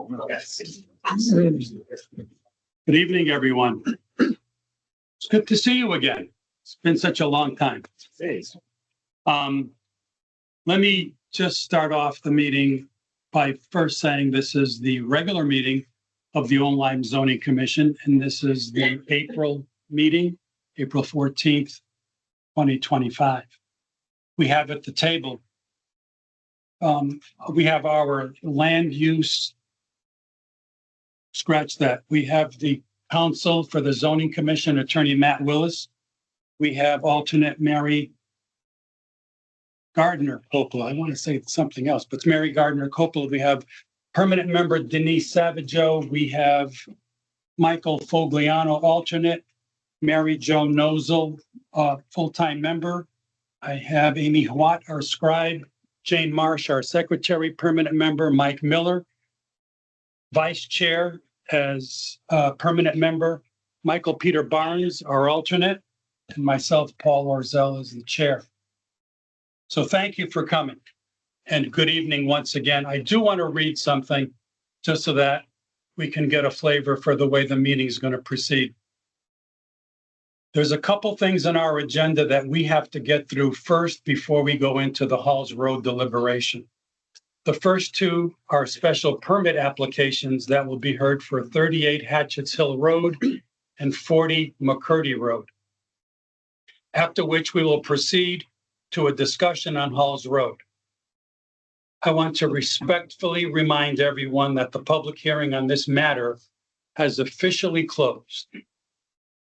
Good evening, everyone. It's good to see you again. It's been such a long time. Let me just start off the meeting by first saying this is the regular meeting of the Online Zoning Commission, and this is the April meeting, April 14th, 2025. We have at the table, we have our land use, scratch that. We have the counsel for the Zoning Commission, Attorney Matt Willis. We have alternate Mary Gardner Coppola. I want to say something else, but it's Mary Gardner Coppola. We have permanent member Denise Savageau. We have Michael Fogliano, alternate, Mary Jo Nozel, full-time member. I have Amy Watt, our scribe, Jane Marsh, our secretary, permanent member, Mike Miller, vice chair as permanent member, Michael Peter Barnes, our alternate, and myself, Paul Orzel, as the chair. So thank you for coming and good evening once again. I do want to read something just so that we can get a flavor for the way the meeting is going to proceed. There's a couple things on our agenda that we have to get through first before we go into the Halls Road deliberation. The first two are special permit applications that will be heard for 38 Hatchetts Hill Road and 40 McCurdy Road. After which we will proceed to a discussion on Halls Road. I want to respectfully remind everyone that the public hearing on this matter has officially closed,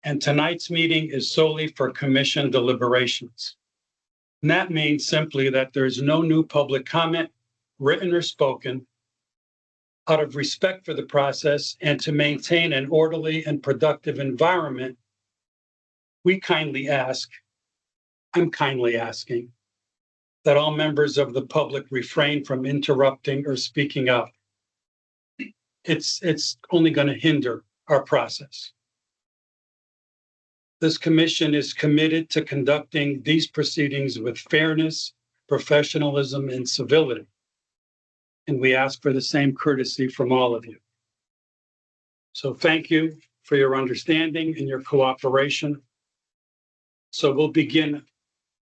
and tonight's meeting is solely for commission deliberations. And that means simply that there's no new public comment, written or spoken. Out of respect for the process and to maintain an orderly and productive environment, I'm kindly asking that all members of the public refrain from interrupting or speaking up. It's only going to hinder our process. This commission is committed to conducting these proceedings with fairness, professionalism, and civility. And we ask for the same courtesy from all of you. So thank you for your understanding and your cooperation. So we'll begin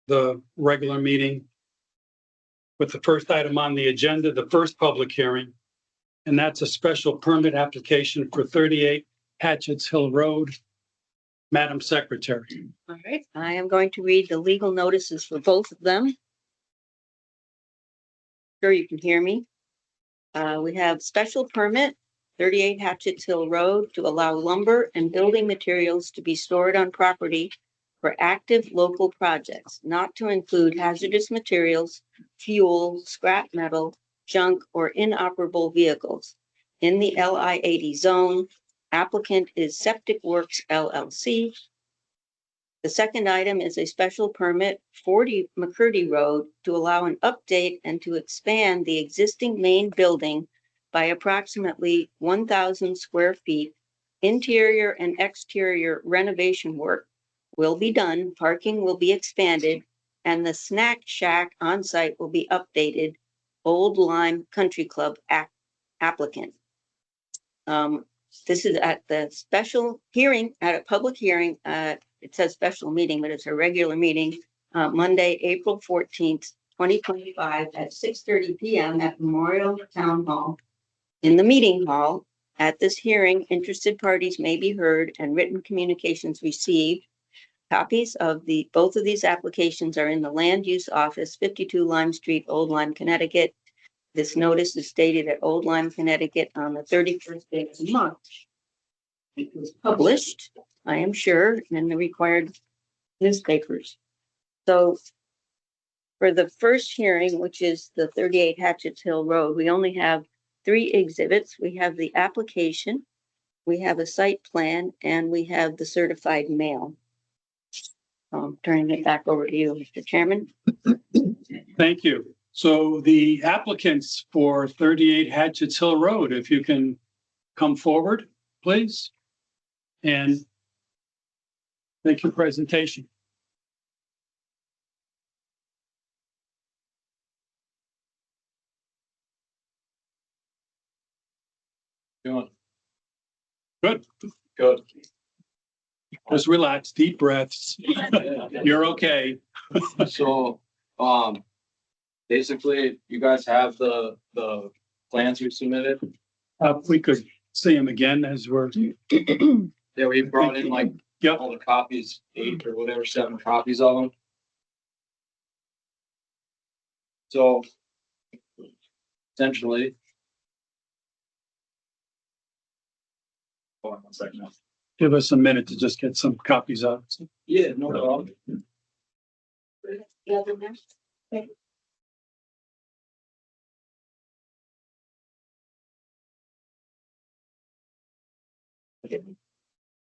the regular meeting with the first item on the agenda, the first public hearing, and that's a special permit application for 38 Hatchetts Hill Road. Madam Secretary. All right, I am going to read the legal notices for both of them. Sure you can hear me. We have special permit, 38 Hatchetts Hill Road, to allow lumber and building materials to be stored on property for active local projects, not to include hazardous materials, fuel, scrap metal, junk, or inoperable vehicles in the LI 80 zone. Applicant is Septic Works LLC. The second item is a special permit, 40 McCurdy Road, to allow an update and to expand the existing main building by approximately 1,000 square feet. Interior and exterior renovation work will be done, parking will be expanded, and the snack shack on site will be updated. Old Lyme Country Club applicant. This is at the special hearing, at a public hearing. It says special meeting, but it's a regular meeting, Monday, April 14th, 2025 at 6:30 p.m. at Memorial Town Hall. In the meeting hall, at this hearing, interested parties may be heard and written communications received. Copies of both of these applications are in the Land Use Office, 52 Lime Street, Old Lyme, Connecticut. This notice is dated at Old Lyme, Connecticut on the 31st day of March. It was published, I am sure, in the required newspapers. So for the first hearing, which is the 38 Hatchetts Hill Road, we only have 3 exhibits. We have the application, we have a site plan, and we have the certified mail. Turning it back over to you, Mr. Chairman. Thank you. So the applicants for 38 Hatchetts Hill Road, if you can come forward, please, and make your presentation. Doing Good. good. Just relax, deep breaths. You're okay. So, basically, you guys have the plans we submitted. We could see him again as we're, Yeah, we brought in like yep, all the copies, 8 or whatever, 7 copies of them. So, essentially. Hold on one second. give us a minute to just get some copies out. Yeah, no problem. The other one?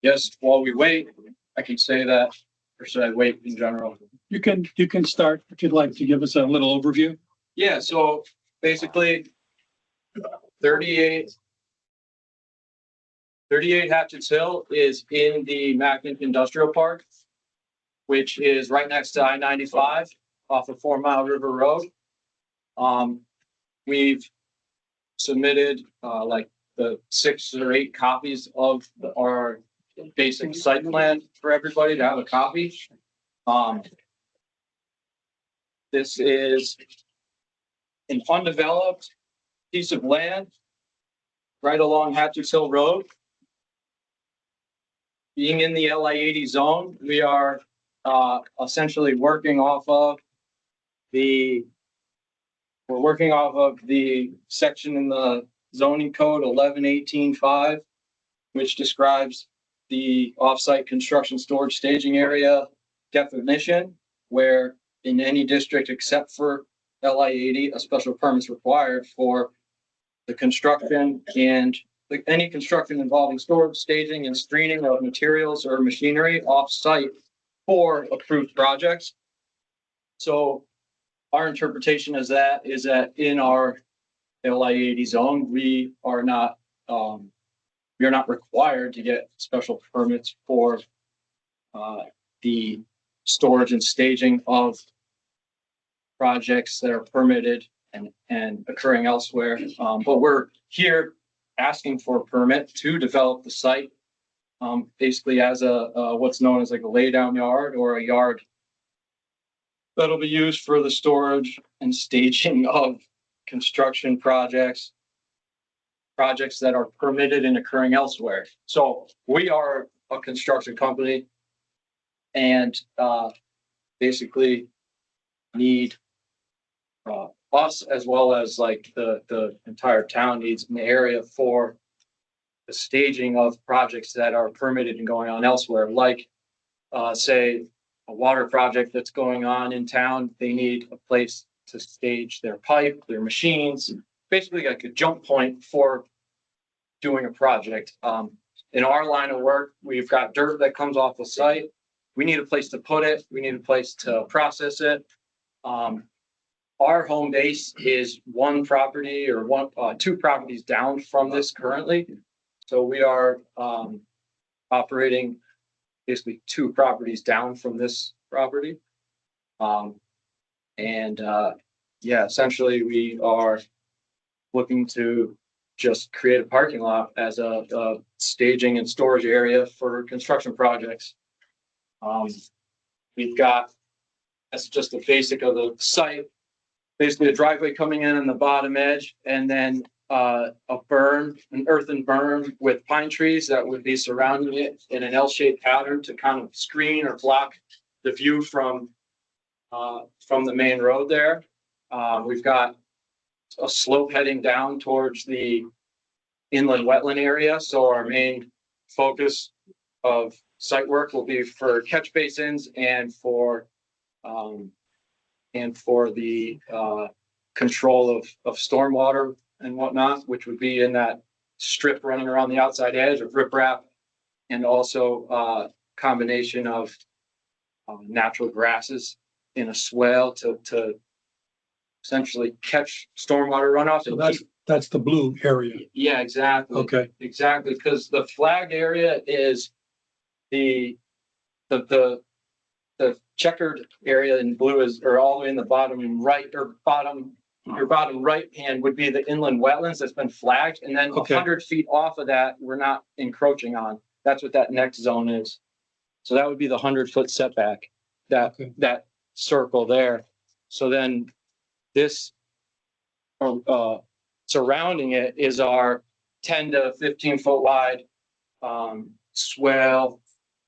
Yes, while we wait, I can say that, or should I wait in general? You can start if you'd like to give us a little overview. Yeah, so basically 38 Hatchetts Hill is in the Mackin Industrial Park, which is right next to I-95 off of 4 Mile River Road. We've submitted like the 6 or 8 copies of our basic site plan for everybody to have a copy. This is an undeveloped piece of land right along Hatchetts Hill Road. Being in the LI 80 zone, we are essentially working off of the section in the zoning code 11-18-5, which describes the offsite construction storage staging area definition, where in any district except for LI 80, a special permit is required for the construction and any construction involving storage, staging, and screening of materials or machinery off-site for approved projects. So our interpretation is that in our LI 80 zone, we are not required to get special permits for the storage and staging of projects that are permitted and occurring elsewhere. But we're here asking for a permit to develop the site, basically as a what's known as like a laydown yard or a yard that'll be used for the storage and staging of construction projects that are permitted and occurring elsewhere. So we are a construction company and basically need us as well as like the entire town needs an area for the staging of projects that are permitted and going on elsewhere, like say a water project that's going on in town. They need a place to stage their pipe, their machines, basically like a jump point for doing a project. In our line of work, we've got dirt that comes off the site. We need a place to put it. We need a place to process it. Our home base is one property or two properties down from this currently. So we are operating basically 2 properties down from this property. Yeah, essentially we are looking to just create a parking lot as a staging and storage area for construction projects. We've got, that's just the basic of the site, basically a driveway coming in on the bottom edge, and then an earthen berm with pine trees that would be surrounding it in an L-shaped pattern to kind of screen or block the view from the main road there. We've got a slope heading down towards the inland wetland area. So our main focus of site work will be for catch basins and for the control of stormwater and whatnot, which would be in that strip running around the outside edge of riprap, and also combination of natural grasses in a swale to essentially catch stormwater runoff. So that's the blue area. Yeah, exactly. Okay. Exactly, because the flagged area is the checkered area in blue or all the way in the bottom right or bottom your bottom right hand would be the inland wetlands that's been flagged, and then Okay. 100 feet off of that, we're not encroaching on. That's what that next zone is. So that would be the 100-foot setback, Okay. that circle there. So then this surrounding it is our 10 to 15-foot wide swale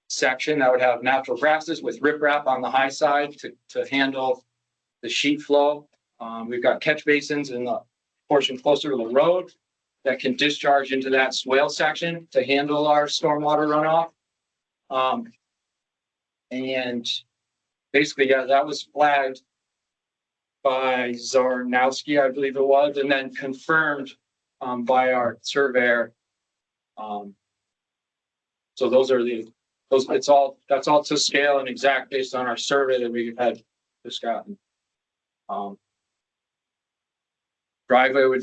section that would have natural grasses with riprap on the high side to handle the sheet flow. We've got catch basins in the portion closer to the road that can discharge into that swale section to handle our stormwater runoff. And basically, yeah, that was flagged by Zarnowski, I believe it was, and then confirmed by our surveyor. So that's all to scale and exact based on our survey that we had just gotten. Driveway would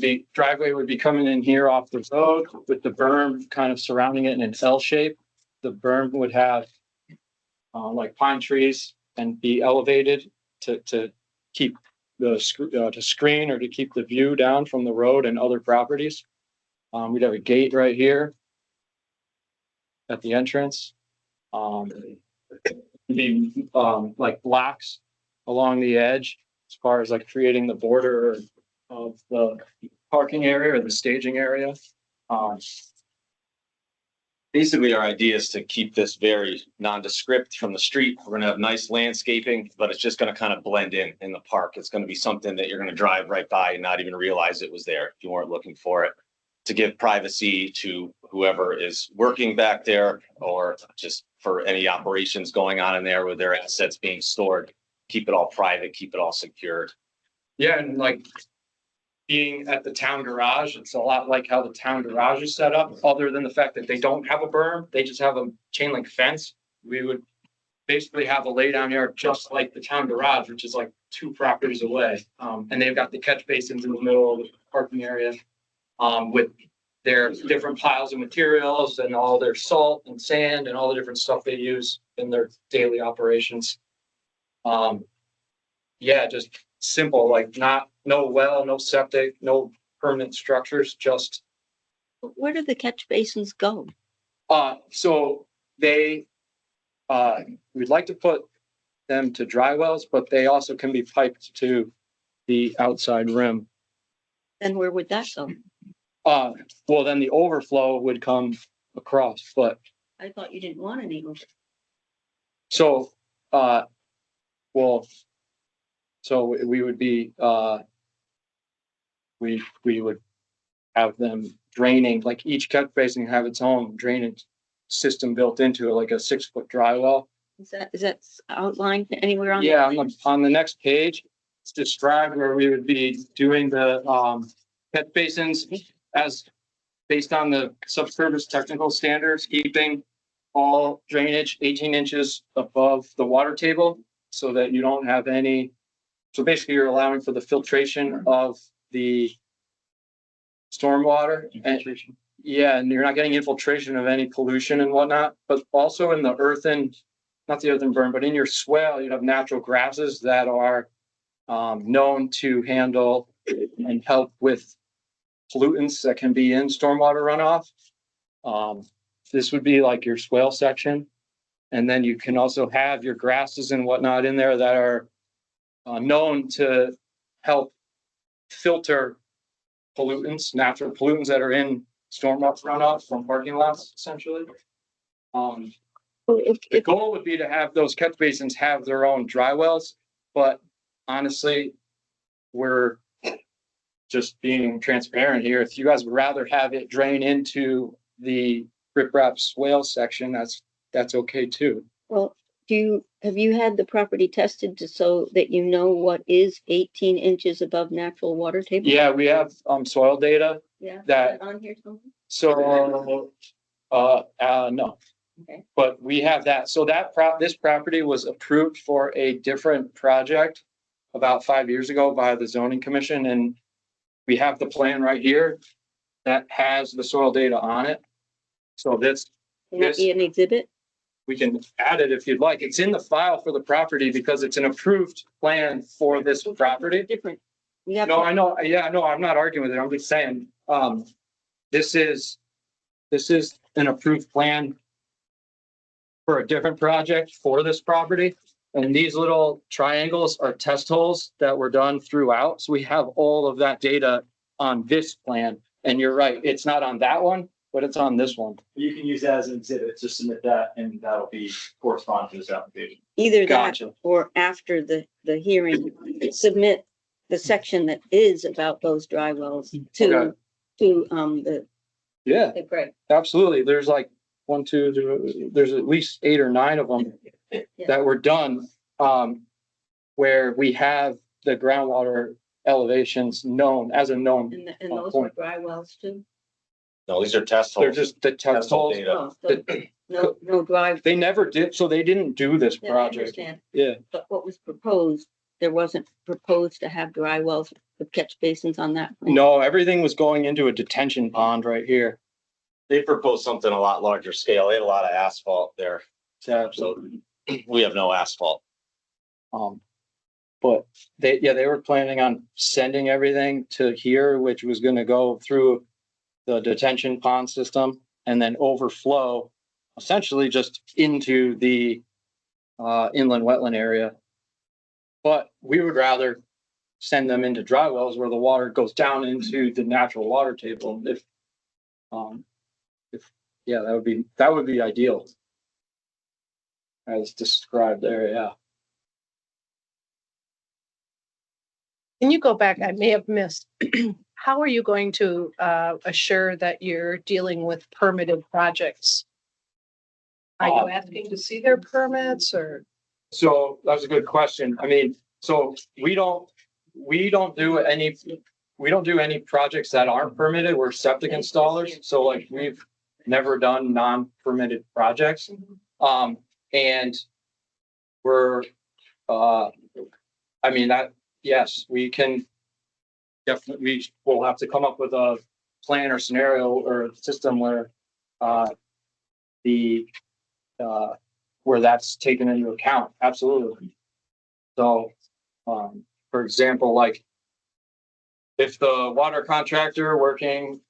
be coming in here off the road with the berm kind of surrounding it in an L shape. The berm would have like pine trees and be elevated to keep to screen or to keep the view down from the road and other properties. We'd have a gate right here at the entrance. Like blocks along the edge as far as like creating the border of the parking area or the staging area. Basically, our idea is to keep this very nondescript from the street. We're gonna have nice landscaping, but it's just gonna kind of blend in the park. It's gonna be something that you're gonna drive right by and not even realize it was there if you weren't looking for it. To give privacy to whoever is working back there, or just for any operations going on in there with their assets being stored. Keep it all private, keep it all secured. Yeah, and like being at the town garage, it's a lot like how the town garage is set up, other than the fact that they don't have a berm, they just have a chain link fence. We would basically have a lay down yard just like the town garage, which is like 2 properties away. And they've got the catch basins in the middle of the parking area, with their different piles of materials and all their salt and sand and all the different stuff they use in their daily operations. Yeah, just simple, like no well, no septic, no permanent structures, just. Where do the catch basins go? So they, we'd like to put them to dry wells, but they also can be piped to the outside rim. Then where would that go? Well, then the overflow would come across, but I thought you didn't want any. so, well, so we would be, we would have them draining, like each catch basin have its own drainage system built into it, like a 6-foot dry well. Is that outlined anywhere on? Yeah, on the next page, it's described where we would be doing the catch basins as based on the subsurface technical standards, keeping all drainage 18 inches above the water table so that you don't have any. So basically you're allowing for the filtration of the stormwater. Infiltration. Yeah, and you're not getting infiltration of any pollution and whatnot, but also in the earthen, not the earthen berm, but in your swale, you have natural grasses that are known to handle and help with pollutants that can be in stormwater runoff. This would be like your swale section. And then you can also have your grasses and whatnot in there that are known to help filter pollutants, natural pollutants that are in stormwater runoff from parking lots, essentially. The goal would be to have those catch basins have their own dry wells, but honestly, we're just being transparent here. If you guys would rather have it drain into the riprap swale section, that's okay too. Well, have you had the property tested so that you know what is 18 inches above natural water table? Yeah, we have soil data. Yeah. Is that- on here somewhere? So no. Okay. But we have that. So this property was approved for a different project about 5 years ago by the zoning commission, and we have the plan right here that has the soil data on it. So Can that be an exhibit? we can add it if you'd like. It's in the file for the property because it's an approved plan for this property. Different We have, No, to- I know, yeah, no, I'm not arguing with it. I'm just saying, this is an approved plan for a different project for this property. And these little triangles are test holes that were done throughout. So we have all of that data on this plan. And you're right, it's not on that one, but it's on this one. You can use that as an exhibit, just submit that and that'll be correspond to this application. either that Gotcha. or after the hearing, submit the section that is about those dry wells to, Okay. the, Yeah, the Greg. absolutely. There's like there's at least 8 or 9 of them that were done, where we have the groundwater elevations known as a known. And those were dry wells too? No, these are test They're holes. just the test Test hole holes. data. Oh, so no dry. They never did, so they didn't do this Yeah, I project. understand. Yeah, But what was proposed, there wasn't proposed to have dry wells with catch basins on that. plan. no, everything was going into a detention pond right here. They proposed something a lot larger scale. They had a lot of asphalt there, So, so we have no asphalt. but they were planning on sending everything to here, which was gonna go through the detention pond system and then overflow essentially just into the inland wetland area. But we would rather send them into dry wells where the water goes down into the natural water table. Yeah, that would be ideal. As described there, yeah. Can you go back? I may have missed. How are you going to assure that you're dealing with permitted projects? Are you asking to see their permits or? So that's a good question. I mean, so we don't do any projects that aren't permitted. We're septic installers. So like we've never done non-permitted projects. And we're, I mean, that, yes, we can definitely, we'll have to come up with a plan or scenario or a system where, where that's taken into account. Absolutely. So, for example, like if the water contractor working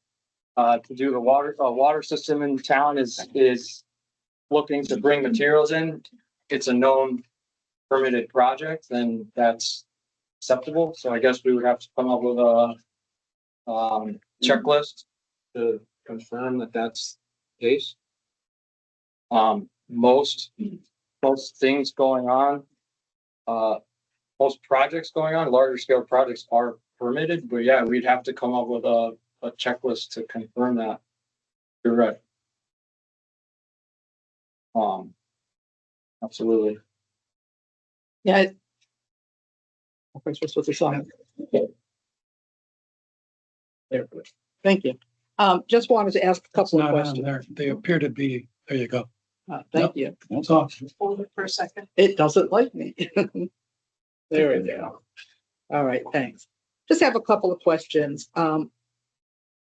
to do the water system in town is looking to bring materials in, it's a known permitted project, then that's acceptable. So I guess we would have to come up with a checklist to confirm that that's the case. Most things going on, most projects going on, larger scale projects are permitted, but yeah, we'd have to come up with a checklist to confirm that. You're right. Absolutely. Yeah. Okay, so what's this on? There, thank you. Just wanted to ask a That's couple of not on questions. there. They appear to be, there you go. Thank you. That's all. Hold it for a second. It doesn't like me. There we go. All right, thanks. Just have a couple of questions.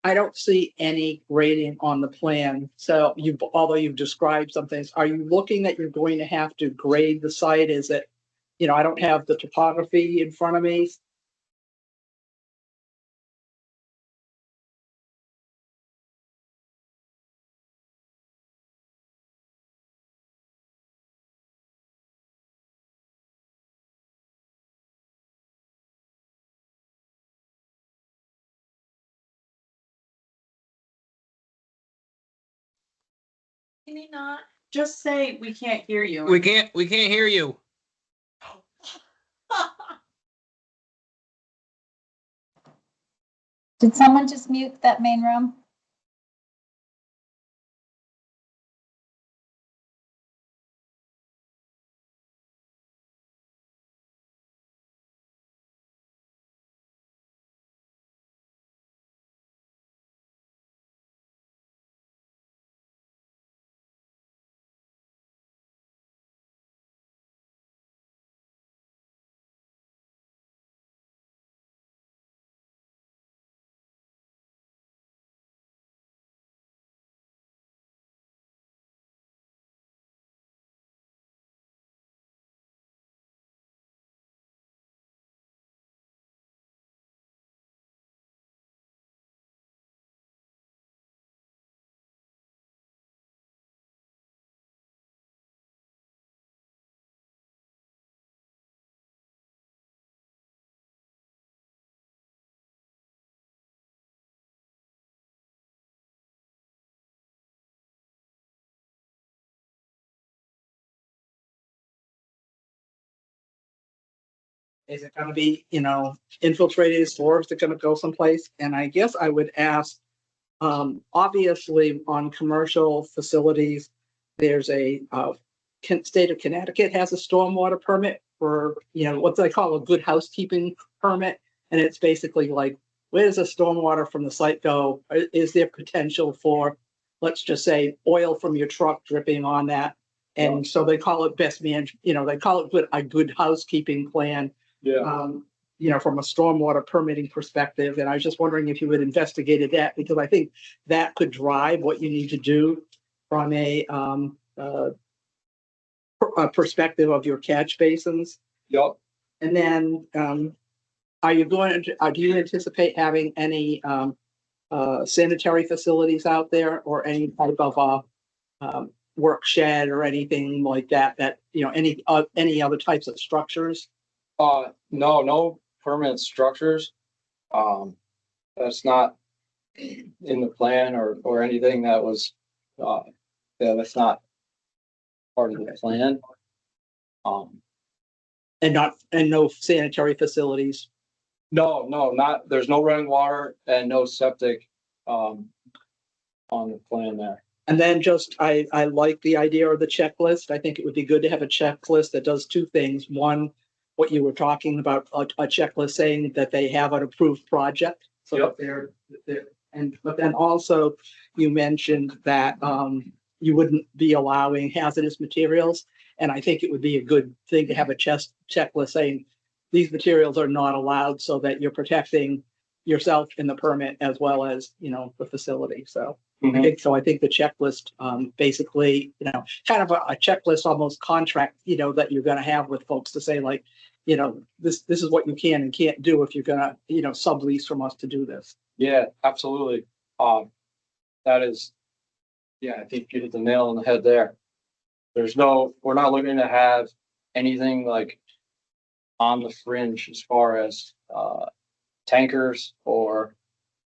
I don't see any grading on the plan. So although you've described some things, are you looking that you're going to have to grade the site? Is it, I don't have the topography in front of me. Can you not just say we can't hear you? We can't hear you. Did someone just mute that main room? Is it gonna be, infiltrated, or is it gonna go someplace? And I guess I would ask, obviously, on commercial facilities, there's state of Connecticut has a stormwater permit for, what they call a good housekeeping permit. And it's basically like, where does the stormwater from the site go? Is there potential for, let's just say, oil from your truck dripping on that? And so they call it best they call it a good housekeeping plan. Yeah. From a stormwater permitting perspective. And I was just wondering if you had investigated that, because I think that could drive what you need to do from a perspective of your catch basins. Yep. And then, do you anticipate having any sanitary facilities out there, or any type of work shed or anything like that, any other types of structures? No permanent structures. That's not in the plan or anything that was, that's not part of the plan. And no sanitary facilities. No, there's no running water and no septic, on the plan there. And then I like the idea of the checklist. I think it would be good to have a checklist that does two things. One, what you were talking about, a checklist saying that they have an approved project. So Yep. but then also you mentioned that you wouldn't be allowing hazardous materials. And I think it would be a good thing to have a checklist saying these materials are not allowed, so that you're protecting yourself in the permit as well as, the facility. So I think the checklist, basically, kind of a checklist, almost contract, that you're going to have with folks to say, like, this is what you can and can't do if you're going to, sublease from us to do this. Yeah, absolutely. That is, I think you hit the nail on the head there. We're not looking to have anything like on the fringe as far as tankers or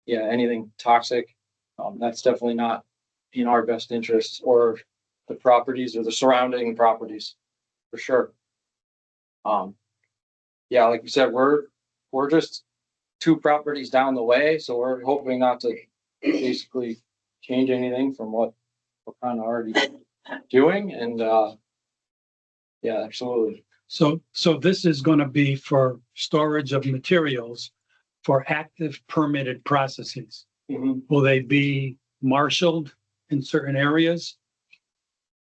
anything toxic. That's definitely not in our best interest, or the properties or the surrounding properties, for sure. Like you said, we're just 2 properties down the way, so we're hoping not to basically change anything from what we're kind of already doing. And absolutely. So this is going to be for storage of materials for active permitted processes. Will they be marshaled in certain areas?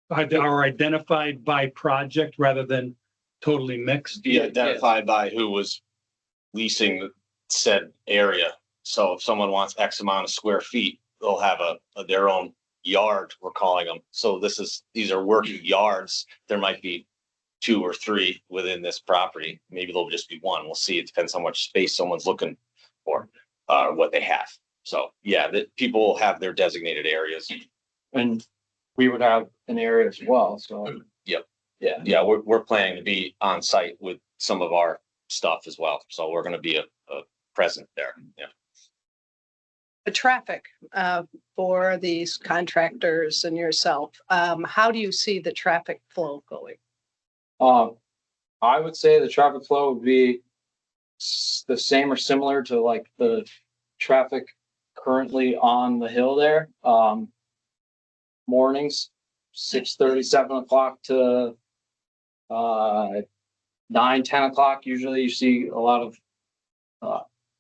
Are identified by project rather than totally mixed? Be identified by who was leasing said area. So if someone wants X amount of square feet, they'll have their own yard, we're calling them. So these are working yards. There might be 2 or 3 within this property. Maybe there'll just be 1. We'll see. It depends how much space someone's looking for, what they have. So that people will have their designated areas. And we would have an area as well. So Yep. Yeah. We're planning to be on site with some of our stuff as well. So we're going to be a present there. Yeah. The traffic for these contractors and yourself, how do you see the traffic flow going? I would say the traffic flow would be the same or similar to like the traffic currently on the hill there. Mornings, 6:30, 7 o'clock to 9, 10 o'clock. Usually you see a lot of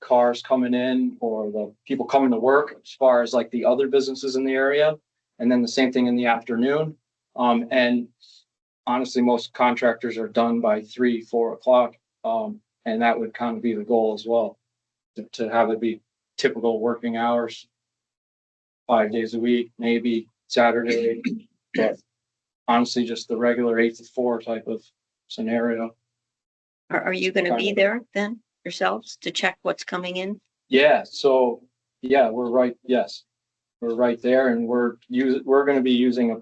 cars coming in, or the people coming to work, as far as like the other businesses in the area. And then the same thing in the afternoon. And honestly, most contractors are done by 3, 4 o'clock. And that would kind of be the goal as well, to have it be typical working hours, 5 days a week, maybe Saturday, but honestly, just the regular 8 to 4 type of scenario. Are you going to be there then yourselves to check what's coming in? Yeah. So we're right. Yes, we're right there, and we're going to be using a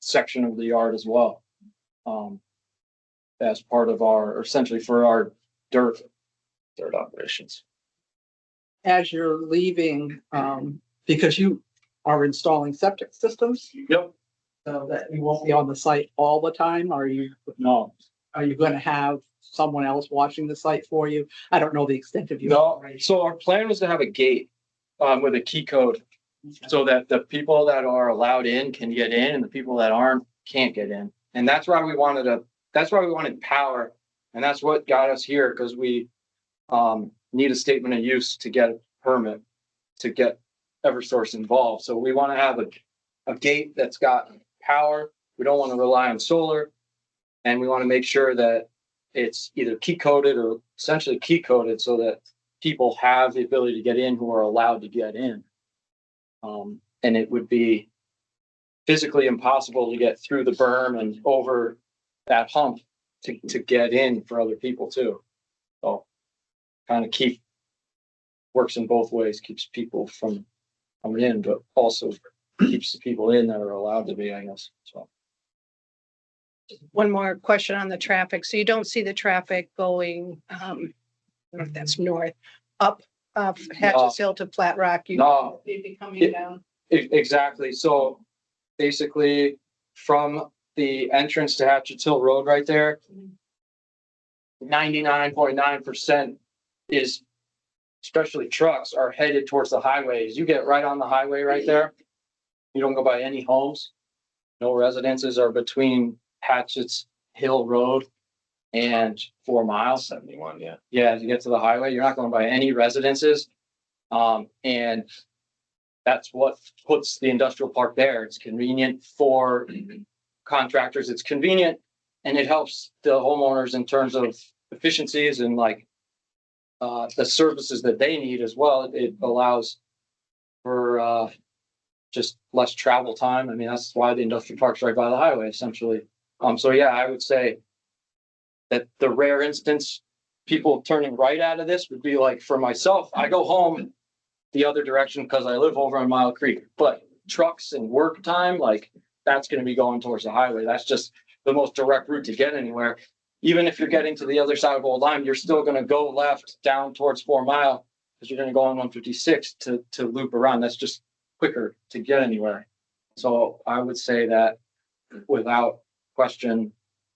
section of the yard as well, as part of essentially for our dirt operations. As you're leaving, because you are installing septic systems, Yep. so that you won't be on the site all the time, are you? No. are you gonna have someone else watching the site for you? I don't know the extent of your No, operation. so our plan was to have a gate, with a key code. So that the people that are allowed in can get in and the people that aren't can't get in. And that's why we wanted power. And that's what got us here, because we need a statement of use to get a permit to get Eversource involved. So we want to have a gate that's got power. We don't want to rely on solar. And we want to make sure that it's either key coded or essentially key coded so that people have the ability to get in who are allowed to get in. And it would be physically impossible to get through the berm and over that hump to get in for other people too. So kind of works in both ways, keeps people from coming in, but also keeps the people in that are allowed to be, I guess, so. One more question on the traffic. So you don't see the traffic going, if that's north, up, Hatches Hill to Flat Rock? No. You'd be coming down. Exactly. So basically from the entrance to Hatchet Hill Road right there, 99.9% is, especially trucks, are headed towards the highways. You get right on the highway right there. You don't go by any homes. No residences are between Hatchet's Hill Road and 4 miles. 71, yeah. Yeah, as you get to the highway, you're not going by any residences. And that's what puts the industrial park there. It's convenient for contractors. It's convenient and it helps the homeowners in terms of efficiencies and like the services that they need as well. It allows for just less travel time. I mean, that's why the industrial park's right by the highway, essentially. So yeah, I would say that the rare instance people turning right out of this would be like, for myself, I go home the other direction because I live over on Mile Creek, but trucks and work time, like that's going to be going towards the highway. That's just the most direct route to get anywhere. Even if you're getting to the other side of Old Lyme, you're still going to go left down towards 4 Mile because you're going to go on 156 to loop around. That's just quicker to get anywhere. So I would say that without question,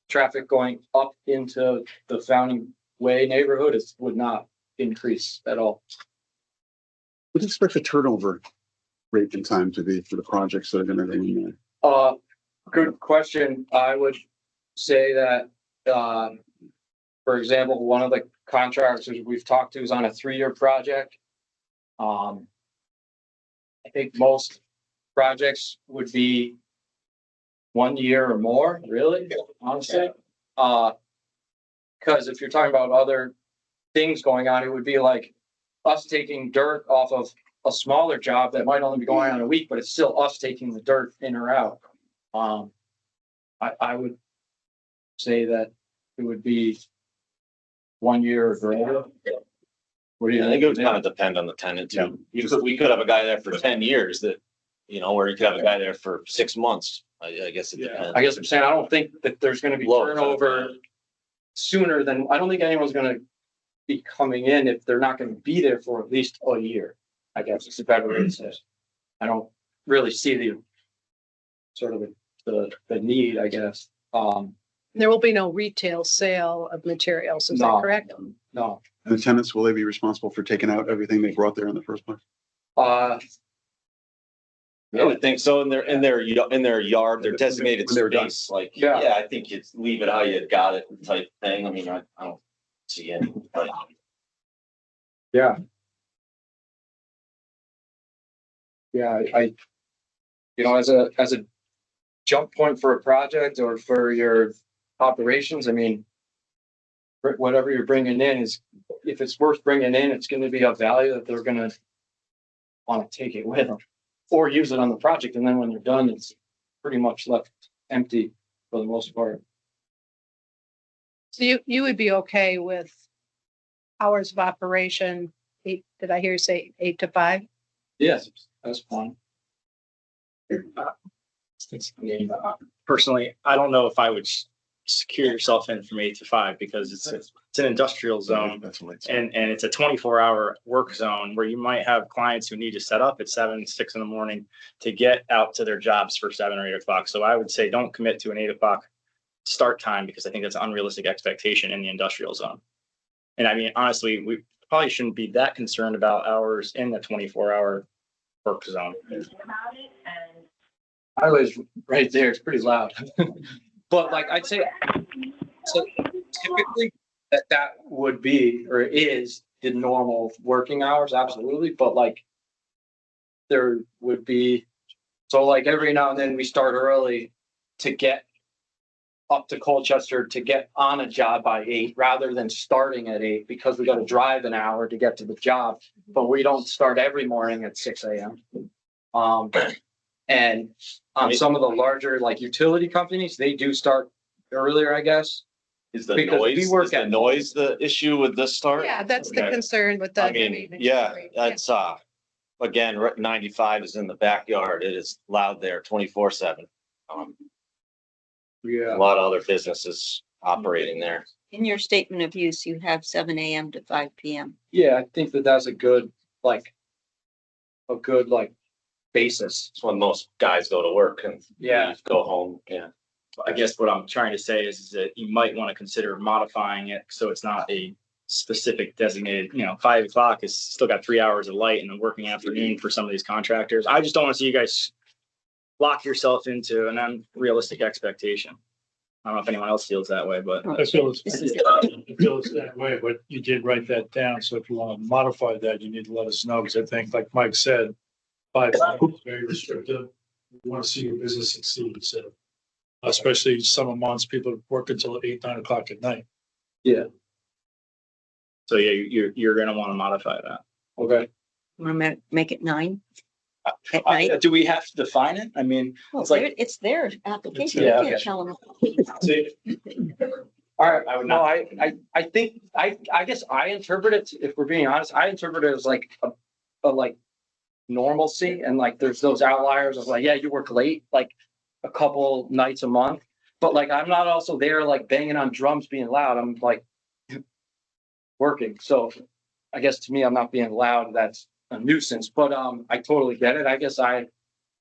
traffic going up into the Fountain Way neighborhood would not increase at all. What do you expect the turnover rate and time to be for the projects that are gonna be in there? Good question. I would say that, for example, one of the contractors we've talked to is on a 3-year project. I think most projects would be 1 year or more, really, honestly. Because if you're talking about other things going on, it would be like us taking dirt off of a smaller job that might only be going on a week, but it's still us taking the dirt in or out. I would say that it would be 1 year or greater. What do you I think it would kind of depend on the tenant too. We could have a guy there for 10 years that, where you could have a guy there for 6 months. I guess it depends. I guess I'm saying, I don't think that there's gonna be turnover sooner than, I don't think anyone's gonna be coming in if they're not gonna be there for at least a year. I guess it's a better way to say it. I don't really see the sort of the need, I guess. There will be no retail sale of materials, is that No. correct? No, And the tenants, will they be responsible for taking out everything they brought there in the first place? I would think so. In their yard, their designated When they're done. space, like, Yeah. yeah, I think you'd leave it how you got it type thing. I mean, I don't see any. But yeah. Yeah, as a jump point for a project or for your operations, I mean, whatever you're bringing in is, if it's worth bringing in, it's going to be of value that they're going to want to take it with them or use it on the project. And then when they're done, it's pretty much left empty for the most part. So you would be okay with hours of operation, did I hear you say 8 to 5? Yes, that's fine. Personally, I don't know if I would secure yourself in from 8 to 5 because it's an industrial zone. That's what it's. And it's a 24-hour work zone where you might have clients who need to set up at 7, 6 in the morning to get out to their jobs for 7 or 8 o'clock. So I would say don't commit to an 8 o'clock start time because I think that's an unrealistic expectation in the industrial zone. And I mean, honestly, we probably shouldn't be that concerned about hours in the 24-hour work zone. Highway's right there. It's pretty loud. But like I'd say, so typically that would be or is the normal working hours, absolutely. But like there would be, so like every now and then we start early to get up to Colchester to get on a job by 8 rather than starting at 8 because we got to drive an hour to get to the job. But we don't start every morning at 6 a.m. And some of the larger like utility companies, they do start earlier, I guess. Is the Because we noise, work is the at- noise the issue with this start? Yeah, that's the Okay. concern with the. I mean, yeah, that's, again, 95 is in the backyard. It is loud there 24/7. A Yeah. lot of other businesses operating there. In your statement of use, you have 7 a.m. to 5 p.m. Yeah, I think that that's a good basis. It's when most guys go to work and Yeah. go home. Yeah. I guess what I'm trying to say is that you might want to consider modifying it so it's not a specific designated, 5 o'clock is still got 3 hours of light in the working afternoon for some of these contractors. I just don't want to see you guys lock yourself into an unrealistic expectation. I don't know if anyone else feels that way, but I feel it's, This is- I feel it's that way, but you did write that down. So if you want to modify that, you need to let us know. Because I think, like Mike said, 5 o'clock is very restrictive. We want to see your business succeed. So especially summer months, people work until 8, 9 o'clock at night. so yeah, you're going to want to modify that. Okay. Want to make it 9 at night? Do we have to define it? I mean, Well, it's like- it's their application. Yeah, You can't okay. tell them. All right. I would No, not- I think, I guess I interpret it, if we're being honest, I interpret it as like a like normalcy and like there's those outliers of like, yeah, you work late, like a couple nights a month. But like, I'm not also there like banging on drums being loud. I'm like working. So I guess to me, I'm not being loud. That's a nuisance, but I totally get it. I guess I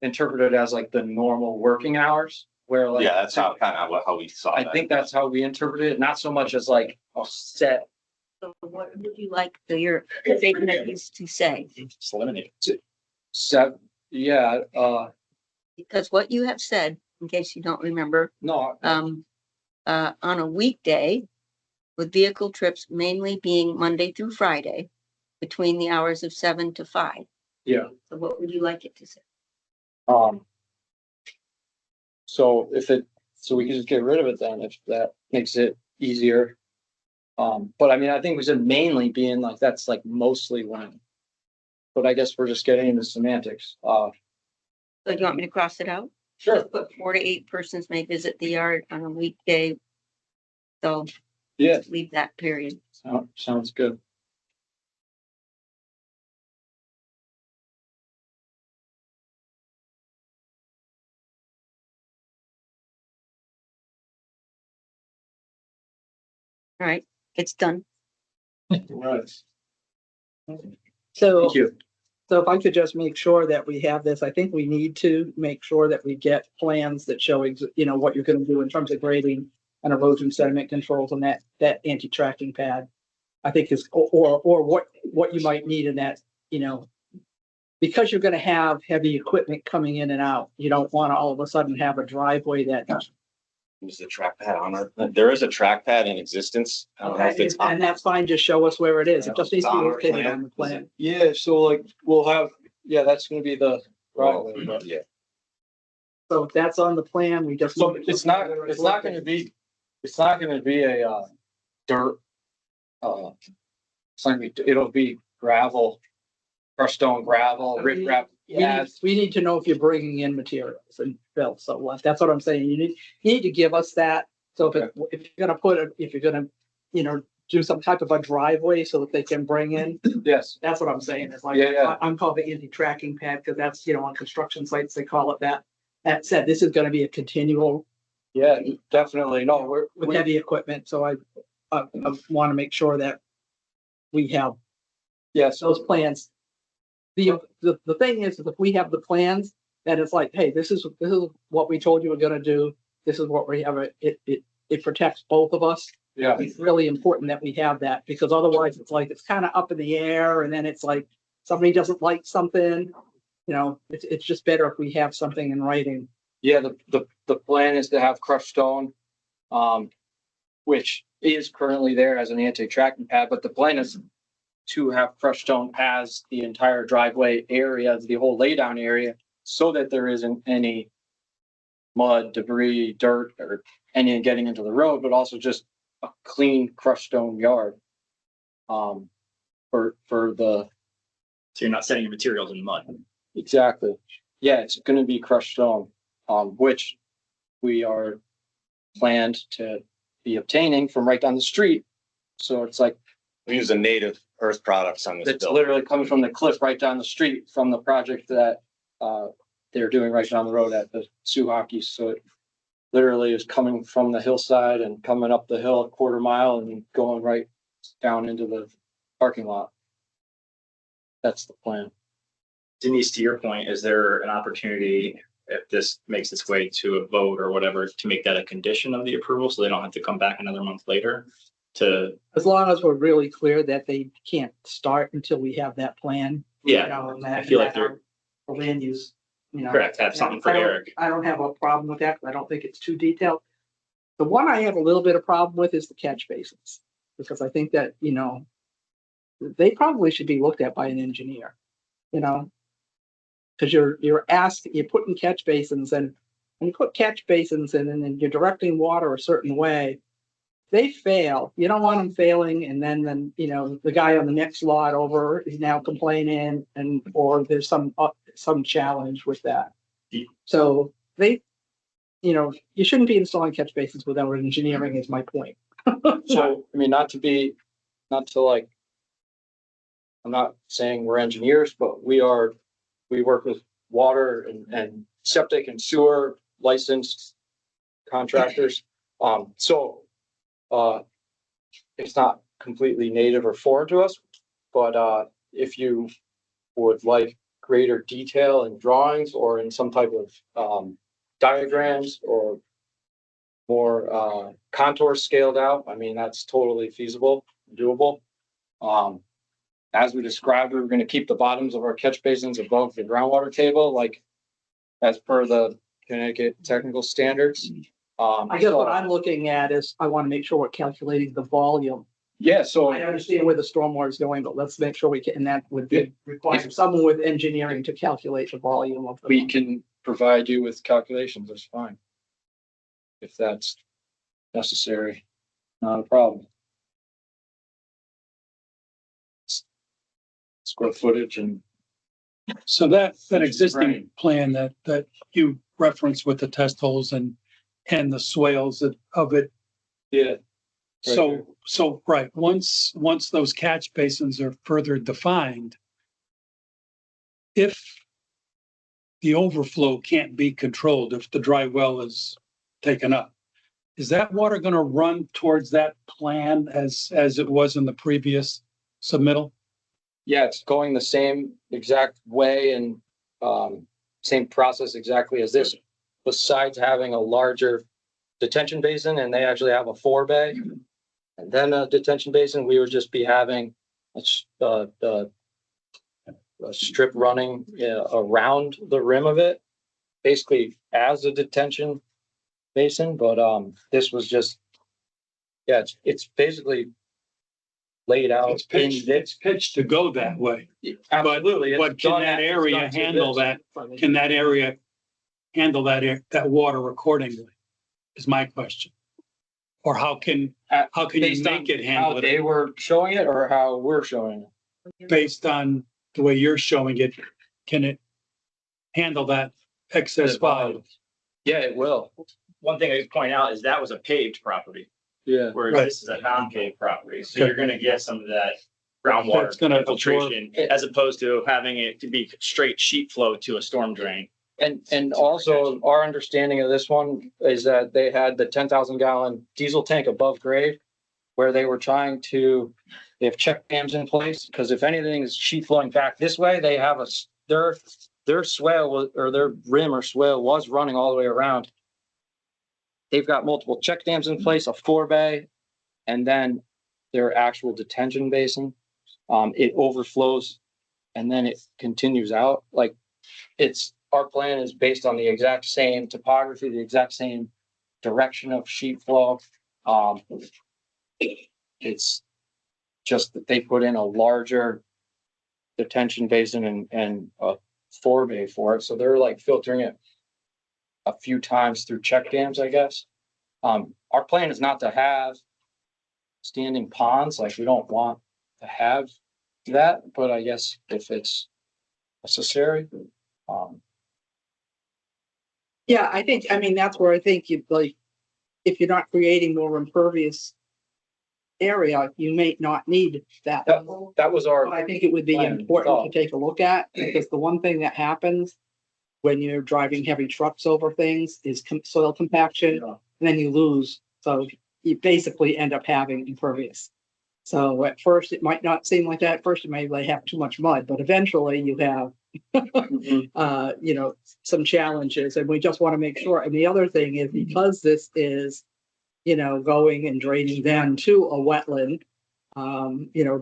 interpret it as like the normal working hours where like. Yeah, that's how how we saw I that. think that's how we interpret it, not so much as like a set. So what would you like your statement of use to say? Just eliminate. Set, yeah, Because what you have said, in case you don't remember, no, on a weekday with vehicle trips mainly being Monday through Friday between the hours of 7 to 5. yeah, So what would you like it to say? so so we can just get rid of it then, if that makes it easier. But I mean, I think we said mainly being like, that's like mostly when. But I guess we're just getting into semantics, So you want me to cross it out? sure, Put 4 to 8 persons may visit the yard on a weekday. So yeah, leave that period. sounds good. All right, it's done. Right, So, thank you. so if I could just make sure that we have this, I think we need to make sure that we get plans that show, what you're gonna do in terms of grading and erosion sediment controls on that anti-tracking pad. I think is, or what you might need in that, because you're gonna have heavy equipment coming in and out. You don't wanna all of a sudden have a driveway that. Is the trackpad on it? There is a trackpad in existence. I don't know if it's And that's fine, just show us where it is. It just needs to be on our located plan. on the plan. Yeah, so like, we'll have, yeah, that's gonna be the. driveway, but- Yeah. So if that's on the plan, we just. So it's not gonna be a, dirt. It's not gonna be, it'll be gravel, crushed stone gravel, rip wrap. We need to know if you're bringing in materials and fill, so that's what I'm saying, you need to give us that. So if you're gonna do some type of a driveway so that they can bring in, Yes, that's what I'm saying, it's like, Yeah. I'm called the anti-tracking pad, because that's, on construction sites, they call it that. That said, this is gonna be a continual yeah, definitely. No, with heavy equipment, so I wanna make sure that we have yes, those plans. The thing is, if we have the plans, then it's like, hey, this is what we told you we're gonna do. This is what we have. it protects both of us. Yeah, It's really important that we have that because otherwise it's like, it's kind of up in the air and then it's like somebody doesn't like something. You know, it's just better if we have something in writing. yeah, the plan is to have crushed stone, which is currently there as an anti-tracking pad, but the plan is to have crushed stone as the entire driveway area, the whole laydown area, so that there isn't any mud, debris, dirt, or any getting into the road, but also just a clean crushed stone yard. For the, So you're not sending your materials in mud. exactly. Yeah, it's gonna be crushed stone, which we are planned to be obtaining from right down the street. So it's like, We use a native earth products on this it's bill. literally coming from the cliff right down the street from the project that, they're doing right down the road at the Sioux Hockey. So it literally is coming from the hillside and coming up the hill a quarter mile and going right down into the parking lot. That's the plan. Denise, to your point, is there an opportunity, if this makes its way to a vote or whatever, to make that a condition of the approval so they don't have to come back another month later to, As long as we're really clear that they can't start until we have that plan. You yeah, know, and I that, feel like they're the land use, you know. correct, have something for I don't- Eric. I don't have a problem with that, 'cause I don't think it's too detailed. The one I have a little bit of problem with is the catch basins, because I think that, you know, they probably should be looked at by an engineer, you know? Cause you're putting catch basins and when you put catch basins in and then you're directing water a certain way, they fail. You don't want them failing and then, you know, the guy on the next lot over is now complaining or there's some challenge with that. So they, you know, you shouldn't be installing catch basins without engineering is my point. So, I mean, not to like, I'm not saying we're engineers, but we work with water and septic and sewer licensed contractors. It's not completely native or foreign to us, but, if you would like greater detail in drawings or in some type of, diagrams or more, contour scaled out, I mean, that's totally feasible, doable. As we described, we were gonna keep the bottoms of our catch basins above the groundwater table, like as per the Connecticut technical standards. I guess what I'm looking at is I want to make sure we're calculating the volume. Yeah, so I understand where the stormwater is going, but let's make sure we can, and that would be require someone with engineering to calculate the volume of. we can provide you with calculations, that's fine. If that's necessary, not a problem. Square footage and So that Right. existing plan that you referenced with the test holes and the swales of it. yeah, Right, once those catch basins are further defined, if the overflow can't be controlled, if the dry well is taken up, is that water gonna run towards that plan as it was in the previous submittal? yeah, it's going the same exact way and same process exactly as this. Besides having a larger detention basin, and they actually have a 4-bay. And then a detention basin, we would just be having a strip running around the rim of it, basically as a detention basin, but this was just, yeah, it's basically laid out. It's pitched to go that way. Absolutely. it's But can done that it's area done to handle this. that? Can that area handle that water accordingly? Is my question. Or how can you Based on make it how handle they it were showing it or how we're showing it? based on the way you're showing it? Can it handle that excess volume? Yeah, it will. One thing I would point out is that was a paved property, Yeah. whereas Right. this is a non-paved property. So Okay. you're gonna get some of that groundwater It's gonna infiltration as opposed to having it to be straight sheet flow to a storm drain. And also our understanding of this one is that they had the 10,000 gallon diesel tank above grade where they were they have check dams in place, because if anything is sheet flowing back this way, they have their swale or their rim or swale was running all the way around. they've got multiple check dams in place, a forebay, and then their actual detention basin. It overflows and then it continues out. Like our plan is based on the exact same topography, the exact same direction of sheet flow. It's just that they put in a larger detention basin and a forebay for it. So they're like filtering it a few times through check dams, I guess. Our plan is not to have standing ponds, like we don't want to have that, but I guess if it's necessary. Yeah, I mean, that's where I think you like, if you're not creating more impervious area, you may not need that. That was our. But I think it would be plan, important thought. to take a look at, because the one thing that happens when you're driving heavy trucks over things is soil compaction, and then you lose. So you basically end up having impervious. So at first, it might not seem like that. At first, you may like have too much mud, but eventually you have, some challenges, and we just want to make sure. And the other thing is, because this is, going and draining down to a wetland,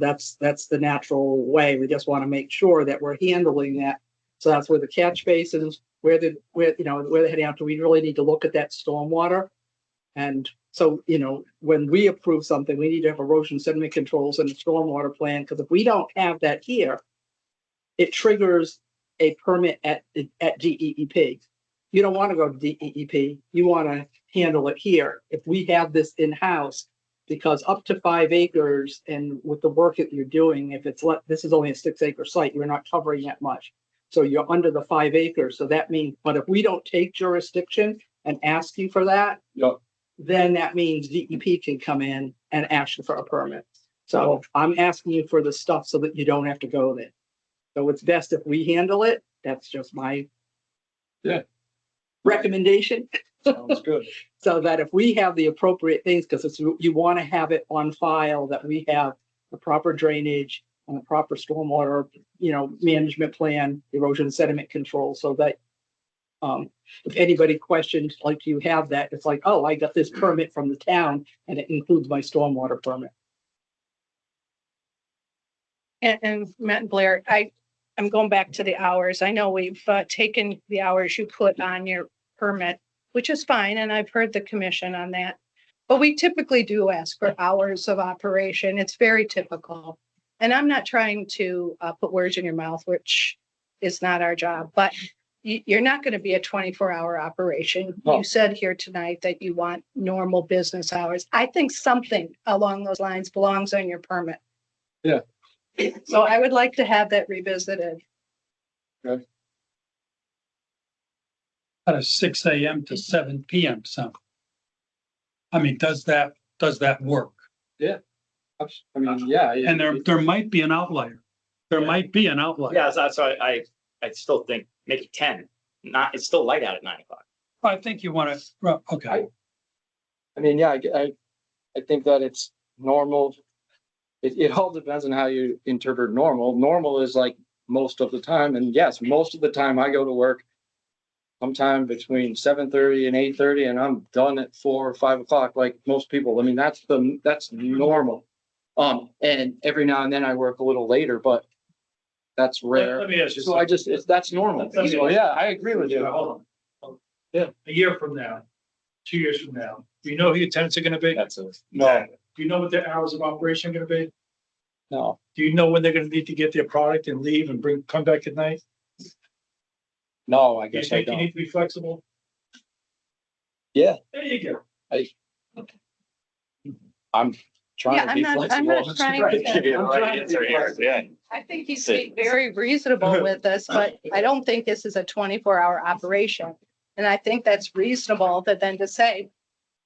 that's the natural way. We just want to make sure that we're handling that. So that's where the catch basins, where they're heading out to. We really need to look at that stormwater. And so, when we approve something, we need to have erosion sediment controls and a stormwater plan, because if we don't have that here, it triggers a permit at DEEP. You don't want to go to DEEP. You want to handle it here. If we have this in-house, because up to 5 acres, and with the work that you're doing, if this is only a 6-acre site, you're not covering that much. So you're under the 5 acres. So that means, but if we don't take jurisdiction and ask you for that, Yep. then that means DEP can come in and ask you for a permit. So I'm asking you for the stuff so that you don't have to go there. So it's best if we handle it. That's just my recommendation. Sounds good. So that if we have the appropriate things, because you want to have it on file, that we have the proper drainage and the proper stormwater, management plan, erosion sediment control, so that if anybody questions, like, do you have that? It's like, oh, I got this permit from the town and it includes my stormwater permit. And Matt and Blair, I'm going back to the hours. I know we've taken the hours you put on your permit, which is fine, and I've heard the commission on that. But we typically do ask for hours of operation. It's very typical. And I'm not trying to put words in your mouth, which is not our job, but you're not going to be a 24-hour operation. No. You said here tonight that you want normal business hours. I think something along those lines belongs on your permit. Yeah. So I would like to have that revisited. At a 6 a.m. to 7 p.m. So, I mean, does that work? I mean, yeah. And there might be an outlier. There might be an outlier. Yeah, so that's why I still think make it 10. It's still light out at 9 o'clock. I think you want to, okay. I mean, yeah, I think that it's normal. It all depends on how you interpret normal. Normal is like most of the time. And yes, most of the time I go to work sometime between 7:30 and 8:30, and I'm done at 4 or 5 o'clock, like most people. I mean, that's normal. And every now and then I work a little later, but that's rare. Let me ask you So that's normal. Let me- So yeah, I agree with you. Hold on. Yeah, a year from now, 2 years from now, do you know who your tenants are gonna be? No, Do you know what their hours of operation are gonna be? no. Do you know when they're gonna need to get their product and leave and come back at night? No, I Do you guess I think you don't. need to be flexible? Yeah, There you go. I'm trying Yeah, to be I'm flexible. not trying Right, to- give you the I'm right trying to answer be here. flexible. Yeah. I think he's Sit. being very reasonable with this, but I don't think this is a 24-hour operation. And I think that's reasonable that then to say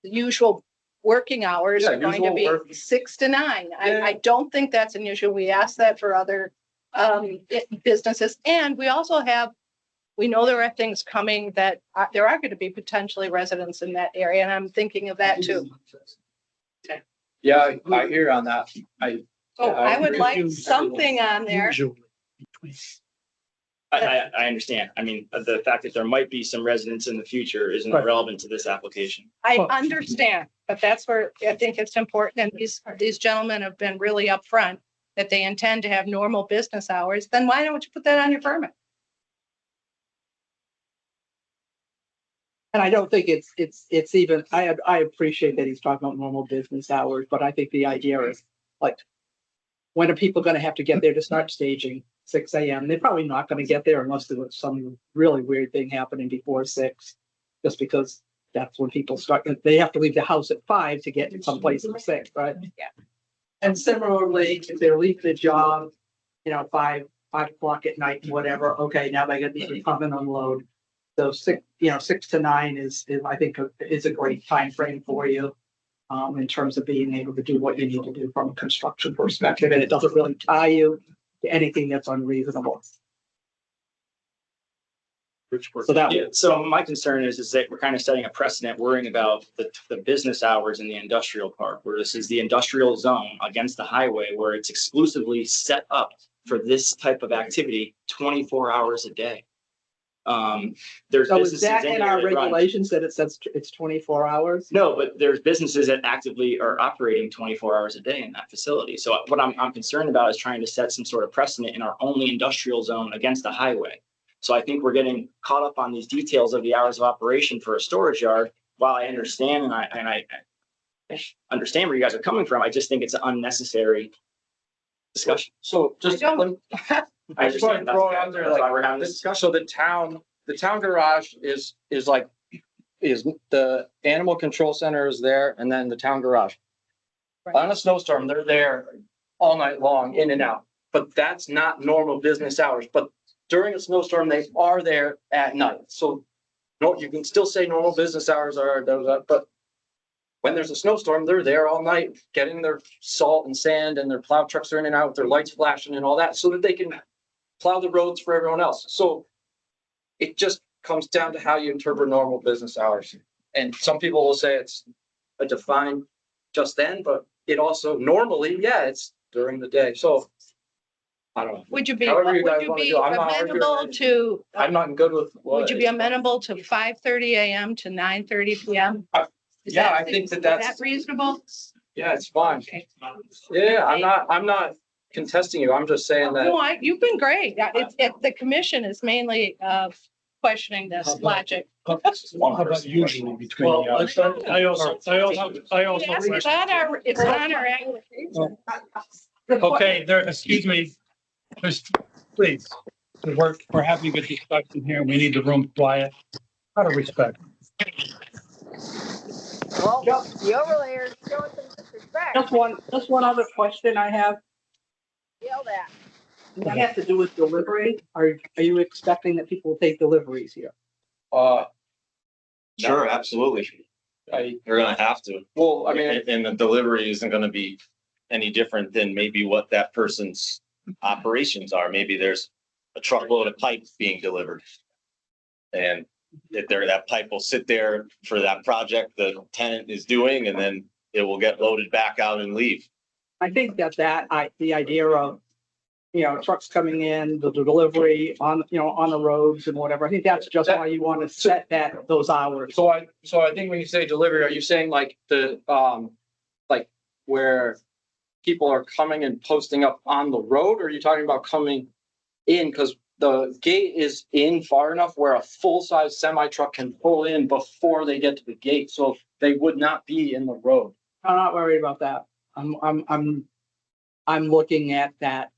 the usual working hours Yeah, are going to usual be work. 6 to 9. Yeah. I don't think that's unusual. We ask that for other businesses. And we also we know there are things coming that there are going to be potentially residents in that area. And I'm thinking of that too. Yeah, I hear on that. So I would agree. like something on there. Usually between I understand. I mean, the fact that there might be some residents in the future isn't Right. relevant to this application. I Well- understand, but that's where I think it's important, and these gentlemen have been really upfront that they intend to have normal business hours, then why don't you put that on your permit? And I don't think it's even, I appreciate that he's talking about normal business hours, but I think the idea is like, when are people gonna have to get there to start staging? 6 a.m. They're probably not gonna get there unless there was some really weird thing happening before 6. Just because that's when people start, they have to leave the house at 5 to get someplace at 6, right? Yeah. And similarly, if they're leaving the job, 5 o'clock at night, whatever, okay, now they get to come and unload. So 6 to 9 is I think is a great time frame for you. In terms of being able to do what you need to do from a construction perspective, and it doesn't really tie you to anything that's unreasonable. So that, Yeah, so my concern is that we're kind of setting a precedent worrying about the business hours in the industrial park, where this is the industrial zone against the highway, where it's exclusively set up for this type of activity 24 hours a day. There's so is businesses that in in here our that run. regulations that it says it's 24 hours? No, but there's businesses that actively are operating 24 hours a day in that facility. So what I'm concerned about is trying to set some sort of precedent in our only industrial zone against the highway. So I think we're getting caught up on these details of the hours of operation for a storage yard. While I understand and I understand where you guys are coming from, I just think it's an unnecessary discussion. So just, I don't- I just want to throw it out there, That's why we're like, having this discussion. so the town garage is the animal control center is there and then the town garage. Right. On a snowstorm, they're there all night long, in and out, but that's not normal business hours, but during a snowstorm, they are there at night, so no, you can still say normal business hours are, but when there's a snowstorm, they're there all night getting their salt and sand and their plow trucks are in and out with their lights flashing and all that so that they can plow the roads for everyone else. So it just comes down to how you interpret normal business hours. And some people will say it's a defined just then, but it also normally, yeah, it's during the day. So I don't know. Would you be, However you would guys you wanna be do it. I'm not arguing amenable anything. to, I'm not good with. would you be amenable to 5:30 AM to 9:30 PM? Is Yeah, that- I think is that's, that reasonable? yeah, it's fine. Okay. Yeah, I'm not contesting you. I'm just saying that. No, you've been great. The commission is mainly questioning this logic. How about usually between the hours? I also. It's not our application. Okay, excuse me. Please, we're having a discussion here. We need the room quiet. Out of respect. Well, the overlayer is showing some disrespect. Just one other question I have. Yell that. That has to do with delivery. Are you expecting that people will take deliveries here? Sure, absolutely. You're gonna have to. Well, I mean, And the delivery isn't gonna be any different than maybe what that person's operations are. Maybe there's a truckload of pipe being delivered. And that pipe will sit there for that project the tenant is doing, and then it will get loaded back out and leave. I think the idea of, trucks coming in, the delivery on the roads and whatever, I think that's just why you want to set those hours. so I think when you say delivery, are you saying like like where people are coming and posting up on the road, or are you talking about coming in? Because the gate is in far enough where a full-size semi truck can pull in before they get to the gate, so they would not be in the road. I'm not worried about that. I'm looking at that,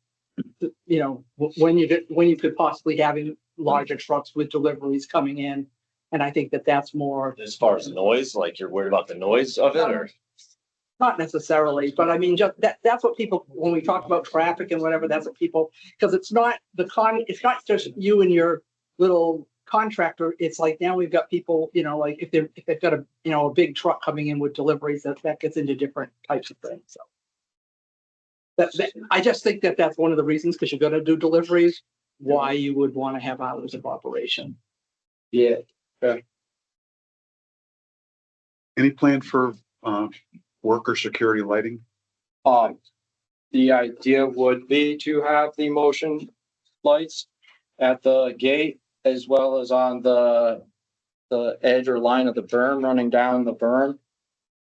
when you could possibly having larger trucks with deliveries coming in. And I think that's more, As far as noise, like you're worried about the noise of it, or? not necessarily, but I mean, just that's what people, when we talk about traffic and whatever, that's what people, because it's not just you and your little contractor. It's like now we've got people, like if they've got a big truck coming in with deliveries, that gets into different types of things. So I just think that's one of the reasons, because you're going to do deliveries, why you would want to have hours of operation. Yeah. Any plan for worker security lighting? The idea would be to have the motion lights at the gate as well as on the edge or line of the berm, running down the berm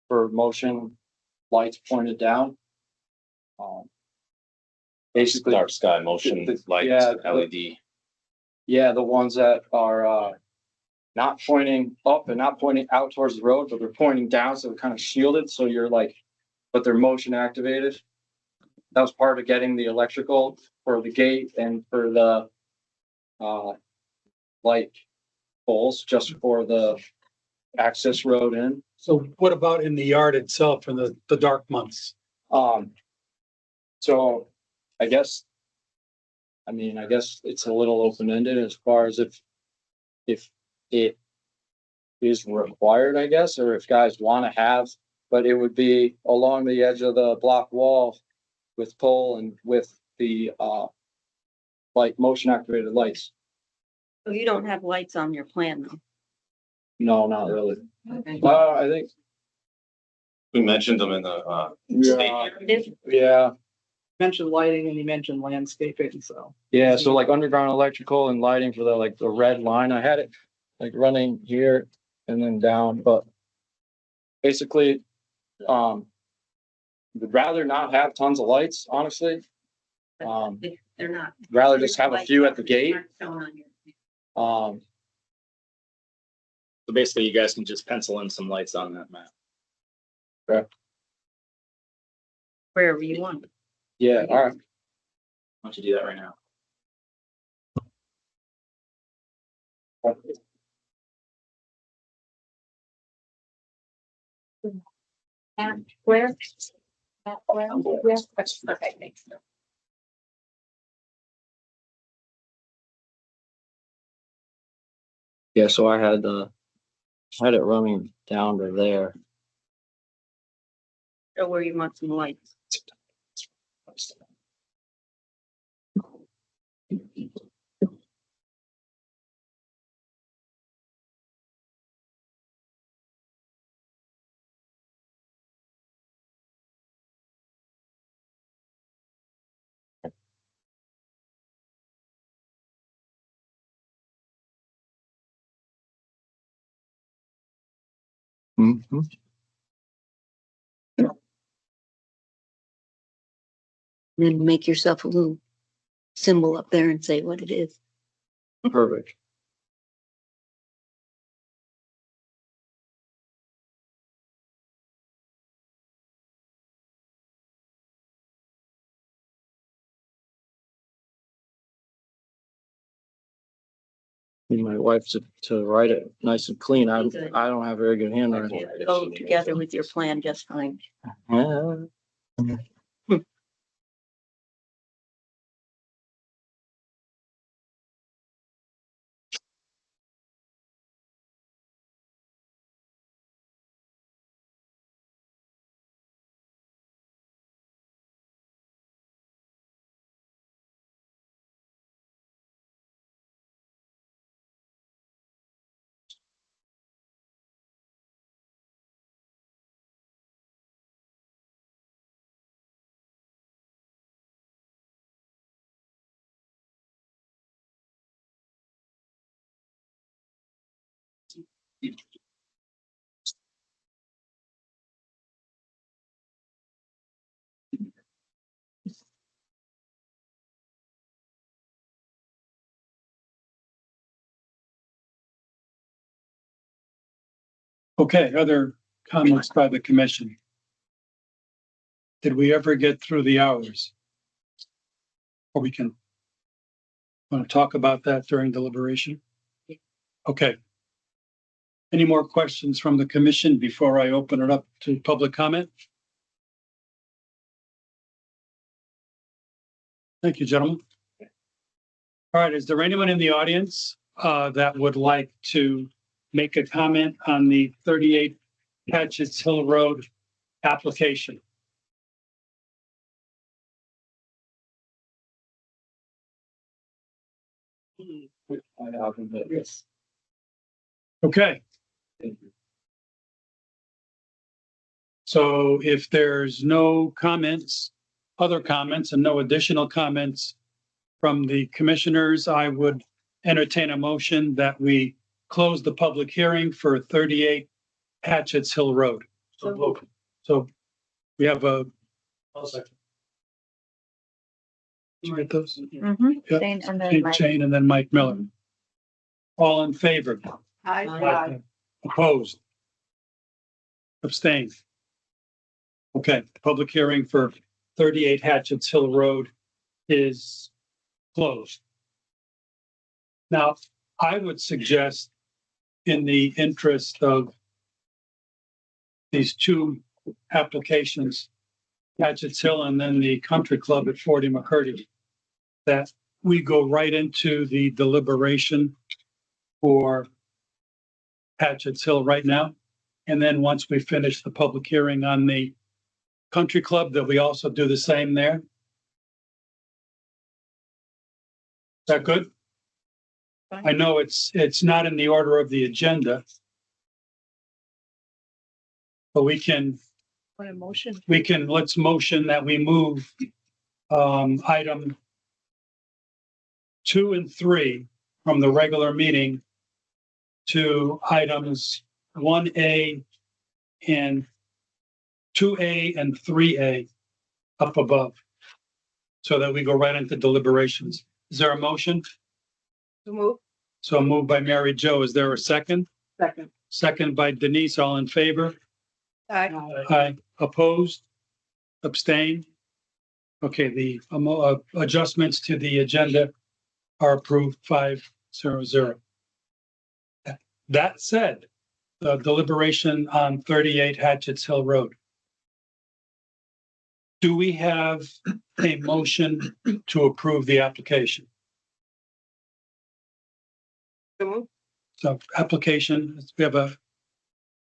for motion lights pointed down. Basically, Dark sky motion lights, yeah, LED. yeah, the ones that are not pointing up and not pointing out towards the road, but they're pointing down, so they're kind of shielded, so you're like, but they're motion activated. That was part of getting the electrical for the gate and for the light poles, just for the access road in. So what about in the yard itself in the dark months? So I guess it's a little open-ended as far as if it is required, I guess, or if guys want to have, but it would be along the edge of the block wall with pole and with the like motion activated lights. So you don't have lights on your plan though? No, not really. Okay. I think, We mentioned them in the, yeah, Mentioned lighting and you mentioned landscaping, so. yeah, so like underground electrical and lighting for the red line, I had it like running here and then down, but basically, would rather not have tons of lights, honestly. They're not. Rather just have a few at the gate. Shown on your- So basically you guys can just pencil in some lights on that map. Wherever you want. Yeah, all right. Why don't you do that right now? Where? Where? Okay, thanks. Yeah, so I had it running down to there. Or where you want some lights. Mm-hmm. Then make yourself a little symbol up there and say what it is. Perfect. Need my wife to write it nice and clean. I don't have very good handwriting. Go together with your plan just fine. Yeah. Okay, other comments by the commission? Did we ever get through the hours? Or we can want to talk about that during deliberation? Okay. Any more questions from the commission before I open it up to public comment? Thank you, gentlemen. All right, is there anyone in the audience that would like to make a comment on the 38 Patches Hill Road application? Yes. Okay. So if there's no comments, other comments and no additional comments from the commissioners, I would entertain a motion that we close the public hearing for 38 Hatchetts Hill Road. So we have a. Did you write those? Mm-hmm. Yep. Jane and then Mike. Jane and then Mike Miller. All in favor? I, Opposed? Abstained? Okay, public hearing for 38 Hatchetts Hill Road is closed. Now, I would suggest, in the interest of these two applications, Hatchetts Hill and then the Country Club at 40 McCurdy, that we go right into the deliberation for Hatchetts Hill right now. And then once we finish the public hearing on the Country Club, that we also do the same there. Is that good? I know it's not in the order of the agenda. But we can, want a motion? let's motion that we move item 2 and 3 from the regular meeting to items 1A and 2A and 3A up above, so that we go right into deliberations. Is there a motion? Move. So moved by Mary Jo. Is there a second? Second. Second by Denise. All in favor? Aye. Aye. Opposed? Abstain? Okay, the adjustments to the agenda are approved 5-0-0. That said, the deliberation on 38 Hatchetts Hill Road. Do we have a motion to approve the application? So application, we have a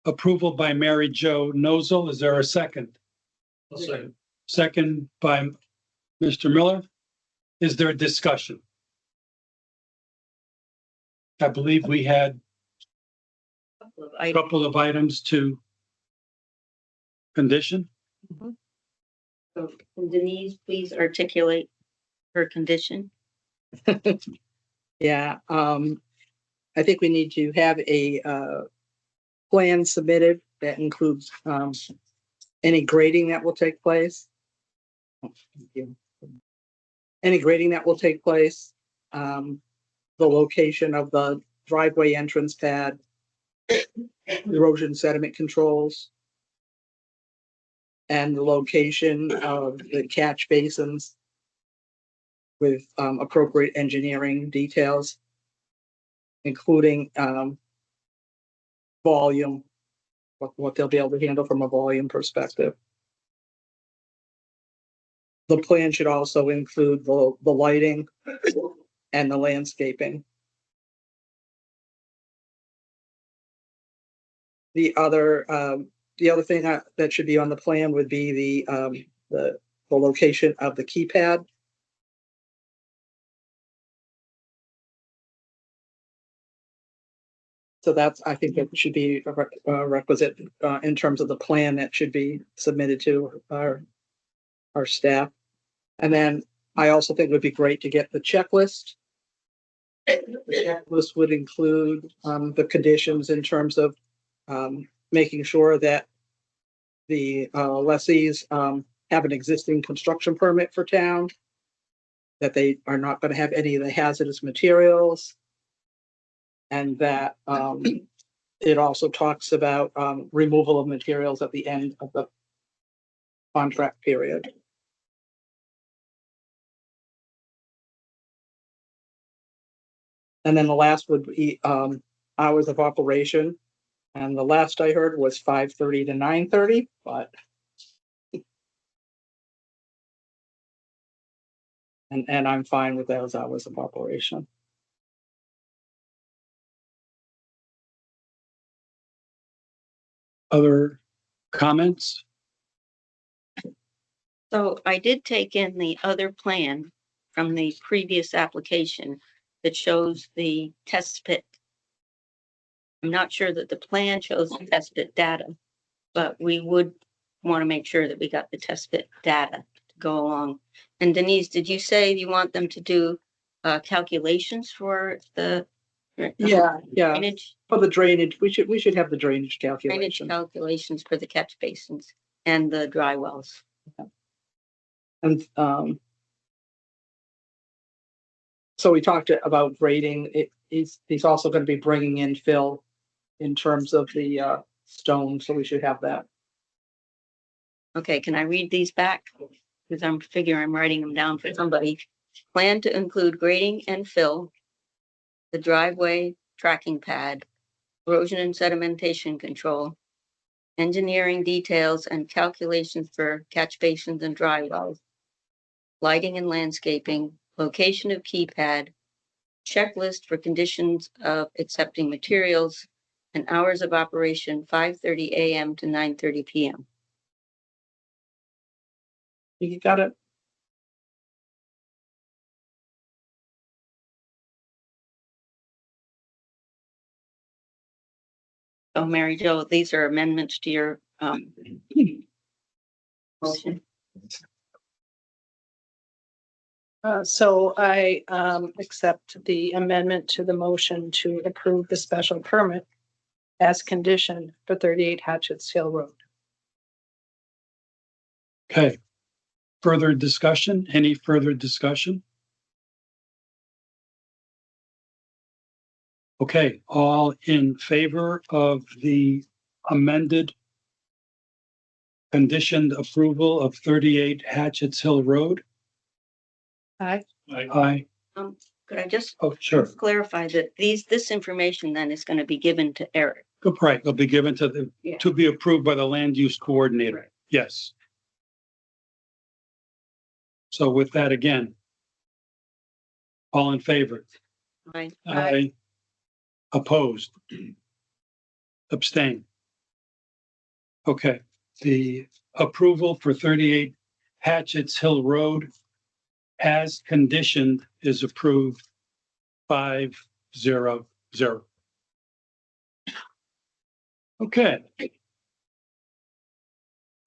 approval by Mary Jo Nozel. Is there a second? Second by Mr. Miller. Is there a discussion? I believe we had a couple of items to condition. So can Denise, please articulate her condition. Yeah, I think we need to have a plan submitted that includes any grading that will take place. Any grading that will take place, the location of the driveway entrance pad, erosion sediment controls, and the location of the catch basins with appropriate engineering details, including volume, what they'll be able to handle from a volume perspective. The plan should also include the lighting and the landscaping. The other thing that should be on the plan would be the location of the keypad. So that's, I think that should be a requisite in terms of the plan that should be submitted to our staff. And then I also think it would be great to get the checklist. The checklist would include the conditions in terms of making sure that the lessees have an existing construction permit for town, that they are not going to have any of the hazardous materials, and that it also talks about removal of materials at the end of the contract period. And then the last would be hours of operation. And the last I heard was 5:30 to 9:30, but and I'm fine with those hours of operation. Other comments? So I did take in the other plan from the previous application that shows the test pit. I'm not sure that the plan shows the test pit data, but we would want to make sure that we got the test pit data to go along. And Denise, did you say you want them to do calculations for the Yeah, drainage, for the drainage, we should have the drainage drainage calculation. calculations for the catch basins and the dry wells. And, so we talked about grading. He's also gonna be bringing in fill in terms of the, stone, so we should have that. Okay, can I read these back? Because I'm writing them down for somebody. Plan to include grading and fill, the driveway tracking pad, erosion and sedimentation control, engineering details and calculations for catch basins and dry wells, lighting and landscaping, location of keypad, checklist for conditions of accepting materials, and hours of operation 5:30 a.m. to 9:30 p.m. You got it? Oh, Mary Jo, these are amendments to your motion. So I accept the amendment to the motion to approve the special permit as conditioned for 38 Hatchetts Hill Road. Okay. Further discussion? Any further discussion? Okay, all in favor of the amended conditioned approval of 38 Hatchetts Hill Road? Aye. Aye. Could I just Oh, sure. clarify that this information then is going to be given to Eric? Good, right. It'll be given to Yeah. to be approved by the land use coordinator. Right. Yes. So with that again, all in favor? Aye. Aye. Opposed? Abstain? Okay, the approval for 38 Hatchetts Hill Road as conditioned is approved 5-0-0. Okay.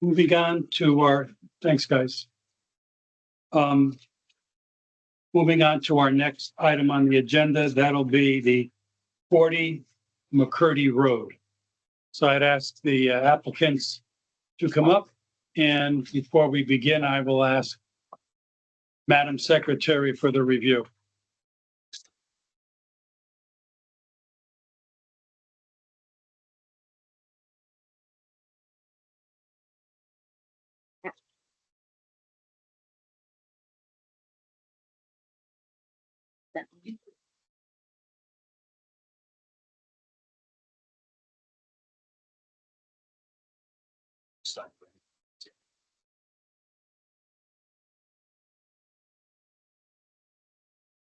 Moving on to our, thanks, guys. Moving on to our next item on the agenda, that'll be the 40 McCurdy Road. So I'd ask the applicants to come up, and before we begin, I will ask Madam Secretary for the review.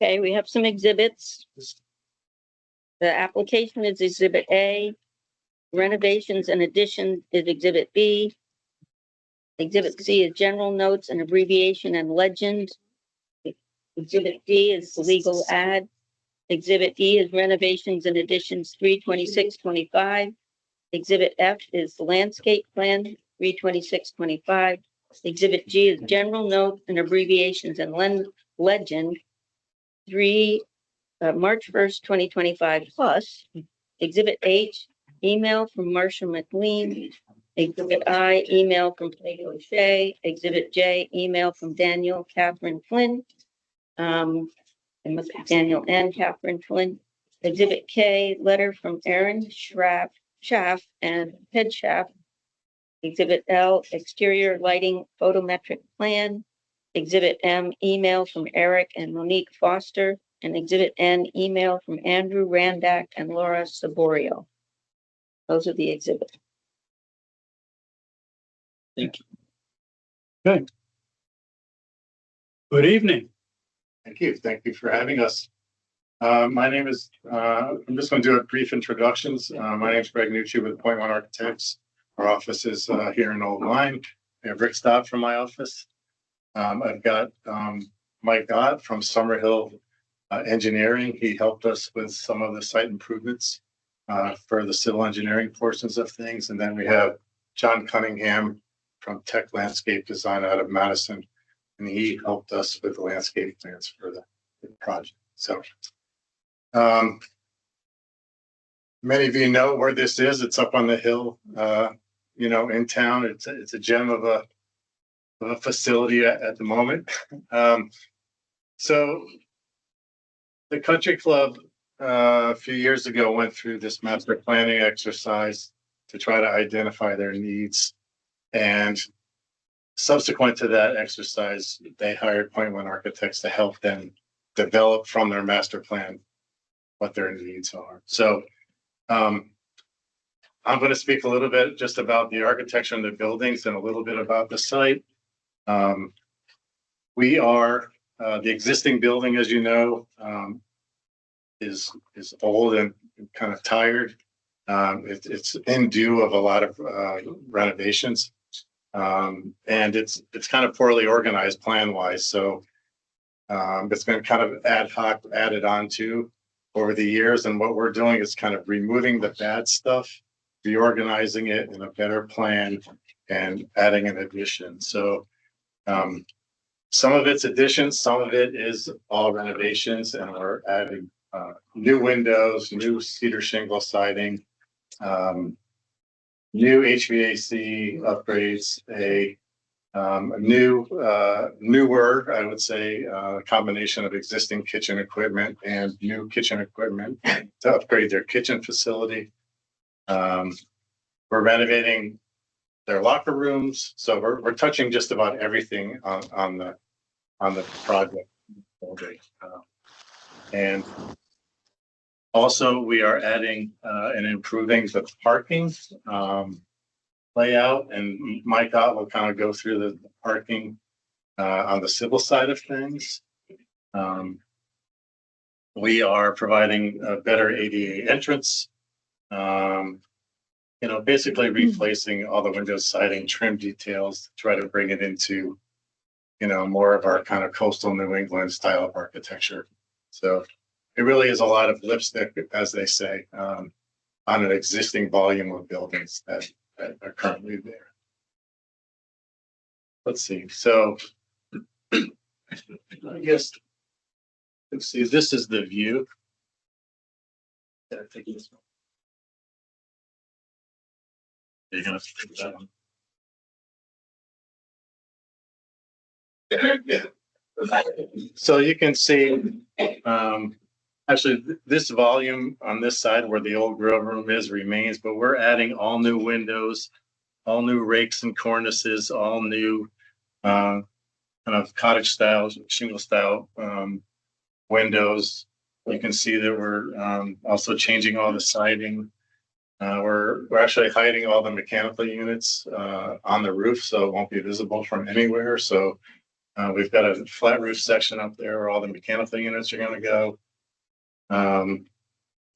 Okay, we have some exhibits. The application is Exhibit A. Renovations and addition is Exhibit B. Exhibit C is general notes and abbreviation and legend. Exhibit D is the legal ad. Exhibit E is renovations and additions 32625. Exhibit F is the landscape plan 32625. Exhibit G is general notes and abbreviations and legend March 1st, 2025 plus. Exhibit H, email from Marsha McLean. Exhibit I, email from Plato O'Shea. Exhibit J, email from Daniel Catherine Flynn. It must be Daniel and Catherine Flynn. Exhibit K, letter from Aaron Schaff and Head Schaff. Exhibit L, exterior lighting photometric plan. Exhibit M, email from Eric and Monique Foster. And Exhibit N, email from Andrew Randack and Laura Saborio. Those are the exhibits. Thank you. Okay. Good evening. Thank you. Thank you for having us. My name is, I'm just going to do a brief introductions. My name is Greg Nucci with Point One Architects. Our office is here in Old Line. I have Rick Stott from my office. I've got Mike Gott from Summerhill Engineering. He helped us with some of the site improvements for the civil engineering portions of things. And then we have John Cunningham from Tech Landscape Design out of Madison. And he helped us with the landscape plans for the project. So, many of you know where this is. It's up on the hill, in town. It's a gem of a facility at the moment. So the country club a few years ago went through this master planning exercise to try to identify their needs. And subsequent to that exercise, they hired Point One Architects to help them develop from their master plan what their needs are. So I'm going to speak a little bit just about the architecture and the buildings and a little bit about the site. We are the existing building, as you know, is old and kind of tired. It's in due of a lot of renovations, and it's kind of poorly organized plan wise. So it's been kind of ad hoc added on to over the years. And what we're doing is kind of removing the bad stuff, reorganizing it in a better plan, and adding an addition. So some of it's additions, some of it is all renovations, and we're adding new windows, new cedar shingle siding, new HVAC upgrades, a newer, I would say, combination of existing kitchen equipment and new kitchen equipment to upgrade their kitchen facility. We're renovating their locker rooms, so we're touching just about everything on the project. And also, we are adding and improving the parking layout, and Mike Ott will kind of go through the parking on the civil side of things. We are providing a better ADA entrance, basically replacing all the window siding, trim details to try to bring it into, more of our kind of coastal New England style of architecture. So it really is a lot of lipstick, as they say, on an existing volume of buildings that are currently there. Let's see. So I guess, let's see, this is the view. Yeah, I think this one. You're gonna take that one. So you can see, actually, this volume on this side where the old grill room is remains, but we're adding all new windows, all new rakes and cornices, all new kind of cottage style, shingle style windows. You can see that we're also changing all the siding. We're actually hiding all the mechanical units on the roof, so it won't be visible from anywhere. So we've got a flat roof section up there where all the mechanical units are going to go.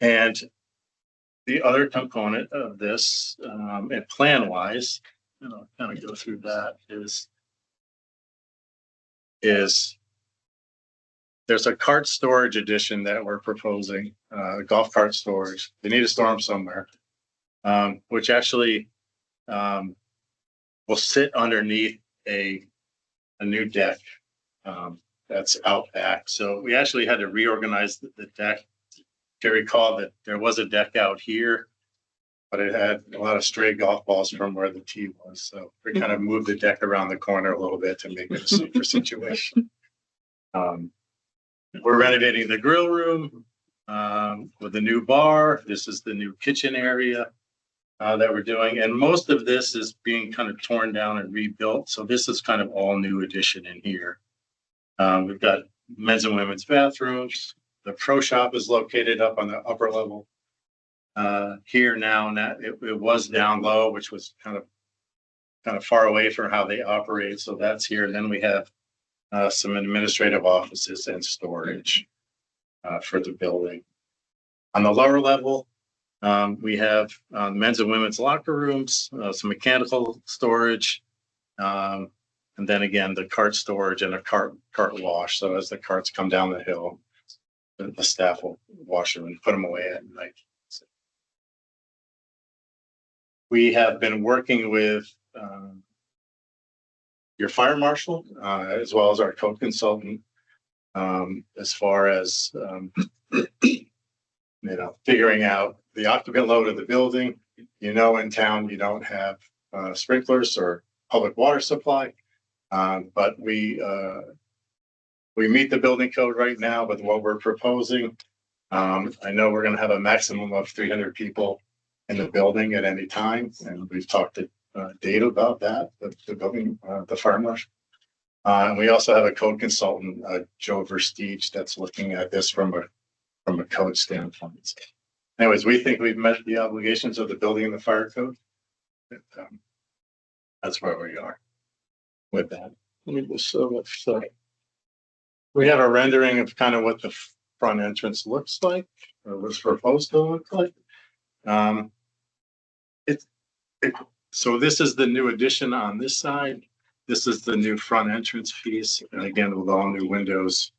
And the other component of this, and plan wise, I'll kind of go through that, is there's a cart storage addition that we're proposing, golf cart storage. They need to store them somewhere, which actually will sit underneath a new deck that's out back. So we actually had to reorganize the deck to recall that there was a deck out here, but it had a lot of stray golf balls from where the tee was. So we kind of moved the deck around the corner a little bit to make it a safer situation. We're renovating the grill room with a new bar. This is the new kitchen area that we're doing. And most of this is being kind of torn down and rebuilt. So this is kind of all new addition in here. We've got men's and women's bathrooms. The pro shop is located up on the upper level here now. It was down low, which was kind of far away from how they operate. So that's here. And then we have some administrative offices and storage for the building. On the lower level, we have men's and women's locker rooms, some mechanical storage, and then again, the cart storage and a cart wash. So as the carts come down the hill, the staff will wash them and put them away at night. We have been working with your fire marshal, as well as our code consultant, as far as, figuring out the occupant load of the building. In town, you don't have sprinklers or public water supply. But we meet the building code right now with what we're proposing. I know we're gonna have a maximum of 300 people in the building at any time, and we've talked to Dave about that, the building, the fire marshal. And we also have a code consultant, Joe Versteege, that's looking at this from a code standpoint. Anyways, we think we've met the obligations of the building and the fire code. That's where we are with that. Let me just so we have a rendering of kind of what the front entrance looks like, or was proposed to look like. So this is the new addition on this side. This is the new front entrance piece, and again, with all new windows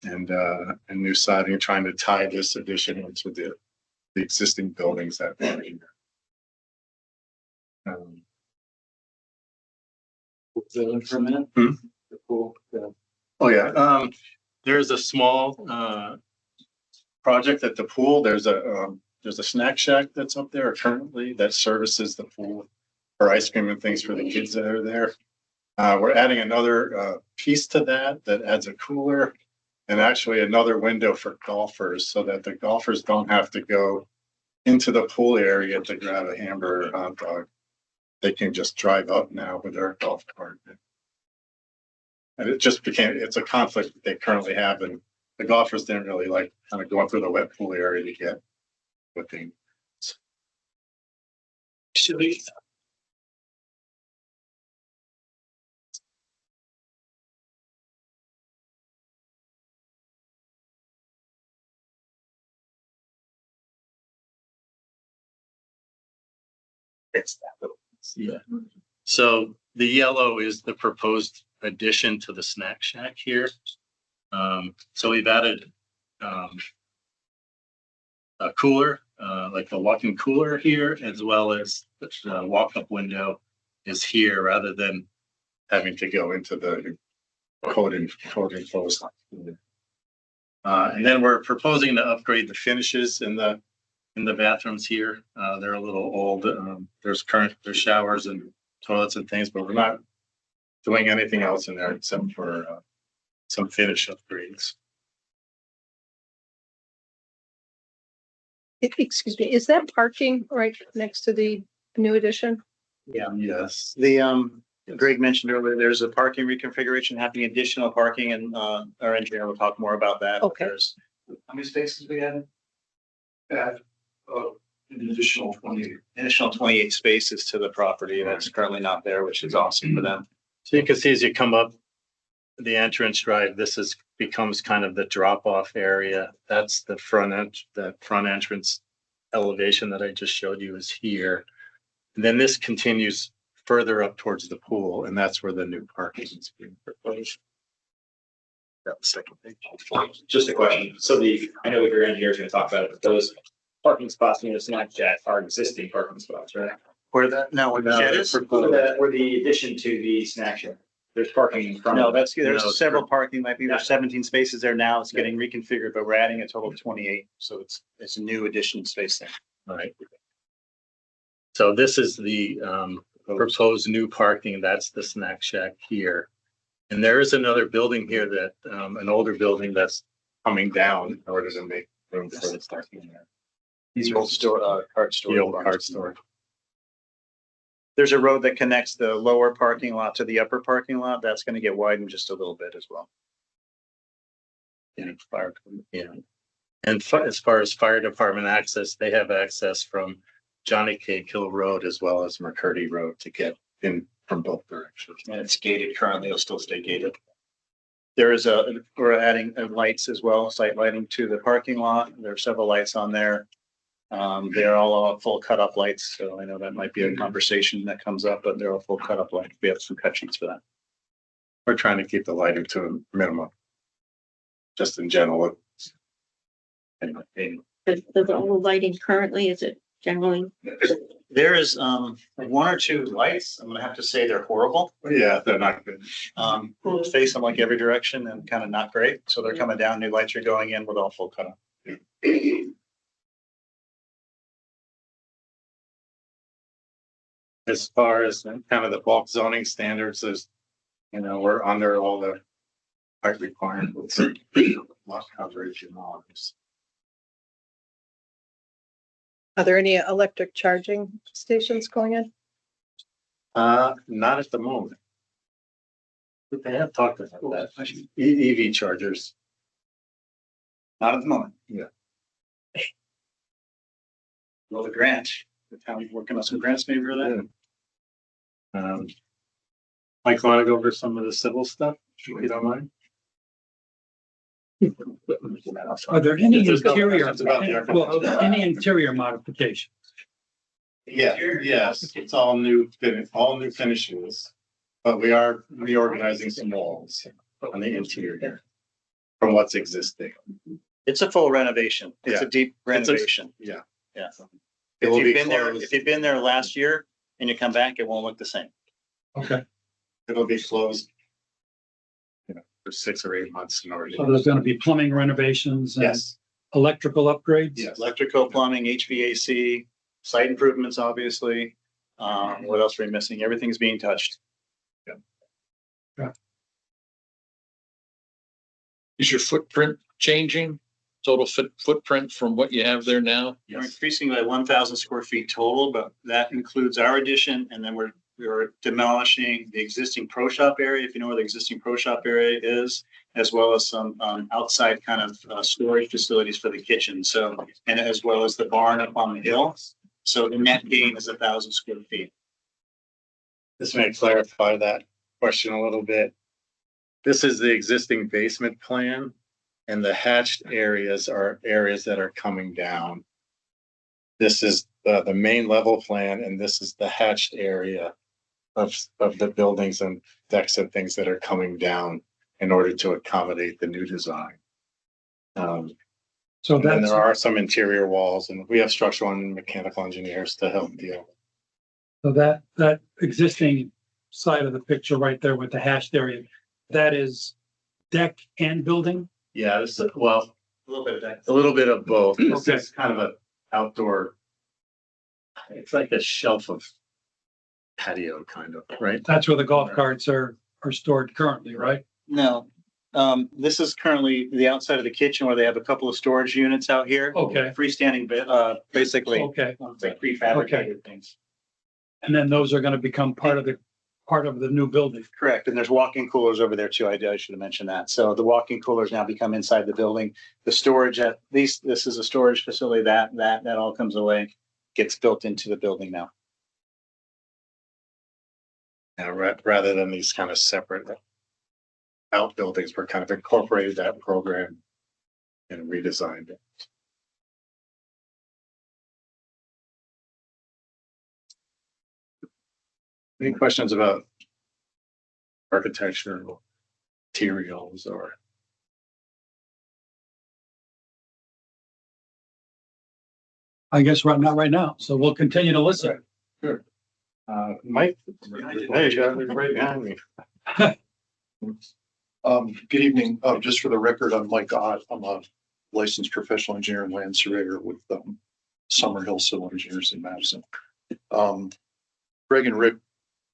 and new siding, trying to tie this addition into the existing buildings that are in there. For a minute. Hmm? The pool, Oh, yeah. There's a small project at the pool. There's a snack shack that's up there currently that services the pool for ice cream and things for the kids that are there. We're adding another piece to that adds a cooler and actually another window for golfers so that the golfers don't have to go into the pool area to grab a hamburger or hot dog. They can just drive up now with their golf cart. And it's a conflict that they currently have, and the golfers didn't really like kind of going through the wet pool area to get what they. It's that little. Yeah. So the yellow is the proposed addition to the snack shack here. So we've added a cooler, like the walk-in cooler here, as well as the walk-up window is here rather than having to go into the code enclosed. And then we're proposing to upgrade the finishes in the bathrooms here. They're a little old. There's showers and toilets and things, but we're not doing anything else in there except for some finish upgrades. Excuse me, is that parking right next to the new addition? Yeah. Yes. The Greg mentioned earlier, there's a parking reconfiguration happening, additional parking, and our engineer will talk more about that. Okay. There's How many spaces we had? Add, an additional 28. additional 28 spaces to the property that's currently not there, which is awesome for them. So you can see as you come up the entrance drive, becomes kind of the drop-off area. That's the front entrance elevation that I just showed you is here. And then this continues further up towards the pool, and that's where the new parking is being proposed. That was second page. Just a question. So I know your engineer's going to talk about it, but those parking spots in the snack shack are existing parking spots, right? Where that, no, Where the addition to the snack shack, there's parking in front. No, of it. there's several parking, might be, there's 17 spaces there now. It's getting reconfigured, but we're adding a total of 28. So it's a new addition space there. All right. So this is the proposed new parking. That's the snack shack here. And there is another building here that, an older building that's coming down in order to make room for the parking there. These are old cart store. The old cart store. There's a road that connects the lower parking lot to the upper parking lot. That's going to get widened just a little bit as well. Yeah. And as far as fire department access, they have access from Johnny Cake Hill Road as well as McCurdy Road to get in from both directions. And it's gated currently. It'll still stay gated. We're adding lights as well, site lighting to the parking lot. There are several lights on there. They're all full cut-up lights, so I know that might be a conversation that comes up, but they're all full cut-up lights. We have some cut sheets for that. We're trying to keep the lighting to a minimum. Just in general. Anyway. The whole lighting currently, is it generally? There is, one or two lights. I'm gonna have to say they're horrible. Yeah, they're not good. Face them like every direction and kind of not great. So they're coming down, new lights are going in with all full cut off. As far as kind of the bulk zoning standards is, we're under all the height requirements, lot coverage and all this. Are there any electric charging stations going in? Not at the moment. But they have talked about that. EV chargers. Not at the moment. Yeah. Well, the grant, the town working on some grants maybe for that. Mike, want to go over some of the civil stuff, if you don't mind? Are there any There's no interior, questions about the well, any interior modifications? Yeah, yes, it's all new finishes, but we are reorganizing some walls on the interior from what's existing. It's a full renovation. It's a Yeah. deep renovation. Yeah. Yeah. It If will you've be been there, closed. if you've been there last year and you come back, it won't look the same. Okay, It'll be closed, for 6 or 8 months in order so to. there's gonna be plumbing renovations and Yes, electrical upgrades? yes. Electrical, plumbing, HVAC, site improvements, obviously. What else are we missing? Everything's being touched. Is your footprint changing? Total footprint from what you have there now? We're increasing by 1,000 square feet total, but that includes our addition, and then we're demolishing the existing pro shop area, if you know where the existing pro shop area is, as well as some outside kind of storage facilities for the kitchen. So, and as well as the barn up on the hill. So the net gain is 1,000 square feet. This may clarify that question a little bit. This is the existing basement plan, and the hatched areas are areas that are coming down. This is the main level plan, and this is the hatched area of the buildings and decks and things that are coming down in order to accommodate the new design. So And that's, there are some interior walls, and we have structural and mechanical engineers to help deal. so that existing side of the picture right there with the hashed area, that is deck and building? Yeah, this is, well, A little bit of that. a little bit of both. This Okay. is kind of a outdoor. It's like a shelf of patio kind of, right? That's where the golf carts are stored currently, right? No, this is currently the outside of the kitchen where they have a couple of storage units out here. Okay, Freestanding, basically, okay. it's like prefabricated things. And then those are gonna become part of the new building. Correct, and there's walk-in coolers over there too. I should have mentioned that. So the walk-in coolers now become inside the building. The storage at this is a storage facility that all comes away, gets built into the building now. Yeah, rather than these kind of separate outbuildings, we're kind of incorporated that program and redesigned it. Any questions about architecture, materials, or? I guess not right now, so we'll continue to listen. Sure. Mike, there you go, right behind me. Good evening. Just for the record, I'm Mike Ott. I'm a licensed professional engineer and land surveyor with Summerhill Civil Engineers in Madison. Greg and Rick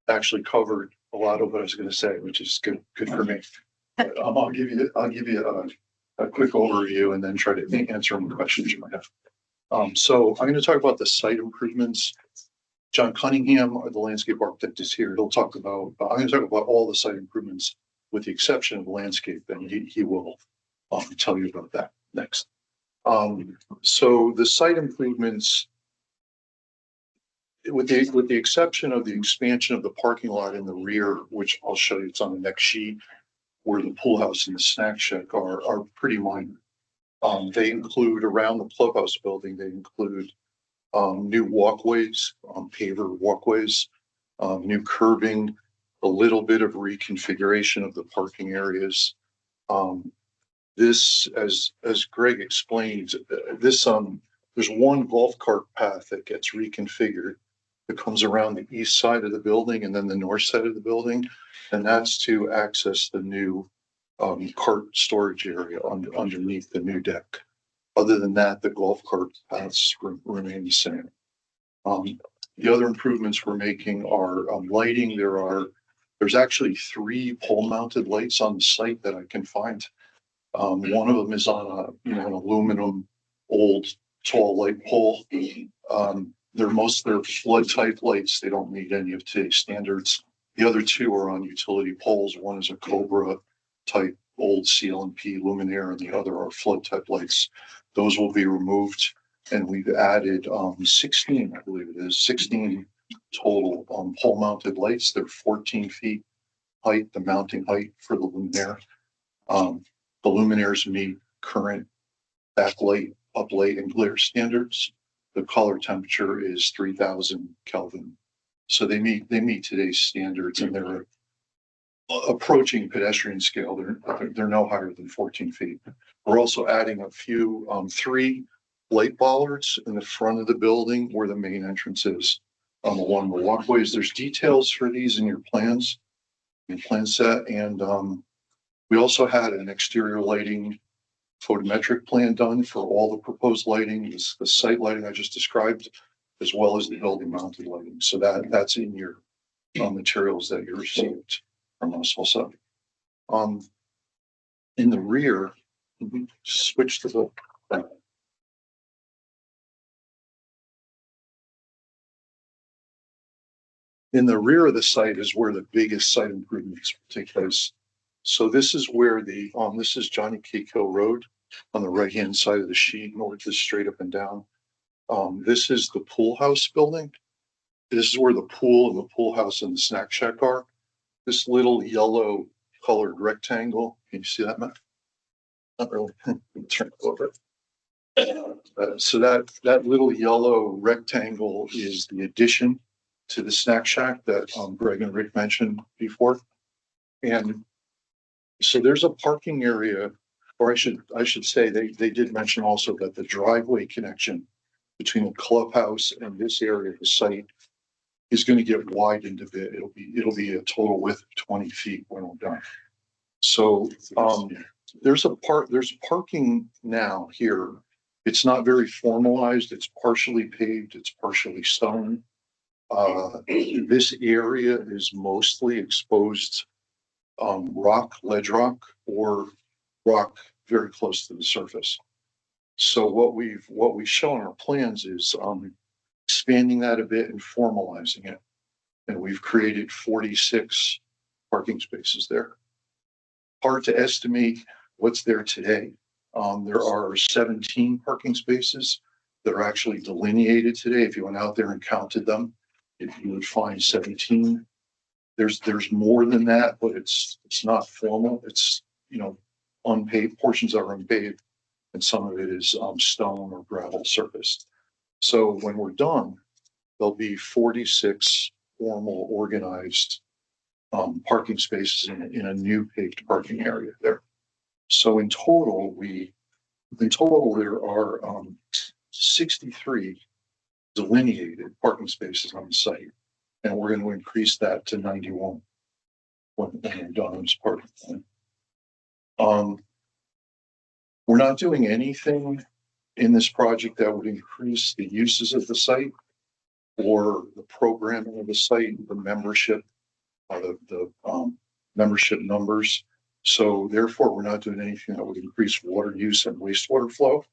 actually covered a lot of what I was going to say, which is good for me. But, I'll give you a quick overview and then try to answer any questions you might have. So I'm going to talk about the site improvements. John Cunningham, the landscape architect, is here. He'll talk about, I'm going to talk about all the site improvements with the exception of landscape, and he will tell you about that next. So the site improvements, with the exception of the expansion of the parking lot in the rear, which I'll show you, it's on the next sheet, where the pool house and the snack shack are pretty minor. They include around the clubhouse building, they include new walkways, paver walkways, new curbing, a little bit of reconfiguration of the parking areas. This, as Greg explained, this there's one golf cart path that gets reconfigured. It comes around the east side of the building and then the north side of the building. And that's to access the new cart storage area underneath the new deck. Other than that, the golf cart paths remain the same. The other improvements we're making are lighting. There's actually 3 pole mounted lights on the site that I can find. One of them is on an aluminum old tall light pole. They're flood type lights. They don't meet any of today's standards. The other 2 are on utility poles. One is a Cobra type old CLNP luminaire and the other are flood type lights. Those will be removed. And we've added 16, I believe it is, 16 total pole mounted lights. They're 14 feet height, the mounting height for the luminaire. The luminaires meet current backlight, uplight, and glare standards. The color temperature is 3000 Kelvin. So they meet today's standards, and they're approaching pedestrian scale. They're no higher than 14 feet. We're also adding a few 3 light bollards in the front of the building where the main entrance is along the walkways. There's details for these in your plans, your plan set. And we also had an exterior lighting photometric plan done for all the proposed lighting, the site lighting I just described, as well as the building mounted lighting. So that's in your materials that you received from us also. In the rear, switch to the in the rear of the site is where the biggest site improvements take place. So this is where this is Johnny Cake Hill Road on the right-hand side of the sheet, north is straight up and down. This is the pool house building. This is where the pool and the pool house and the snack shack are. This little yellow colored rectangle, can you see that, Matt? Not really. Turn it over. So that little yellow rectangle is the addition to the snack shack that Greg and Rick mentioned before. And so there's a parking area, or I should say they did mention also that the driveway connection between the clubhouse and this area of the site is going to get widened a bit. It'll be a total width of 20 feet when we're done. So there's parking now here. It's not very formalized. It's partially paved. It's partially stone. This area is mostly exposed ledge rock, or rock very close to the surface. So what we've shown in our plans is expanding that a bit and formalizing it. And we've created 46 parking spaces there. Hard to estimate what's there today. There are 17 parking spaces that are actually delineated today. If you went out there and counted them, you would find 17. There's more than that, but it's not formal. It's, unpaved, portions are unpaved, and some of it is stone or gravel surfaced. So when we're done, there'll be 46 formal, organized parking spaces in a new paved parking area there. So in total, there are 63 delineated parking spaces on the site, and we're going to increase that to 91 when we're done as part of the plan. We're not doing anything in this project that would increase the uses of the site or the programming of the site, the membership, the membership numbers. So therefore, we're not doing anything that would increase water use and wastewater flow.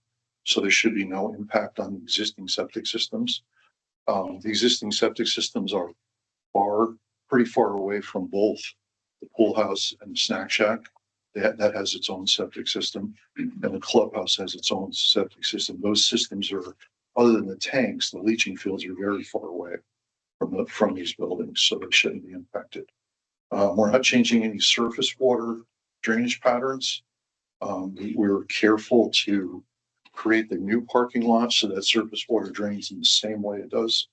So there should be no impact on the existing septic systems. The existing septic systems are pretty far away from both the pool house and the snack shack. That has its own septic system, and the clubhouse has its own septic system. Those systems are, other than the tanks, the leaching fields are very far away from these buildings, so they shouldn't be impacted. We're not changing any surface water drainage patterns. We're careful to create the new parking lot so that surface water drains in the same way it does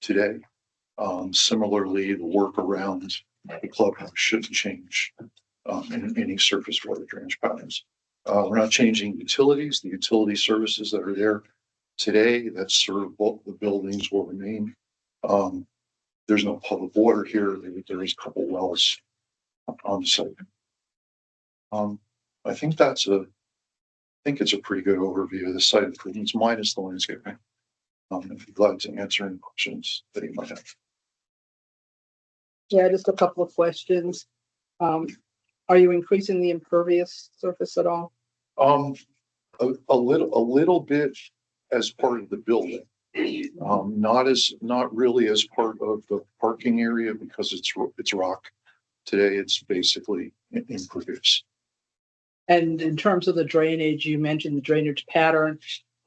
today. Similarly, the work around the clubhouse shouldn't change in any surface water drainage patterns. We're not changing utilities. The utility services that are there today. That's sort of what the buildings will remain. There's no public water here. There is a couple wells on site. I think it's a pretty good overview of the site improvements minus the landscaping. I'd be glad to answer any questions that you might have. Yeah, just a couple of questions. Are you increasing the impervious surface at all? A little bit as part of the building. Not really as part of the parking area because it's rock. Today, it's basically impervious. And in terms of the drainage, you mentioned the drainage pattern,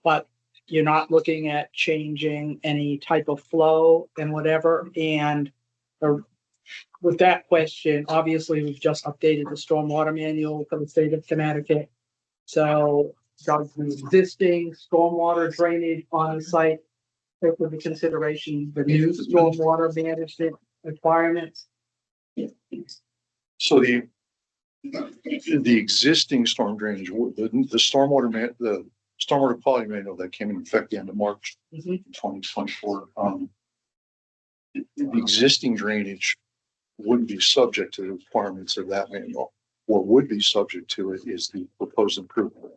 but you're not looking at changing any type of flow and whatever. And with that question, obviously, we've just updated the stormwater manual for the state of Connecticut. So does the existing stormwater drainage on the site take into consideration the new stormwater management requirements? So the existing storm drainage, the stormwater quality manual that came in effect the end of March 2024. The existing drainage wouldn't be subject to the requirements of that manual. What would be subject to it is the proposed improvement.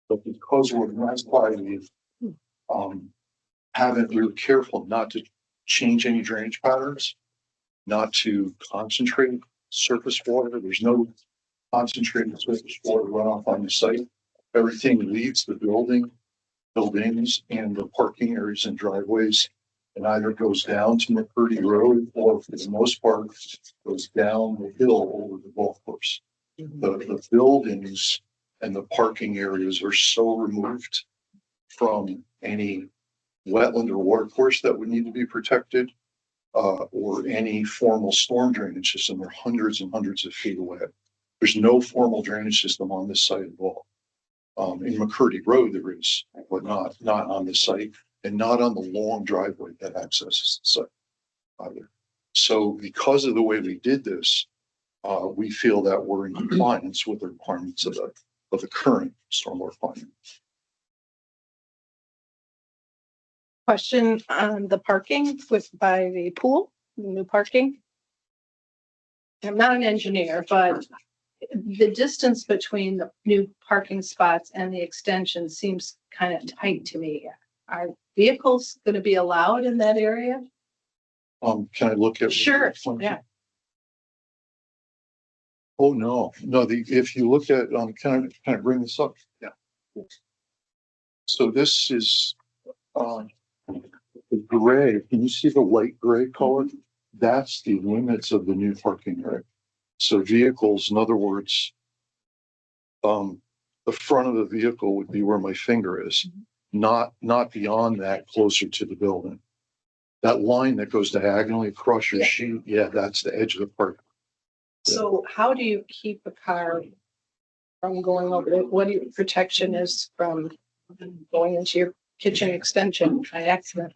But because we're we were careful not to change any drainage patterns, not to concentrate surface water. There's no concentrated surface water runoff on the site. Everything leaves the buildings and the parking areas and driveways, and either goes down to McCurdy Road or for the most part goes down the hill over the golf course. The buildings and the parking areas are so removed from any wetland or water course that would need to be protected, or any formal storm drainage system. They're hundreds and hundreds of feet away. There's no formal drainage system on this site at all. In McCurdy Road there is, but not on this site, and not on the long driveway that accesses the site either. So because of the way we did this, we feel that we're in compliance with the requirements of the current stormwater plan. Question on the parking by the pool, the new parking. I'm not an engineer, but the distance between the new parking spots and the extension seems kind of tight to me. Are vehicles going to be allowed in that area? Can I look at? Sure, yeah. Oh, no, if you look at, can I bring this up? Yeah. So this is, the gray, can you see the light gray color? That's the limits of the new parking area. So vehicles, in other words, the front of the vehicle would be where my finger is, not beyond that, closer to the building. That line that goes diagonally across your sheet, that's the edge of the park. So how do you keep a car from going over it? What your protection is from going into your kitchen extension by accident?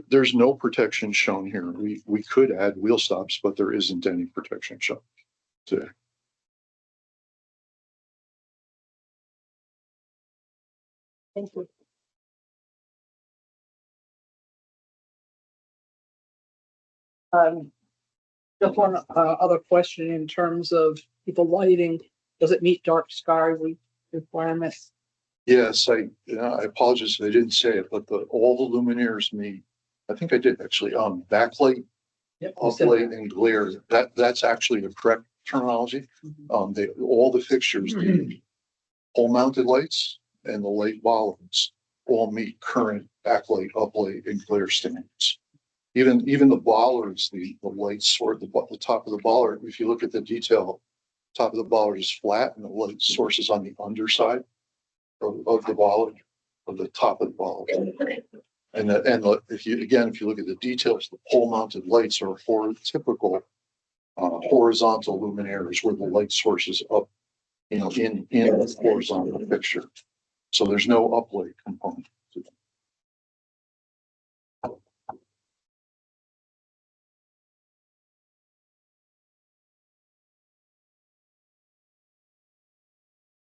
There's no protection shown here. We could add wheel stops, but there isn't any protection shown today. Thank you. Just one other question in terms of the lighting. Does it meet dark sky requirements? Yes, I apologize if I didn't say it, but all the luminaires meet. I think I did actually. Backlight, uplight, and glare. That's actually the correct terminology. All the fixtures, the pole-mounted lights and the light bollards, all meet current backlight, uplight, and glare standards. Even the bollards, the lights or the top of the bollard. If you look at the detail, top of the bollard is flat, and the light source is on the underside of the bollard, of the top of the bollard. And if you look at the details, the pole mounted lights are for typical horizontal luminaires where the light source is up, in the horizontal picture. So there's no uplight component.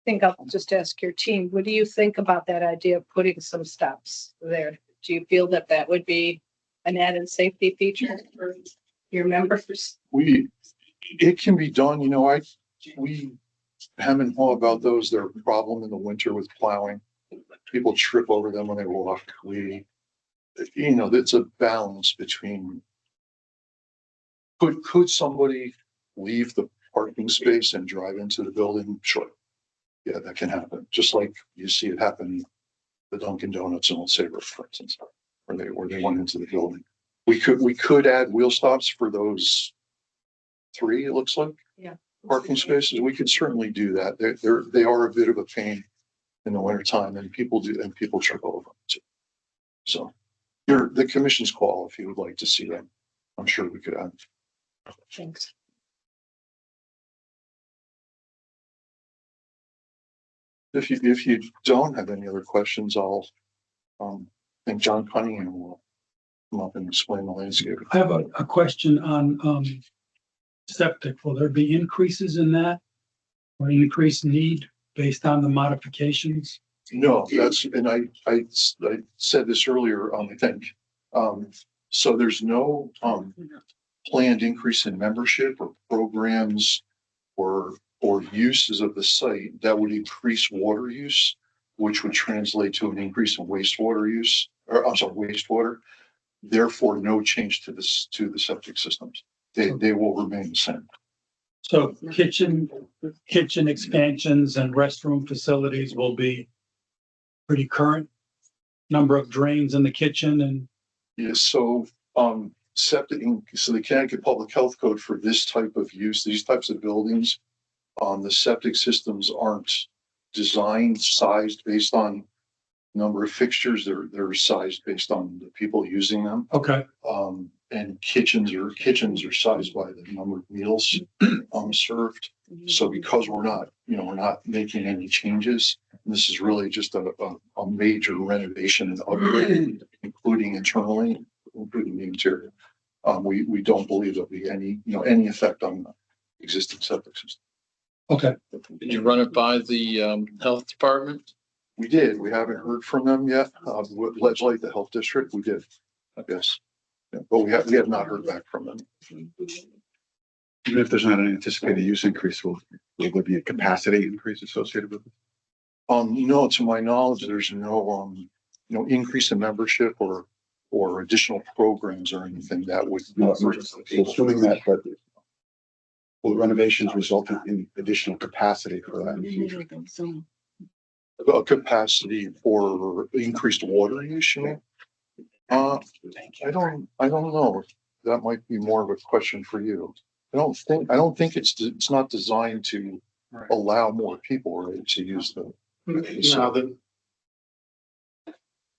think I'll just ask your team, what do you think about that idea of putting some steps there? Do you feel that that would be an added safety feature for your members? It can be done, we hem and haw about those. They're a problem in the winter with plowing. People trip over them when they walk. It's a balance between could somebody leave the parking space and drive into the building? Sure. Yeah, that can happen. Just like you see it happen at the Dunkin' Donuts in Old Saybrook, for instance, where they went into the building. We could add wheel stops for those 3, it looks like. Yeah. Parking spaces. We could certainly do that. They are a bit of a pain in the wintertime, and people trip over them too. So the commission's call if you would like to see them. I'm sure we could add. Thanks. If you don't have any other questions, I'll think John Cunningham will come up and explain the landscape. I have a question on septic. Will there be increases in that or increased need based on the modifications? No, and I said this earlier, I think. So there's no planned increase in membership or programs or uses of the site that would increase water use, which would translate to an increase in wastewater use, or I'm sorry, wastewater. Therefore, no change to the septic systems. They will remain the same. So kitchen expansions and restroom facilities will be pretty current. Number of drains in the kitchen and. Yeah, so septic, so the Connecticut Public Health Code for this type of use, these types of buildings, the septic systems aren't sized based on number of fixtures. They're sized based on the people using them. Okay. And kitchens are sized by the number of meals served. So because we're not making any changes, this is really just a major renovation and upgrade, including internally, including the interior. We don't believe there'll be any effect on the existing septic system. Okay. Did you run it by the health department? We did. We haven't heard from them yet. With Ledgelight, the health district, we did. Yes. Yeah, but we have not heard back from them. Even if there's not an anticipated use increase, will there be a capacity increase associated with it? No, to my knowledge, there's no increase in membership or additional programs or anything that would. So assuming that, but will renovations result in additional capacity for that in the future? A capacity for increased water use, you know? I don't know. That might be more of a question for you. I don't think it's not designed to allow more people, right, to use the.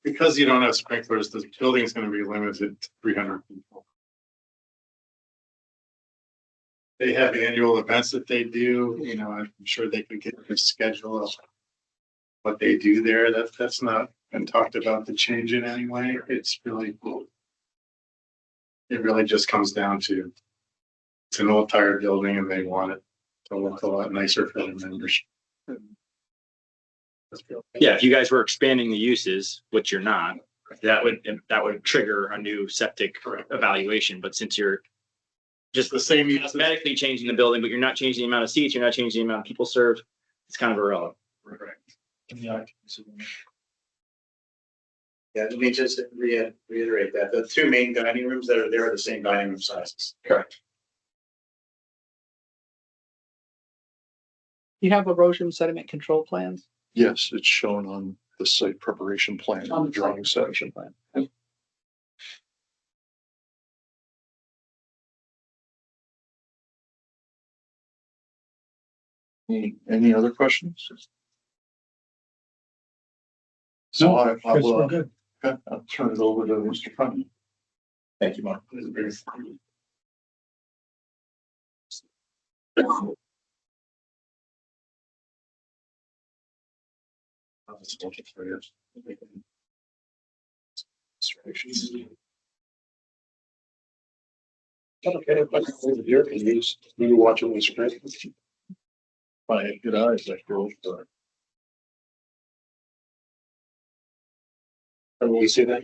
Because you don't have sprinklers, the building is going to be limited to 300 people. They have annual events that they do, I'm sure they could get a schedule of what they do there. That's not been talked about to change in any way. It really just comes down to it's an old tired building and they want it to look a lot nicer for their members. Yeah, if you guys were expanding the uses, which you're not, that would trigger a new septic evaluation. But since you're just the same cosmetically changing the building, but you're not changing the amount of seats, you're not changing the amount of people served, it's kind of irrelevant. Correct. Yeah. Yeah, let me just reiterate that. The 2 main dining rooms that are there are the same dining room sizes. Correct. You have erosion sediment control plans? Yes, it's shown on the site preparation plan on the drawing section. Yep. Any other questions? No, I guess we're will, good. okay, I'll turn it over to Mr. Cunningham. Thank you, Mark. Okay, if I can over here, can you watch it on the screen? Probably had good eyes, that girl. but- Everyone see that?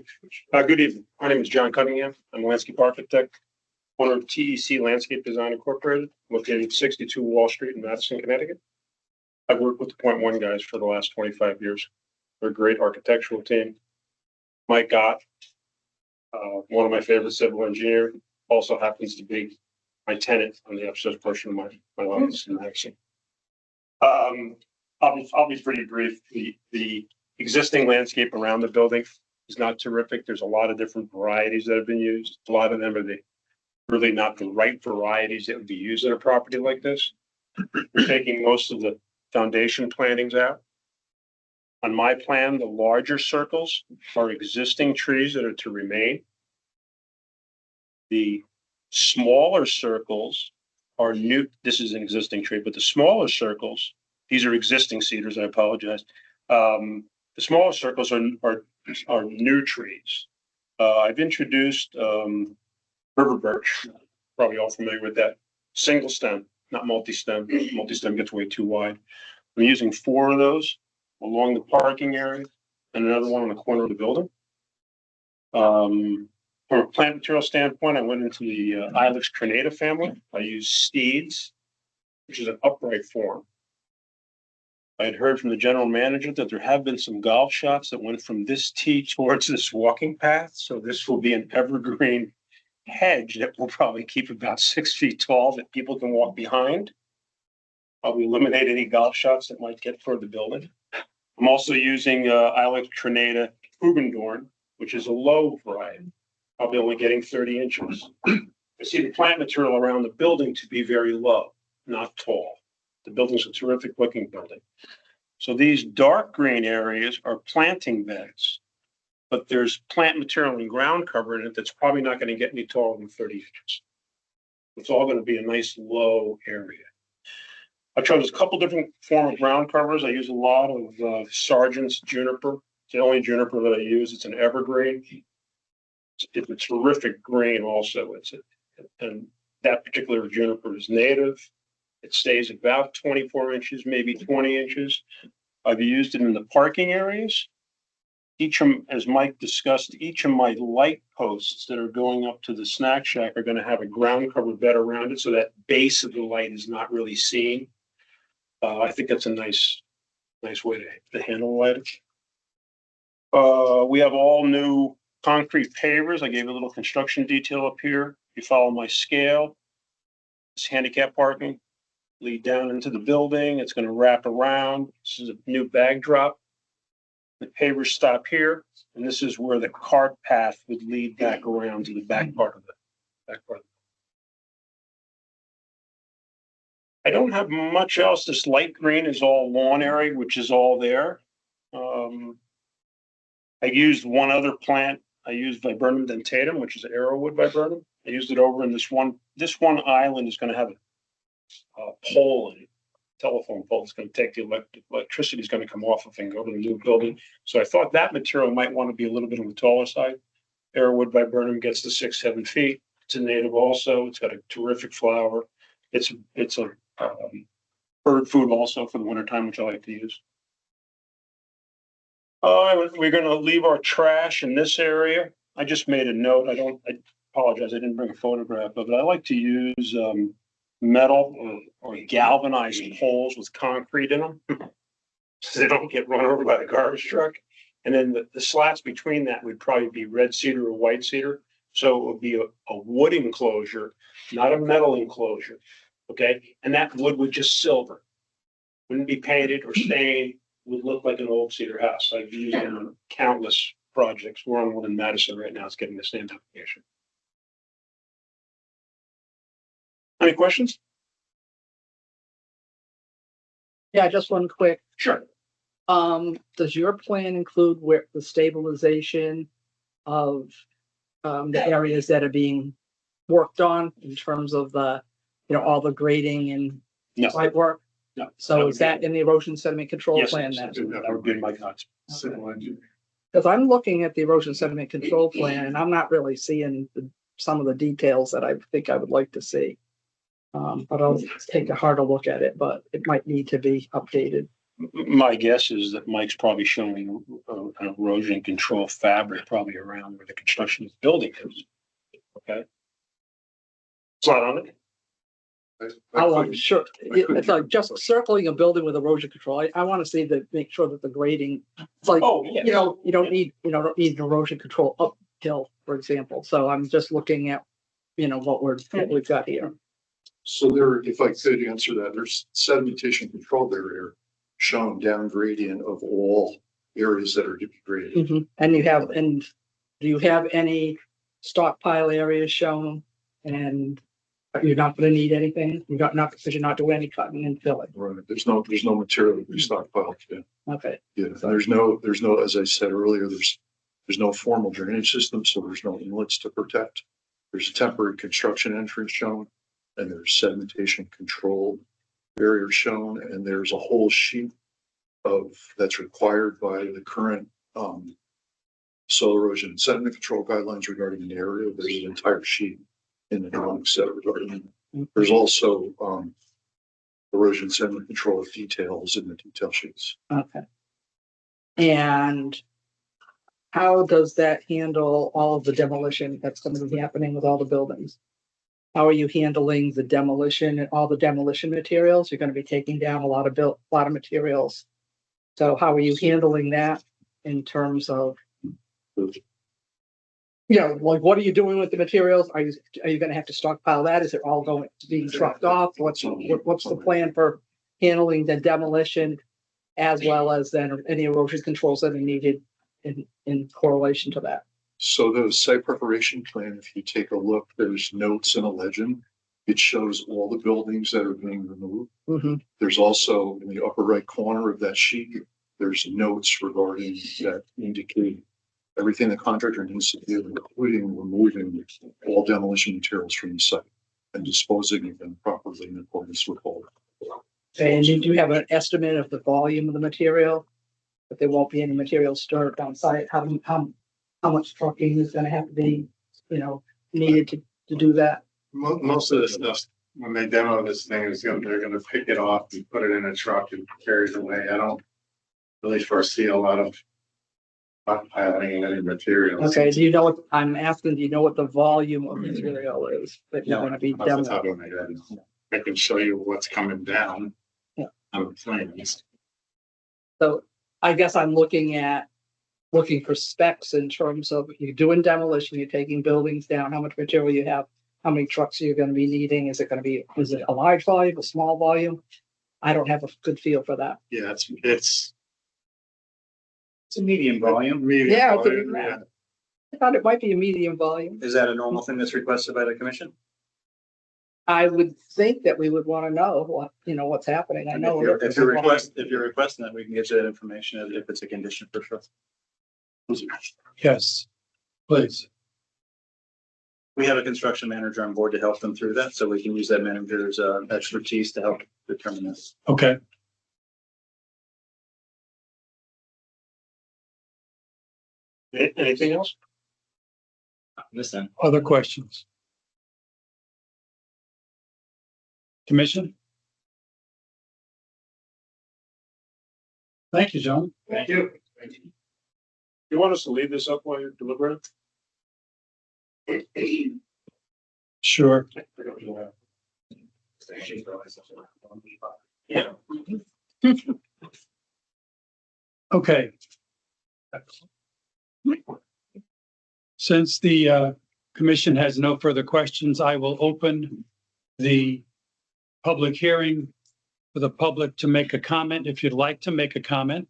Good evening. My name is John Cunningham. I'm a landscape architect, owner of TEC Landscape Design Incorporated, located at 62 Wall Street in Madison, Connecticut. I've worked with the Point One guys for the last 25 years. They're a great architectural team. Mike Gott, one of my favorite civil engineers, also happens to be my tenant on the upstairs portion of my office in Madison. I'll be pretty brief. The existing landscape around the building is not terrific. There's a lot of different varieties that have been used. A lot of them are really not the right varieties that would be used in a property like this. We're taking most of the foundation plantings out. On my plan, the larger circles are existing trees that are to remain. The smaller circles are new. This is an existing tree, but the smaller circles, these are existing cedars, I apologize. The smaller circles are new trees. I've introduced river birch, probably all familiar with that. Single stem, not multi-stem. Multi-stem gets way too wide. I'm using 4 of those along the parking area and another one on the corner of the building. From a plant material standpoint, I went into the Ilex crenata family. I used steeds, which is an upright form. I had heard from the general manager that there have been some golf shots that went from this tee towards this walking path. So this will be an evergreen hedge that will probably keep about 6 feet tall that people can walk behind. Probably eliminate any golf shots that might get toward the building. I'm also using Ilex crenata Hugendorn, which is a low variety. I'll be only getting 30 inches. I see the plant material around the building to be very low, not tall. The building's a terrific looking building. So these dark green areas are planting beds, but there's plant material and ground cover in it that's probably not going to get any taller than 30 inches. It's all going to be a nice low area. I chose a couple different form of ground covers. I use a lot of Sargent's juniper. It's the only juniper that I use. It's an evergreen. It's a terrific green also. And that particular juniper is native. It stays about 24 inches, maybe 20 inches. I've used it in the parking areas. Each of them, as Mike discussed, each of my light posts that are going up to the snack shack are going to have a ground cover bed around it, so that base of the light is not really seen. I think that's a nice way to handle lighting. We have all new concrete pavers. I gave a little construction detail up here. If you follow my scale, it's handicap parking. Lead down into the building. It's going to wrap around. This is a new bag drop. The pavers stop here, and this is where the cart path would lead back around to the back part of it. I don't have much else. This light green is all lawn area, which is all there. I used one other plant. I used Viburnum dentatum, which is Arrowwood viburnum. I used it over in this one. This one island is going to have a pole and telephone pole. It's going to take the electricity is going to come off of and go to the new building. So I thought that material might want to be a little bit on the taller side. Arrowwood viburnum gets to 6-7 feet. It's a native also. It's got a terrific flower. It's a bird food also for the wintertime, which I like to use. We're going to leave our trash in this area. I just made a note. I apologize. I didn't bring a photograph of it. I like to use metal or galvanized poles with concrete in them so they don't get run over by the garbage truck. And then the slats between that would probably be red cedar or white cedar. So it would be a wood enclosure, not a metal enclosure. Okay. And that wood would just silver. Wouldn't be painted or stained. Would look like an old cedar house. I've used it on countless projects. We're on one in Madison right now. It's getting the same application. Any questions? Yeah, just one quick. Sure. Does your plan include where the stabilization of the areas that are being worked on in terms of the, all the grading and site work? No. So is that in the erosion sediment control Yes, plan that then? would be in my thoughts. Because I'm looking at the erosion sediment control plan and I'm not really seeing some of the details that I think I would like to see. But I'll take a harder look at it, but it might need to be updated. My guess is that Mike's probably showing an erosion control fabric probably around where the construction of the building is. Okay. It's not on it. I'm sure, it's like just circling a building with erosion control. I want to see make sure that the grading, it's like, Oh, yeah. you don't need an erosion control uphill, for example. So I'm just looking at, what we've got here. So there, if I could answer that, there's sedimentation control barrier shown down gradient of all areas that are to be graded. Mhm. And do you have any stockpile areas shown? And you're not gonna need anything? Because you're not doing any cutting and filling. Right, there's no material to be stockpiled. Yeah. Okay, Yeah, there's no, as I said earlier, there's no formal drainage system, so there's no inlets to protect. There's a temporary construction entrance shown, and there's sedimentation control barrier shown, and there's a whole sheet that's required by the current soil erosion and sediment control guidelines regarding an area. There's an entire sheet in the drawing set regarding. There's also erosion sediment control details in the detail sheets. okay. And how does that handle all of the demolition that's going to be happening with all the buildings? How are you handling the demolition and all the demolition materials? You're going to be taking down a lot of materials. So how are you handling that in terms of, like, what are you doing with the materials? Are you going to have to stockpile that? Is it all going to be trucked off? What's the plan for handling the demolition as well as then any erosion controls that are needed in correlation to that? So the site preparation plan, if you take a look, there's notes and a legend. It shows all the buildings that are being removed. Mm-hmm. There's also in the upper right corner of that sheet, there's notes regarding that indicate everything the contractor needs to do, including removing all demolition materials from the site and disposing of them properly in accordance with all. And you do have an estimate of the volume of the material, but there won't be any material stored on site. How much trucking is going to have to be, needed to do that? Most of the stuff, when they demo this thing, they're gonna pick it off and put it in a truck and carry it away. I don't really foresee a lot of stockpiling any materials. Okay, do you know what I'm asking? Do you know what the volume of material is that you're going to be Off the top demoing? of my head, I can show you what's coming down. Yeah. On the plans. So I guess I'm looking for specs in terms of you're doing demolition, you're taking buildings down, how much material you have, how many trucks you're going to be needing. Is it a large volume, a small volume? I don't have a good feel for that. Yeah, it's It's a medium volume. medium Yeah, volume, yeah. I thought it might be a medium volume. Is that a normal thing that's requested by the commission? I would think that we would want to know what's happening. I know. If you're requesting that, we can get you that information if it's a condition for sure. Yes, please. We have a construction manager on board to help them through that, so we can use that manager's expertise to help determine this. Okay. Anything else? Listen. Other questions? Commission? Thank you, John. Thank you. You want us to leave this up while you're deliberating? Sure. Yeah. Okay. Since the commission has no further questions, I will open the public hearing for the public to make a comment. If you'd like to make a comment,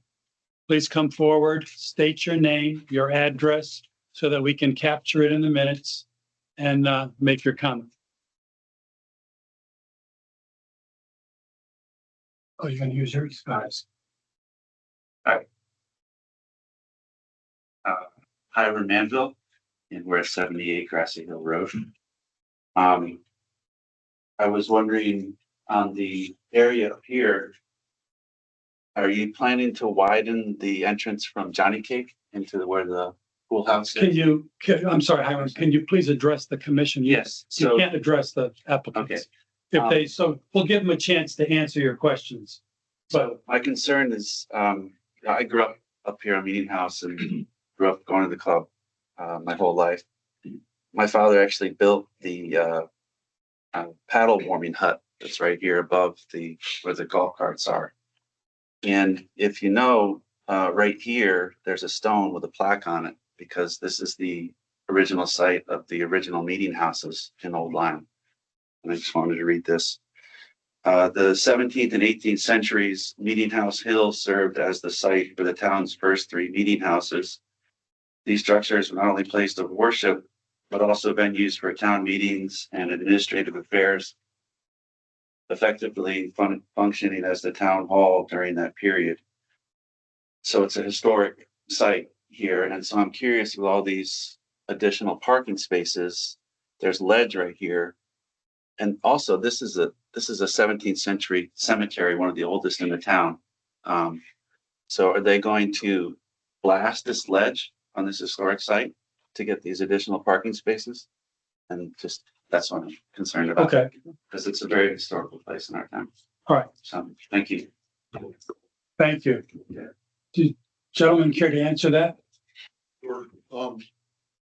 please come forward, state your name, your address, so that we can capture it in the minutes and make your comment. Oh, you're going to use yours, guys. Hiram Manville, and we're at 78 Grassy Hill Road. I was wondering on the area up here, are you planning to widen the entrance from Johnny Cake into where the pool house is? I'm sorry, Hiram, can you please address the commission? Yes. You So, can't address the applicants. okay. if they, so we'll give them a chance to answer your questions. So my concern is, I grew up here on Meeting House and grew up going to the club, my whole life. My father actually built the, paddle warming hut that's right here above where the golf carts are. And if you know, right here, there's a stone with a plaque on it because this is the original site of the original meeting houses in Old Lyme. And I just wanted to read this. The 17th and 18th centuries, Meeting House Hill served as the site for the town's first 3 meeting houses. These structures were not only places of worship, but also venues for town meetings and administrative affairs, effectively functioning as the town hall during that period. So it's a historic site here. And so I'm curious, with all these additional parking spaces, there's ledge right here. And also this is a 17th century cemetery, one of the oldest in the town. So are they going to blast this ledge on this historic site to get these additional parking spaces? And just, that's what I'm concerned about. Okay. Because it's a very historical place in our town. All right. So, thank you. Thank you. Do gentlemen care to answer that? Sure.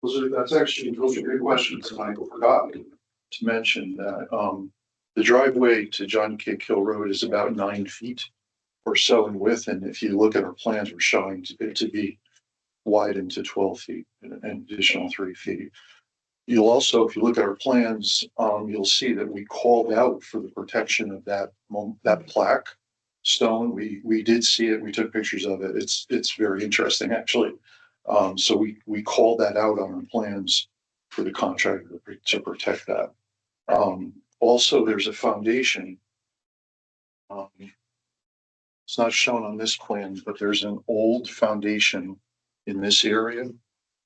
That's actually, those are good questions, and I forgot to mention that, the driveway to John K. Hill Road is about 9 feet or so in width, and if you look at our plans, we're showing it to be widened to 12 feet, an additional 3 feet. You'll also, if you look at our plans, you'll see that we called out for the protection of that plaque stone. We did see it. We took pictures of it. It's very interesting, actually. So we called that out on our plans for the contractor to protect that. Also, there's a foundation. It's not shown on this plan, but there's an old foundation in this area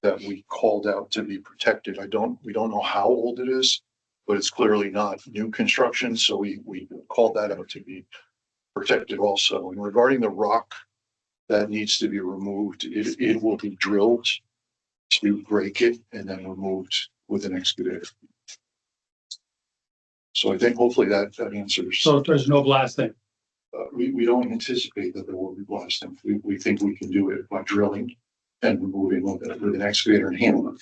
that we called out to be protected. We don't know how old it is, but it's clearly not new construction. So we called that out to be protected also. And regarding the rock that needs to be removed, it will be drilled to break it and then removed with an excavator. So I think hopefully that answers. So there's no blasting. We don't anticipate that there will be blasting. We think we can do it by drilling and removing with an excavator and handling,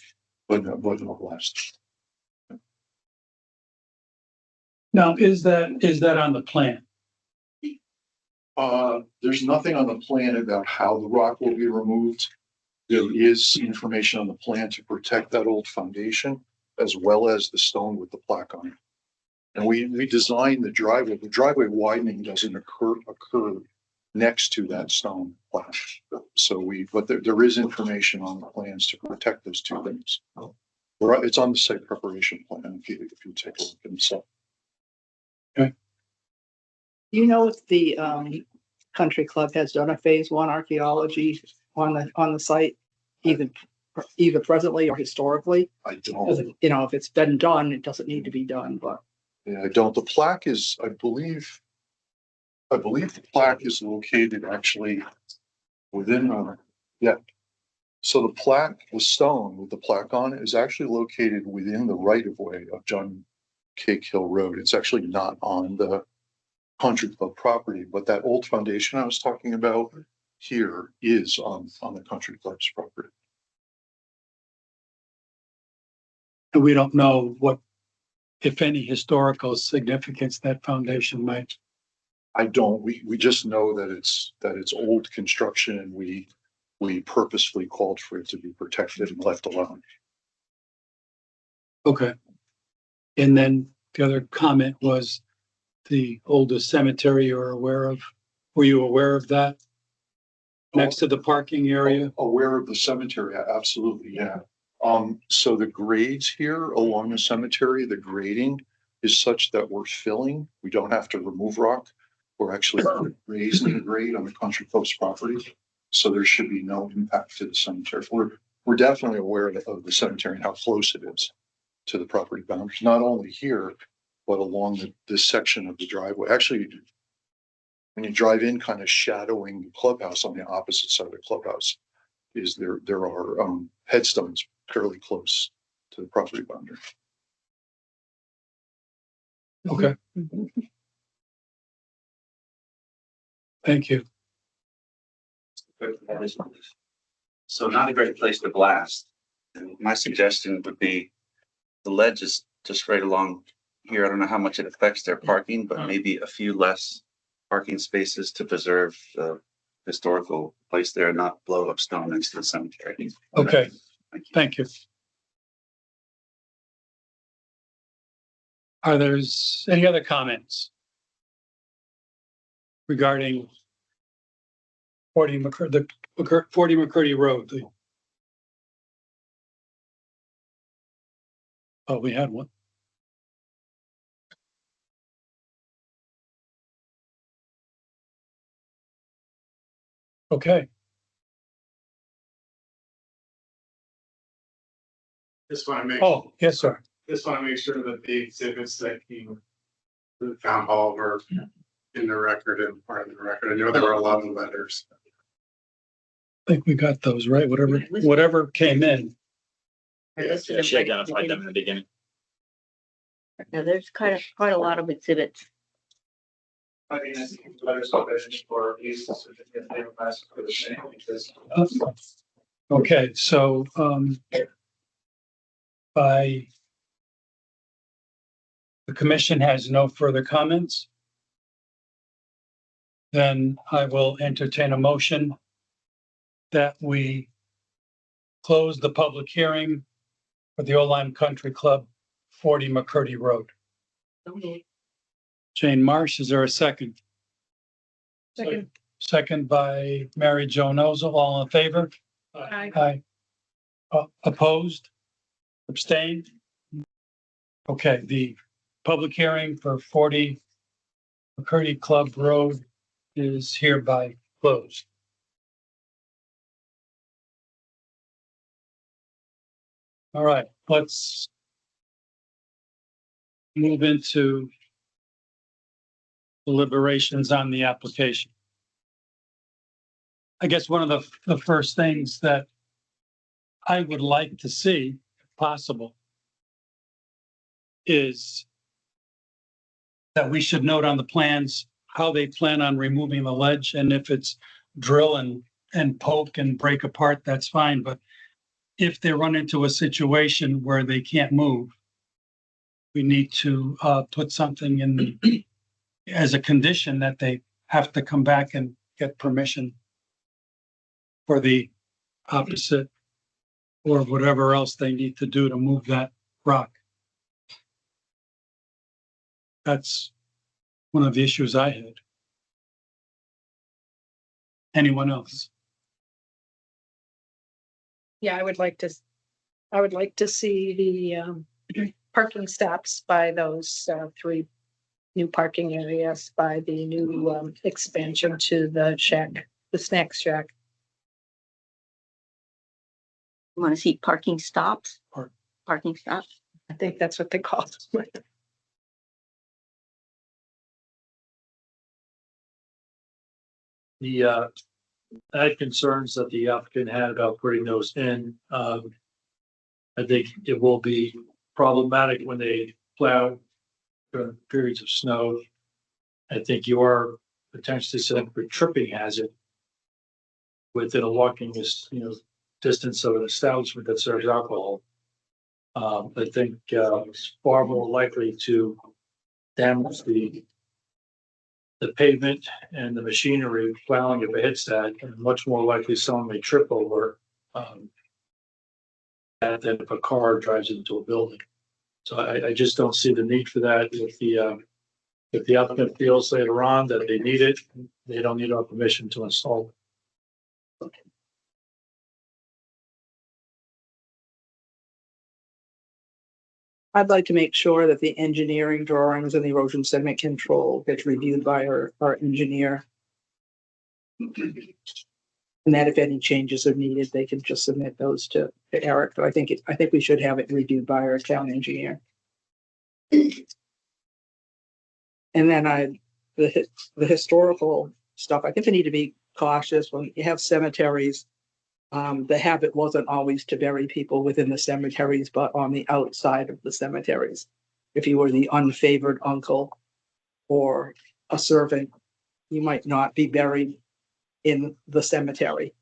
but no blast. Now, is that on the plan? There's nothing on the plan about how the rock will be removed. There is information on the plan to protect that old foundation as well as the stone with the plaque on it. And we designed the driveway. The driveway widening doesn't occur next to that stone plaque. So but there is information on the plans to protect those two things. It's on the site preparation plan if you take a look at it. Okay. You know if the country club has done a phase 1 archaeology on the site, either presently or historically? I don't. You know, if it's been done, it doesn't need to be done, but. Yeah, I don't. The plaque is, I believe the plaque is located actually within, So the plaque, the stone with the plaque on it is actually located within the right of way of John K. Hill Road. It's actually not on the country club property, but that old foundation I was talking about here is on the country club's property. And we don't know what, if any, historical significance that foundation might. I don't. We just know that it's old construction, and we purposefully called for it to be protected and left alone. Okay. And then the other comment was the oldest cemetery you're aware of. Were you aware of that? Next to the parking area? Aware of the cemetery, absolutely, yeah. So the grades here along the cemetery, the grading is such that we're filling. We don't have to remove rock. We're actually raising the grade on the country club's property. So there should be no impact to the cemetery. We're definitely aware of the cemetery and how close it is to the property boundaries, not only here, but along this section of the driveway. Actually, when you drive in, kind of shadowing the clubhouse on the opposite side of the clubhouse, there are headstones fairly close to the property boundary. Okay, thank you. So not a great place to blast. And my suggestion would be the ledge is just right along here. I don't know how much it affects their parking, but maybe a few less parking spaces to preserve the historical place there and not blow up stone next to the cemetery. Okay, thank you. Are there any other comments regarding 40 McCurdy Road? Oh, we had one. Okay, Just want to make. oh, yes, sir. Just want to make sure that the exhibits that came to the town hall were in the record and part of the record. I know there were a lot of letters. I think we got those, right? Whatever came in. Yeah, she identified them in the beginning. Now, there's quite a lot of exhibits. I mean, I think letters of for cases if they were asked for the same because. Okay, so, the commission has no further comments. Then I will entertain a motion that we close the public hearing for the Old Lyme Country Club, 40 McCurdy Road. Jane Marsh, is there a second? Second. Second by Mary Jo Nozel, all in favor? Aye. Aye. Opposed? Abstained? Okay, the public hearing for 40 McCurdy Club Road is hereby closed. All right, let's move into deliberations on the application. I guess one of the first things that I would like to see, if possible, is that we should note on the plans how they plan on removing the ledge, and if it's drill and poke and break apart, that's fine, but if they run into a situation where they can't move, we need to put something in as a condition that they have to come back and get permission for the opposite or whatever else they need to do to move that rock. That's one of the issues I had. Anyone else? Yeah, I would like to see the parking stops by those three new parking areas, by the new expansion to the shack, the snack shack. You want to see parking stops? Parking stops? I think that's what they call it. I had concerns that the applicant had about putting those in. I think it will be problematic when they plow during periods of snow. I think you are potentially setting up a tripping hazard within a walking distance of an establishment that serves alcohol. I think it's far more likely to damage the pavement and the machinery plowing if it hits that, and much more likely someone may trip over that than if a car drives into a building. So I just don't see the need for that. If the applicant feels later on that they need it, they don't need our permission to install it. I'd like to make sure that the engineering drawings and the erosion sediment control gets reviewed by our engineer. And that if any changes are needed, they can just submit those to Eric. But I think we should have it reviewed by our town engineer. And then the historical stuff, I think we need to be cautious when you have cemeteries. The habit wasn't always to bury people within the cemeteries, but on the outside of the cemeteries. if you were the unfavored uncle or a servant, you might not be buried in the cemetery.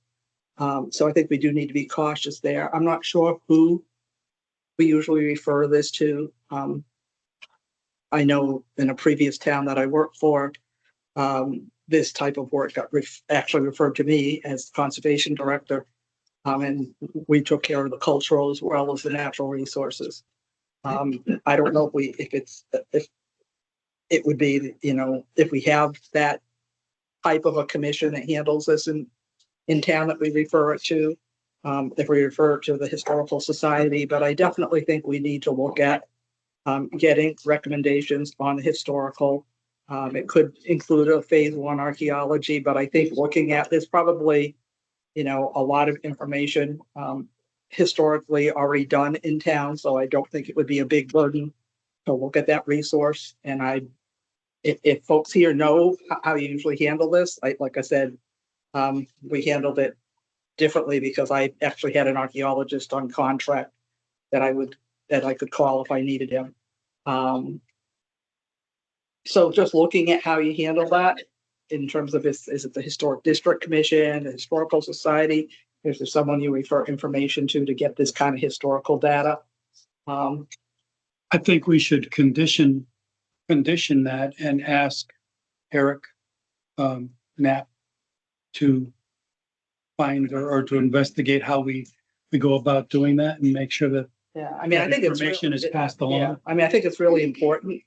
So I think we do need to be cautious there. I'm not sure who we usually refer this to. I know in a previous town that I worked for, this type of work got actually referred to me as conservation director. And we took care of the cultural as well as the natural resources. I don't know if it would be, if we have that type of a commission that handles this in town that we refer it to, if we refer it to the Historical Society, but I definitely think we need to look at getting recommendations on the historical. It could include a phase one archaeology, but I think looking at this probably, a lot of information historically already done in town, so I don't think it would be a big burden to look at that resource. And if folks here know how you usually handle this, like I said, we handled it differently because I actually had an archaeologist on contract that I could call if I needed him. So just looking at how you handle that in terms of is it the Historic District Commission, the Historical Society? Is there someone you refer information to get this kind of historical data? I think we should condition that and ask Eric Knapp to find or to investigate how we go about doing that and make sure that Yeah, I mean, I think it's information is passed along. Yeah, I mean, I think it's really important.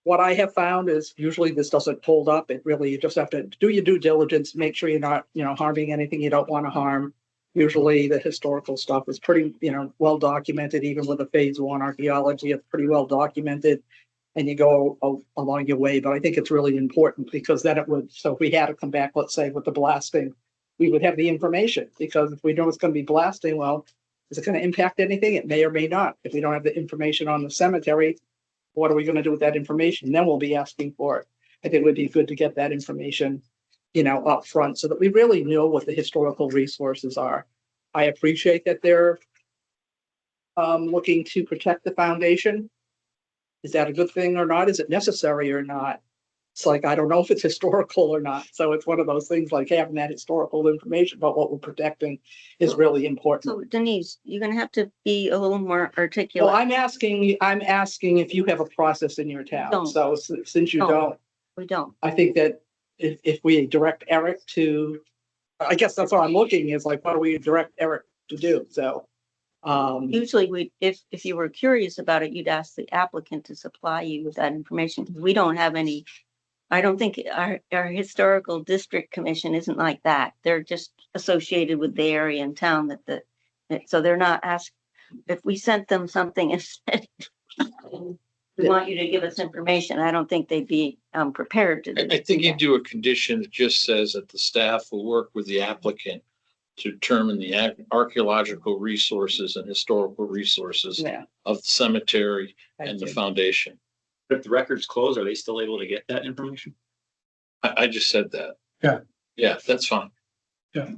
What I have found is usually this doesn't hold up. You just have to do your due diligence, make sure you're not, harming anything you don't want to harm. Usually the historical stuff is pretty, well documented, even with the phase one archaeology, it's pretty well documented. And you go along your way, but I think it's really important because then so if we had to come back, let's say with the blasting, we would have the information, because if we know it's going to be blasting, well, is it going to impact anything? It may or may not. If we don't have the information on the cemetery, what are we going to do with that information? Then we'll be asking for it. I think it would be good to get that information, up front so that we really know what the historical resources are. I appreciate that they're looking to protect the foundation. Is that a good thing or not? Is it necessary or not? It's like, I don't know if it's historical or not. So it's one of those things like having that historical information about what we're protecting is really important. So Denise, you're gonna have to be a little more articulate. Well, I'm asking if you have a process in your town. Don't. So since you don't, We don't. I think that if we direct Eric to, I guess that's what I'm looking is like, what do we direct Eric to do? So. Usually if you were curious about it, you'd ask the applicant to supply you with that information, because we don't have any. I don't think our historical district commission isn't like that. They're just associated with the area and town so they're not asked. If we sent them something and said, we want you to give us information, I don't think they'd be prepared to. I think you do a condition that just says that the staff will work with the applicant to determine the archaeological resources and historical resources of the cemetery and the foundation. If the records close, are they still able to get that information? I just said that. Yeah. Yeah, that's fine. Yeah.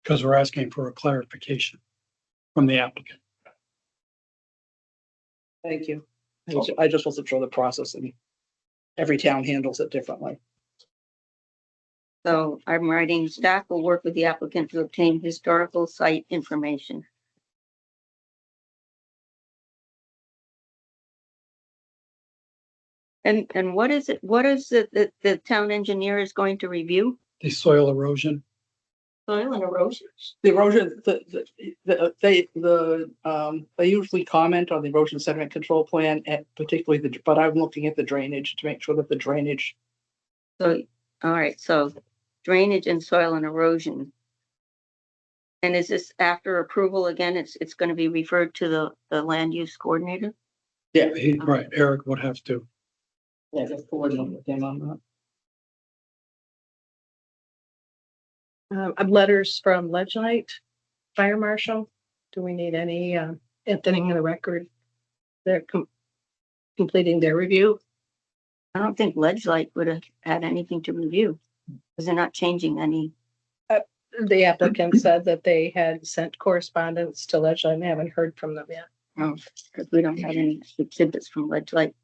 Because we're asking for a clarification from the applicant. Thank you. I just wasn't sure the process, and every town handles it differently. So I'm writing, staff will work with the applicant to obtain historical site information. And what is it that the town engineer is going to review? The soil erosion. Soil and erosion. The erosion, they usually comment on the erosion sediment control plan, and particularly but I'm looking at the drainage to make sure that the drainage. So, all right, so drainage and soil and erosion. And is this after approval again? It's going to be referred to the land use coordinator? Yeah, right. Eric would have to. Yeah, just coordinate with him on that. Letters from Ledgelight, Fire Marshal. Do we need any anything in the record? They're completing their review. I don't think Ledgelight would have had anything to review because they're not changing any. The applicant said that they had sent correspondence to Ledgelight and haven't heard from them yet. Oh, because we don't have any exhibits from Ledge Light.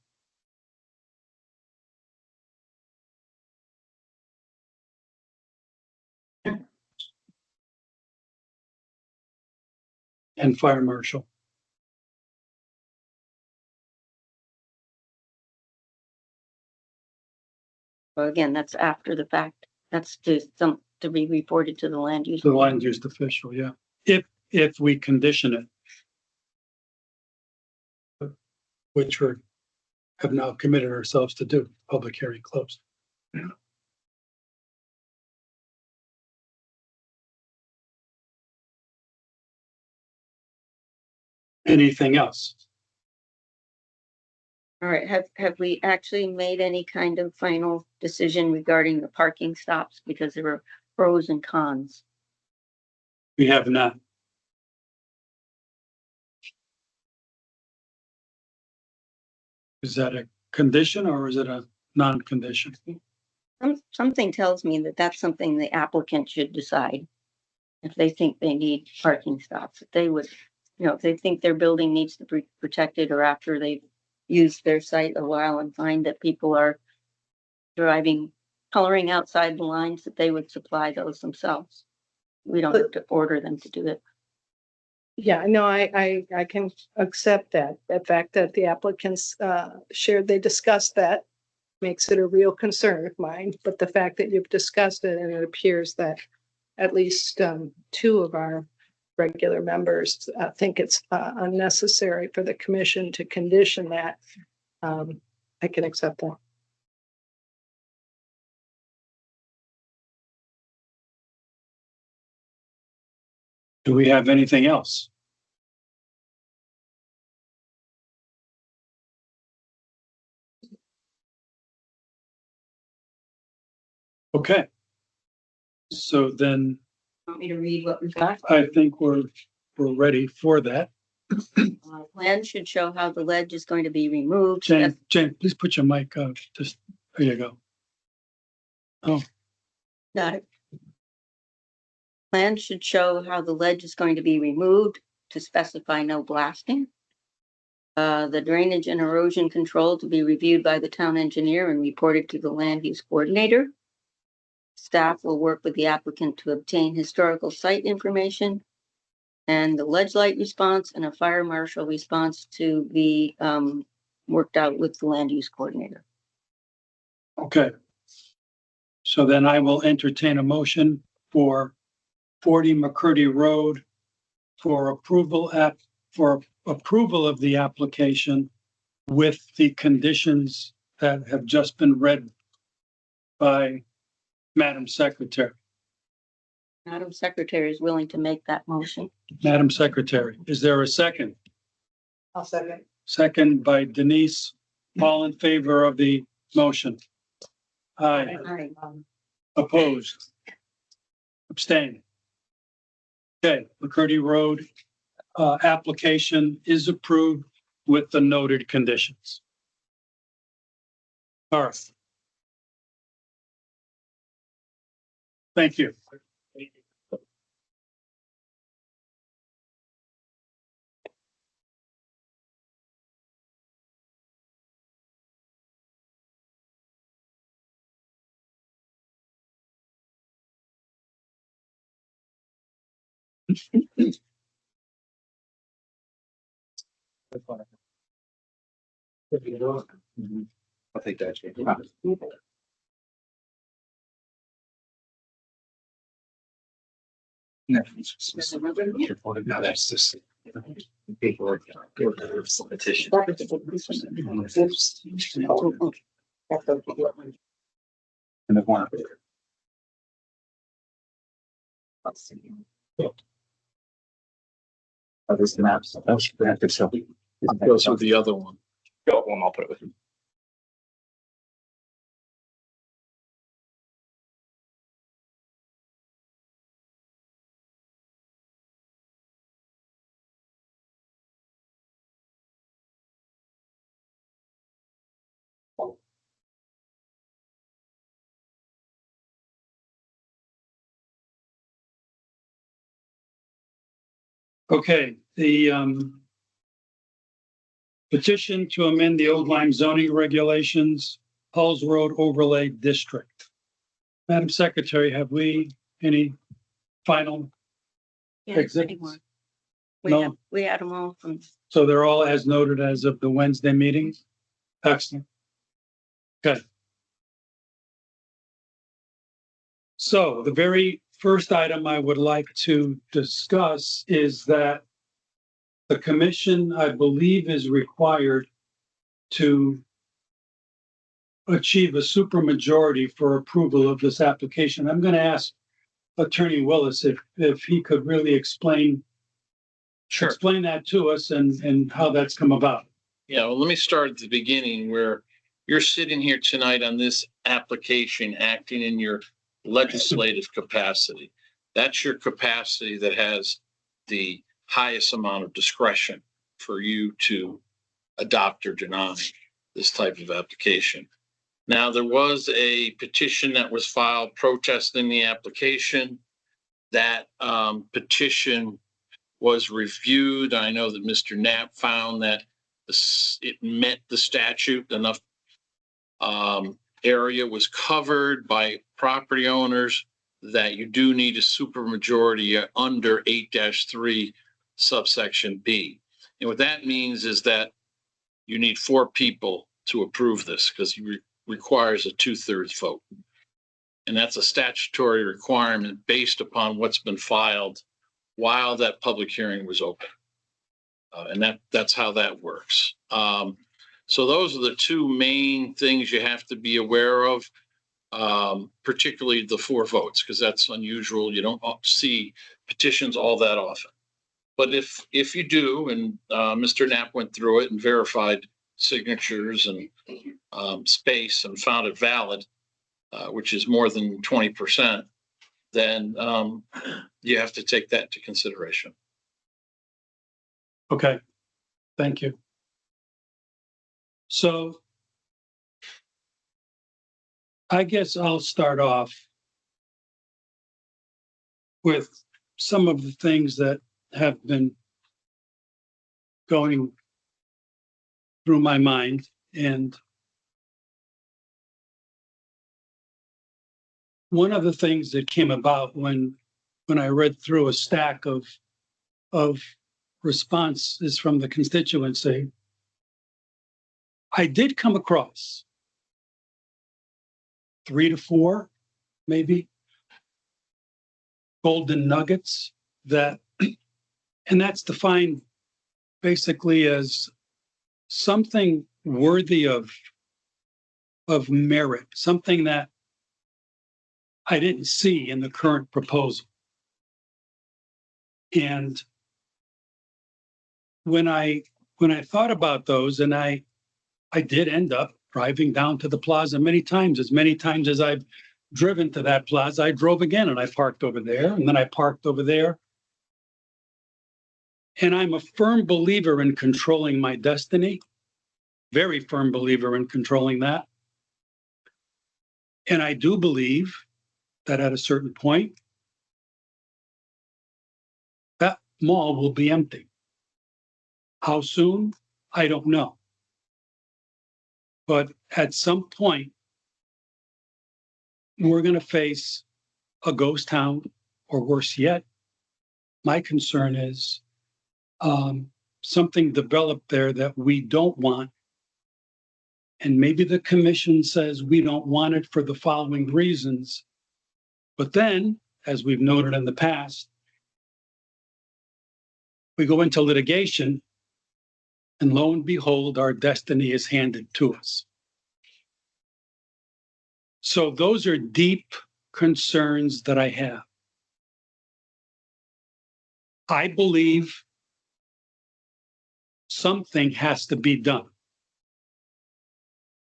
And fire marshal. Well, again, that's after the fact. That's to be reported to the land use. The land use official, yeah. If we condition it. Which we have now committed ourselves to do, public hearing closed. Anything else? All right, have we actually made any kind of final decision regarding the parking stops? Because there were pros and cons. We have not. Is that a condition or is it a non-condition? Something tells me that that's something the applicant should decide. If they think they need parking stops, if they would, if they think their building needs to be protected, or after they've used their site a while and find that people are driving, coloring outside the lines, that they would supply those themselves. We don't have to order them to do it. Yeah, no, I can accept that. The fact that the applicants shared, they discussed that makes it a real concern of mine. But the fact that you've discussed it and it appears that at least two of our regular members think it's unnecessary for the commission to condition that, I can accept that. Do we have anything else? Okay. So then Want me to read what we've got? I think we're ready for that. Plan should show how the ledge is going to be removed. Jane, please put your mic on. Just, there you go. Oh, Got it. Plan should show how the ledge is going to be removed to specify no blasting. The drainage and erosion control to be reviewed by the town engineer and reported to the land use coordinator. Staff will work with the applicant to obtain historical site information and the ledge light response and a fire marshal response to be worked out with the land use coordinator. okay. So then I will entertain a motion for 40 McCurdy Road for approval of the application with the conditions that have just been read by Madam Secretary. Madam Secretary is willing to make that motion. Madam Secretary, is there a second? I'll second. Second by Denise. All in favor of the motion? Aye. Aye. Opposed? Abstain? Okay, McCurdy Road application is approved with the noted conditions. Garth. Thank you. I'll take that. Jane. No, that's just. Paperwork. Petition. And the one. Oh, this maps. That's so. Goes with the other one. Go one, I'll put it with you. Okay, the Petition to amend the Old Lyme zoning regulations, Halls Road Overlay District. Madam Secretary, have we any final Yeah, exhibits? anymore. No. We had them all from, So they're all as noted as of the Wednesday meeting? Excellent. Okay. So the very first item I would like to discuss is that the commission, I believe, is required to achieve a supermajority for approval of this application. I'm going to ask Attorney Willis if he could really explain that to us and how that's come about. Yeah, well, let me start at the beginning where you're sitting here tonight on this application, acting in your legislative capacity. That's your capacity that has the highest amount of discretion for you to adopt or deny this type of application. Now, there was a petition that was filed protesting the application. That petition was reviewed. I know that Mr. Knapp found that it met the statute. Enough area was covered by property owners that you do need a supermajority under 8-3 subsection B. And what that means is that you need 4 people to approve this because it requires a 2/3 vote. And that's a statutory requirement based upon what's been filed while that public hearing was open. And that's how that works. So those are the 2 main things you have to be aware of, particularly the 4 votes, because that's unusual. You don't see petitions all that often. But if you do, and Mr. Knapp went through it and verified signatures and space and found it valid, which is more than 20%, then you have to take that into consideration. Okay, thank you. So I guess I'll start off with some of the things that have been going through my mind. And one of the things that came about when I read through a stack of responses from the constituency, I did come across 3 to 4, maybe, golden nuggets that, and that's defined basically as something worthy of merit, something that I didn't see in the current proposal. And when I thought about those, and I did end up driving down to the plaza many times as I've driven to that plaza, I drove again and I parked over there and then I parked over there. And I'm a firm believer in controlling my destiny, very firm believer in controlling that. And I do believe that at a certain point, that mall will be empty. How soon? I don't know. But at some point, we're going to face a ghost town, or worse yet, my concern is something developed there that we don't want. And maybe the commission says we don't want it for the following reasons. But then, as we've noted in the past, we go into litigation, and lo and behold, our destiny is handed to us. So those are deep concerns that I have. I believe something has to be done.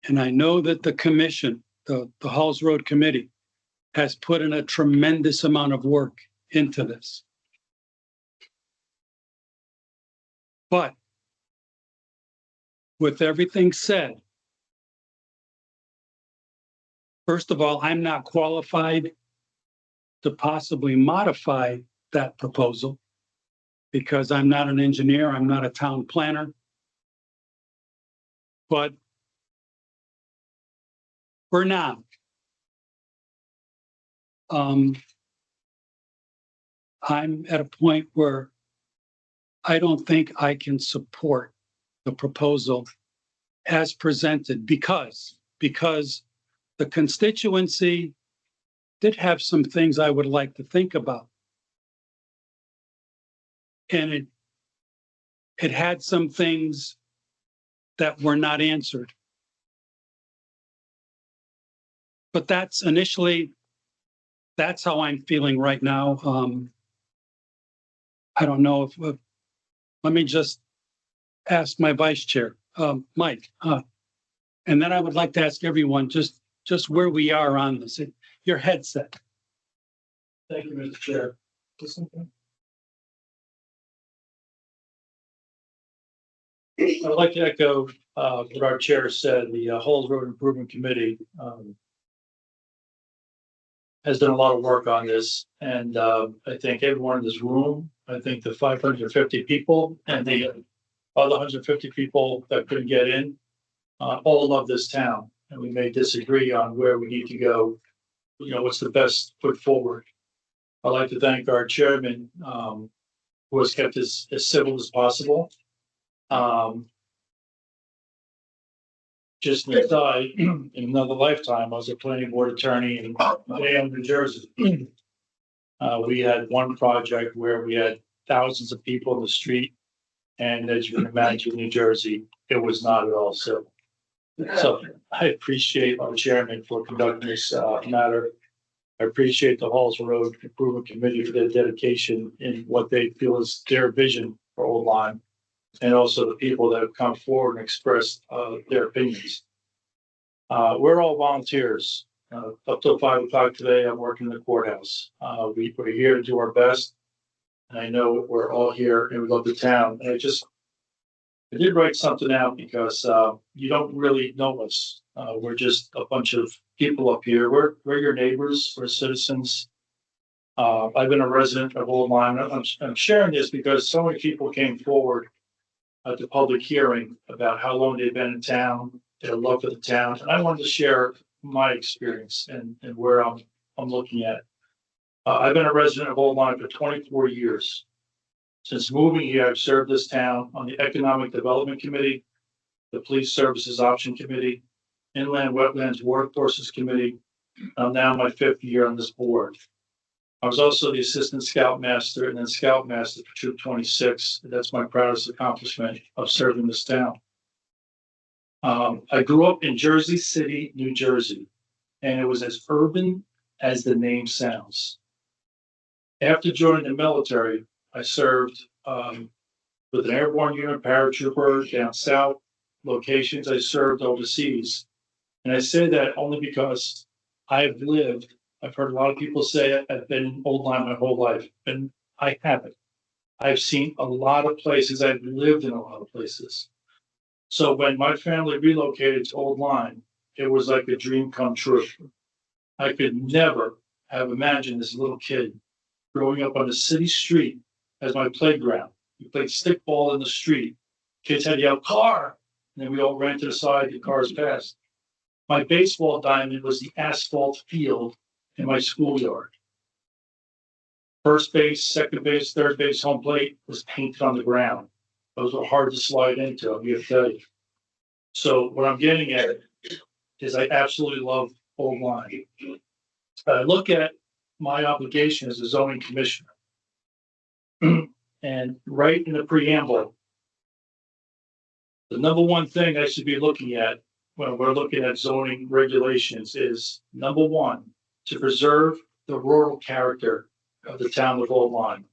And I know that the commission, the Halls Road Committee, has put in a tremendous amount of work into this. But with everything said, first of all, I'm not qualified to possibly modify that proposal because I'm not an engineer, I'm not a town planner. But for now, I'm at a point where I don't think I can support the proposal as presented because the constituency did have some things I would like to think about. And it had some things that were not answered. But that's how I'm feeling right now. I don't know if, let me just ask my vice chair, Mike. And then I would like to ask everyone just where we are on this, your headset. Thank you, Mr. Chair. I'd like to echo what our chair said. The Halls Road Improvement Committee has done a lot of work on this, and I think everyone in this room, I think the 550 people and the other 150 people that couldn't get in, all love this town, and we may disagree on where we need to go. You know, what's the best foot forward? I'd like to thank our chairman, who has kept as civil as possible. Just an aside, in another lifetime, I was a planning board attorney in Bayonne, New Jersey. We had one project where we had thousands of people in the street. And as you can imagine, New Jersey, it was not at all civil. So I appreciate our chairman for conducting this matter. I appreciate the Halls Road Improvement Committee for their dedication in what they feel is their vision for Old Lyme. And also the people that have come forward and expressed their opinions. We're all volunteers. Up till 5 o'clock today, I'm working in the courthouse. We're here to do our best. And I know we're all here and we love the town. And I did write something out because you don't really know us. We're just a bunch of people up here. We're your neighbors, we're citizens. I've been a resident of Old Lyme. I'm sharing this because so many people came forward at the public hearing about how long they've been in town, their love for the town. And I wanted to share my experience and where I'm looking at. I've been a resident of Old Lyme for 24 years. Since moving here, I've served this town on the Economic Development Committee, the Police Services Option Committee, Inland Wetlands Workforces Committee. I'm now my 5th year on this board. I was also the Assistant Scoutmaster and then Scoutmaster for Troop 26. That's my proudest accomplishment of serving this town. I grew up in Jersey City, New Jersey, and it was as urban as the name sounds. After joining the military, I served with an airborne unit paratrooper down south. Locations I served overseas. And I say that only because I've heard a lot of people say I've been in Old Lyme my whole life, and I haven't. I've seen a lot of places. I've lived in a lot of places. So when my family relocated to Old Lyme, it was like a dream come true. I could never have imagined this little kid growing up on a city street as my playground. We played stickball in the street. Kids had to yell, car! And then we all ran to the side, the cars passed. My baseball diamond was the asphalt field in my schoolyard. First base, second base, third base, home plate was painted on the ground. Those were hard to slide into, I'm here to tell you. So what I'm getting at is I absolutely love Old Lyme. I look at my obligation as a zoning commissioner. And right in the preamble, the number one thing I should be looking at when we're looking at zoning regulations is, number one, to preserve the rural character of the town of Old Lyme.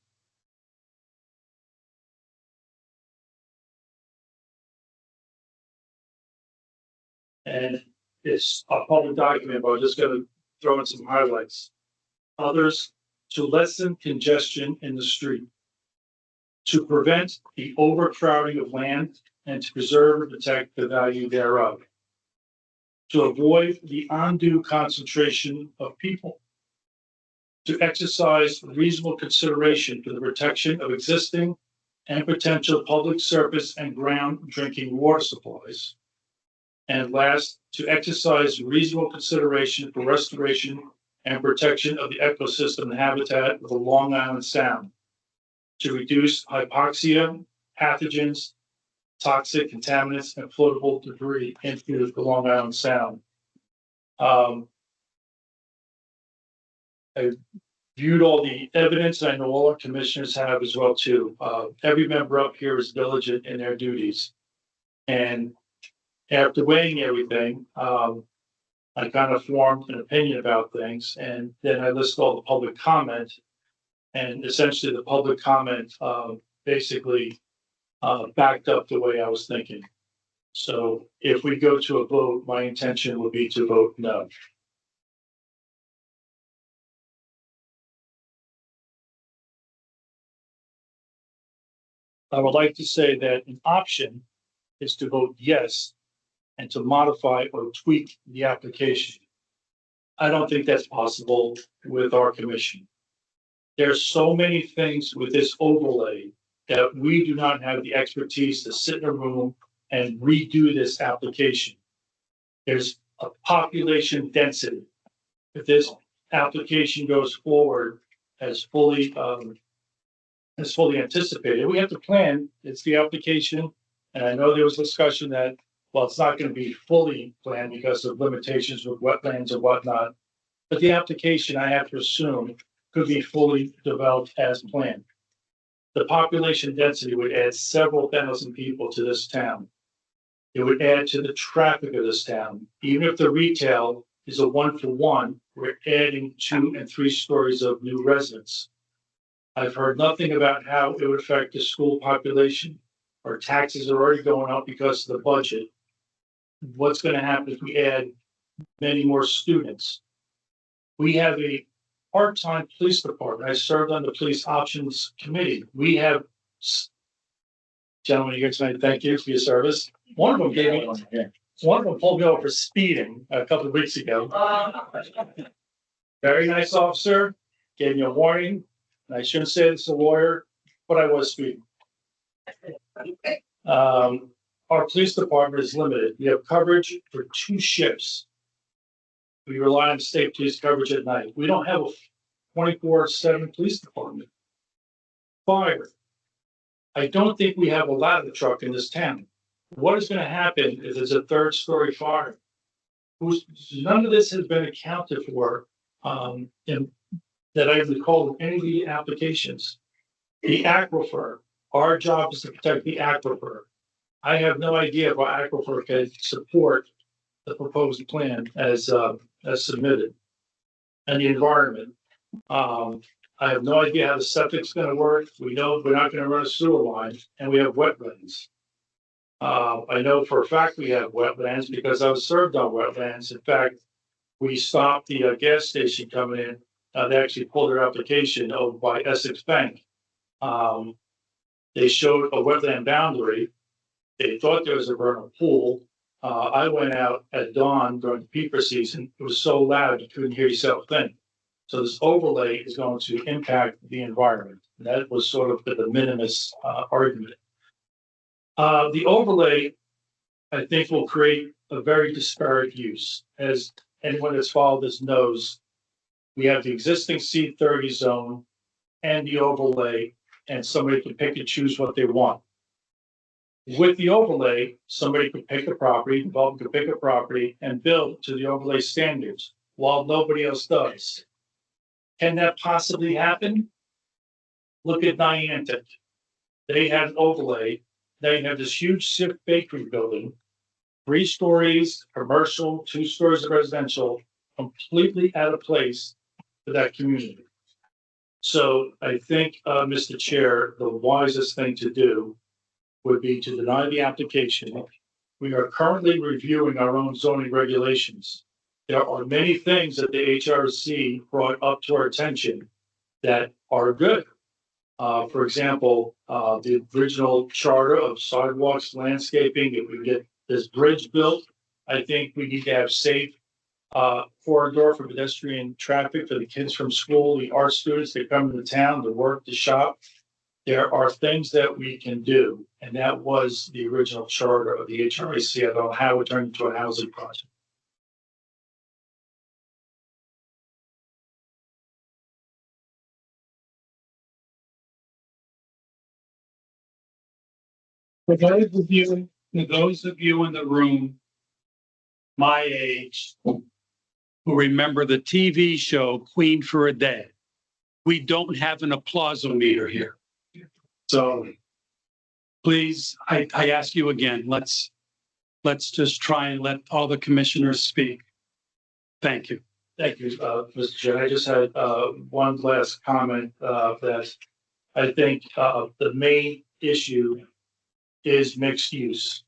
And it's a public document, but I'm just going to throw in some highlights. Others, to lessen congestion in the street, to prevent the overcrowding of land and to preserve and protect the value thereof, to avoid the undue concentration of people, to exercise reasonable consideration for the protection of existing and potential public surface and ground drinking water supplies, And last, to exercise reasonable consideration for restoration and protection of the ecosystem and habitat of the Long Island Sound, to reduce hypoxia, pathogens, toxic contaminants, and floatable debris into the Long Island Sound. I viewed all the evidence. I know all our commissioners have as well too. Every member up here is diligent in their duties. And after weighing everything, I kind of formed an opinion about things, and then I listed all the public comment. And essentially the public comment basically backed up the way I was thinking. So if we go to a vote, my intention would be to vote no. I would like to say that an option is to vote yes and to modify or tweak the application. I don't think that's possible with our commission. There's so many things with this overlay that we do not have the expertise to sit in a room and redo this application. There's a population density. If this application goes forward as fully anticipated, we have to plan. It's the application. And I know there was discussion that, well, it's not going to be fully planned because of limitations with wetlands and whatnot. But the application, I have to assume, could be fully developed as planned. The population density would add several thousand people to this town. It would add to the traffic of this town. Even if the retail is a 1-for-1, we're adding 2 and 3 stories of new residents. I've heard nothing about how it would affect the school population. Our taxes are already going up because of the budget. What's going to happen if we add many more students? We have a part-time police department. I served on the police options committee. We have, gentlemen, here tonight, thank you for your service. One of them pulled me over for speeding a couple of weeks ago. Very nice officer, gave me a warning. And I shouldn't say this as a lawyer, but I was speeding. Our police department is limited. We have coverage for 2 shifts. We rely on state police coverage at night. We don't have a 24/7 police department. Fire. I don't think we have a ladder truck in this town. What is going to happen if there's a 3rd-story fire? None of this has been accounted for in that I recall in any of the applications. The aquifer, our job is to protect the aquifer. I have no idea if our aquifer can support the proposed plan as submitted. And the environment. I have no idea how the septic's going to work. We know we're not going to run a sewer line, and we have wetlands. I know for a fact we have wetlands because I was served on wetlands. In fact, we stopped the gas station coming in. They actually pulled their application over by Essex Bank. They showed a wetland boundary. They thought there was a vernal pool. I went out at dawn during the peeper season. It was so loud you couldn't hear yourself think. So this overlay is going to impact the environment. That was sort of the de minimis argument. The overlay, I think, will create a very disparate use. As anyone that's followed this knows, we have the existing C30 zone and the overlay, and somebody can pick and choose what they want. With the overlay, somebody could pick a property, developer could pick a property and build to the overlay standards while nobody else does. Can that possibly happen? Look at Niantic. They had an overlay. They have this huge Sif bakery building, 3 stories commercial, 2 stories of residential, completely out of place for that community. So I think, Mr. Chair, the wisest thing to do would be to deny the application. We are currently reviewing our own zoning regulations. There are many things that the HRC brought up to our attention that are good. For example, the original charter of sidewalks, landscaping, if we get this bridge built, I think we need to have safe corridor for pedestrian traffic for the kids from school, the art students that come to the town to work, to shop. there are things that we can do, and that was the original charter of the HRAC about how it turned into a housing project. For those of you in the room my age who remember the TV show Queen for a Day, we don't have an applausometer here. So please, I ask you again, let's just try and let all the commissioners speak. Thank you. Thank you, Mr. Chair. I just had one last comment that I think the main issue is mixed use.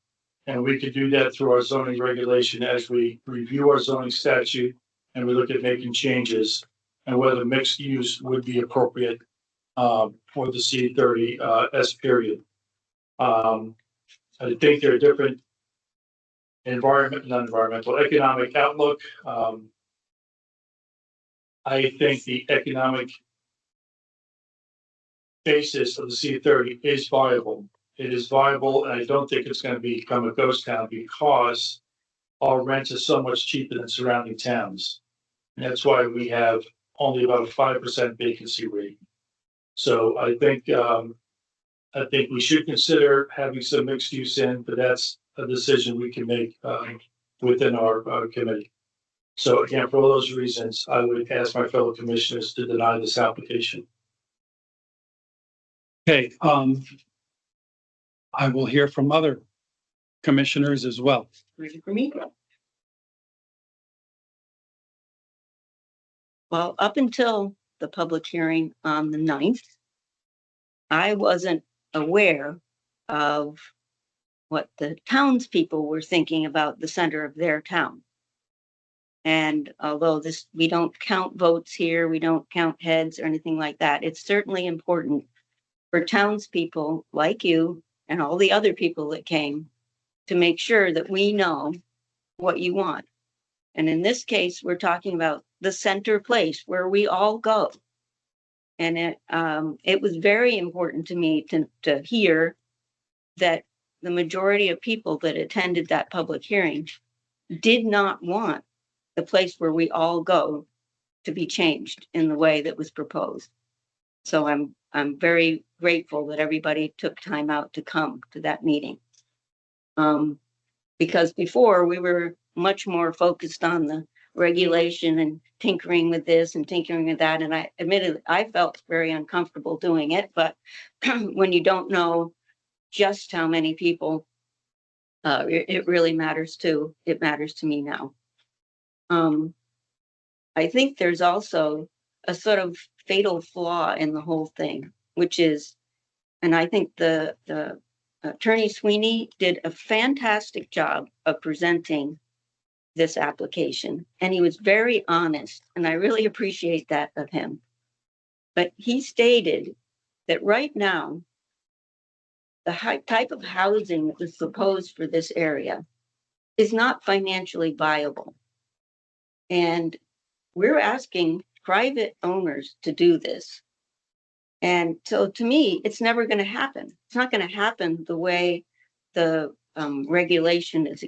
And we could do that through our zoning regulation as we review our zoning statute and we look at making changes and whether mixed use would be appropriate for the C30 S period. I think there are different non-environmental, economic outlook. I think the economic basis of the C30 is viable. It is viable, and I don't think it's going to become a ghost town because our rent is so much cheaper than surrounding towns. And that's why we have only about a 5% vacancy rate. So I think we should consider having some mixed use in, but that's a decision we can make within our committee. So again, for all those reasons, I would ask my fellow commissioners to deny this application. Okay, I will hear from other commissioners as well. Ready for me? Well, up until the public hearing on the 9th, I wasn't aware of what the townspeople were thinking about the center of their town. And although we don't count votes here, we don't count heads or anything like that, it's certainly important for townspeople like you and all the other people that came to make sure that we know what you want. And in this case, we're talking about the center place where we all go. And it was very important to me to hear that the majority of people that attended that public hearing did not want the place where we all go to be changed in the way that was proposed. So I'm very grateful that everybody took time out to come to that meeting. Because before we were much more focused on the regulation and tinkering with this and tinkering with that. And I admitted I felt very uncomfortable doing it, but when you don't know just how many people, it really matters too. It matters to me now. I think there's also a sort of fatal flaw in the whole thing, which is, and I think the Attorney Sweeney did a fantastic job of presenting this application, and he was very honest, and I really appreciate that of him. But he stated that right now, the type of housing that was proposed for this area is not financially viable. And we're asking private owners to do this. And so to me, it's never going to happen. It's not going to happen the way the regulation is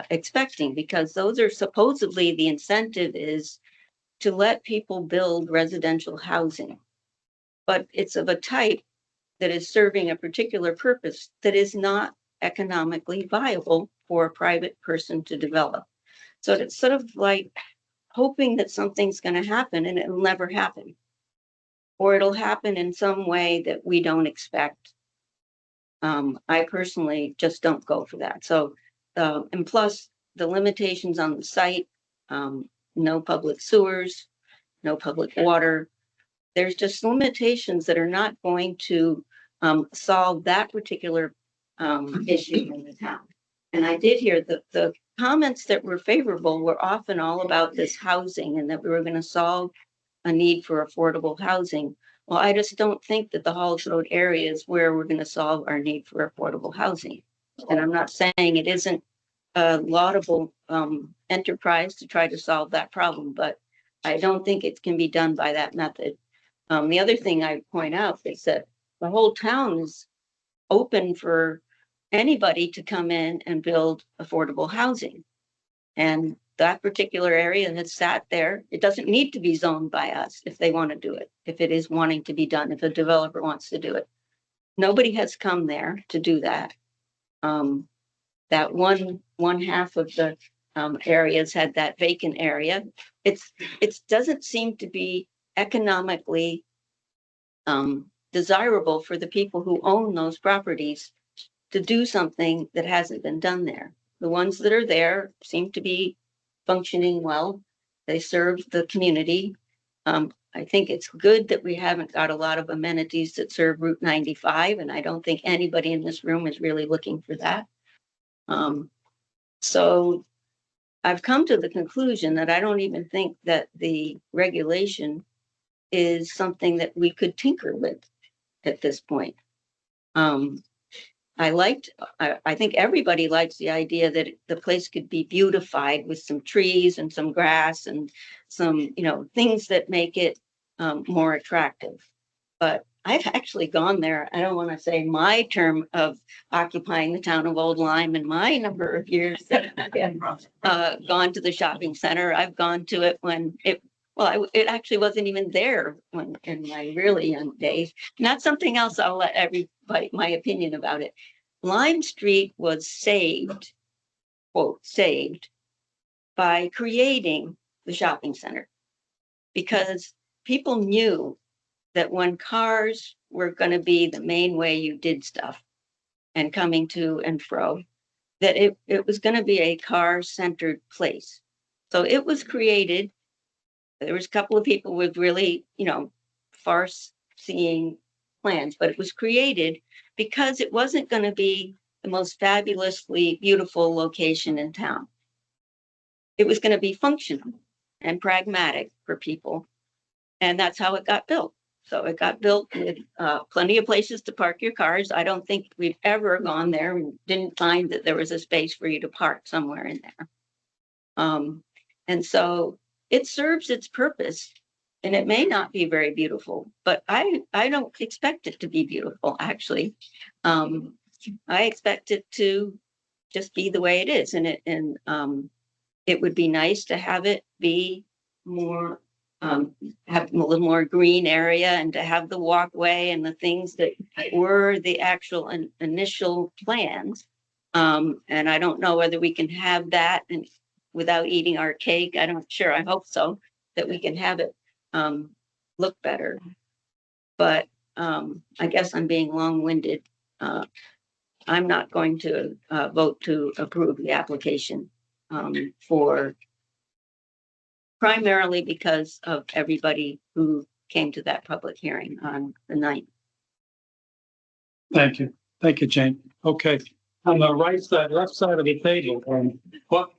expecting, because those are supposedly the incentive is to let people build residential housing. But it's of a type that is serving a particular purpose that is not economically viable for a private person to develop. So it's sort of like hoping that something's going to happen and it'll never happen. Or it'll happen in some way that we don't expect. I personally just don't go for that. So, and plus the limitations on the site, no public sewers, no public water. There's just limitations that are not going to solve that particular issue in the town. And I did hear the comments that were favorable were often all about this housing and that we were going to solve a need for affordable housing. Well, I just don't think that the Halls Road area is where we're going to solve our need for affordable housing. And I'm not saying it isn't a laudable enterprise to try to solve that problem, but I don't think it can be done by that method. The other thing I point out is that the whole town is open for anybody to come in and build affordable housing. And that particular area has sat there. It doesn't need to be zoned by us if they want to do it, if it is wanting to be done, if a developer wants to do it. Nobody has come there to do that. That one half of the areas had that vacant area. It doesn't seem to be economically desirable for the people who own those properties to do something that hasn't been done there. The ones that are there seem to be functioning well. They serve the community. I think it's good that we haven't got a lot of amenities that serve Route 95, and I don't think anybody in this room is really looking for that. So I've come to the conclusion that I don't even think that the regulation is something that we could tinker with at this point. I think everybody likes the idea that the place could be beautified with some trees and some grass and some, things that make it more attractive. But I've actually gone there. I don't want to say my term of occupying the town of Old Lyme and my number of years that I've gone to the shopping center. I've gone to it when it actually wasn't even there when in my really young days. And that's something else I'll let everybody, my opinion about it. Lime Street was saved, quote, saved by creating the shopping center because people knew that when cars were going to be the main way you did stuff and coming to and fro, that it was going to be a car-centered place. So it was created. There was a couple of people with really, far-seeing plans, but it was created because it wasn't going to be the most fabulously beautiful location in town. It was going to be functional and pragmatic for people. And that's how it got built. So it got built with plenty of places to park your cars. I don't think we've ever gone there and didn't find that there was a space for you to park somewhere in there. And so it serves its purpose, and it may not be very beautiful, but I don't expect it to be beautiful, actually. I expect it to just be the way it is. And it would be nice to have it be more, have a little more green area and to have the walkway and the things that were the actual initial plans. And I don't know whether we can have that and without eating our cake. I hope so, that we can have it look better. But I guess I'm being long-winded. I'm not going to vote to approve the application primarily because of everybody who came to that public hearing on the 9th. Thank you. Thank you, Jane. Okay. On the left side of the table, what?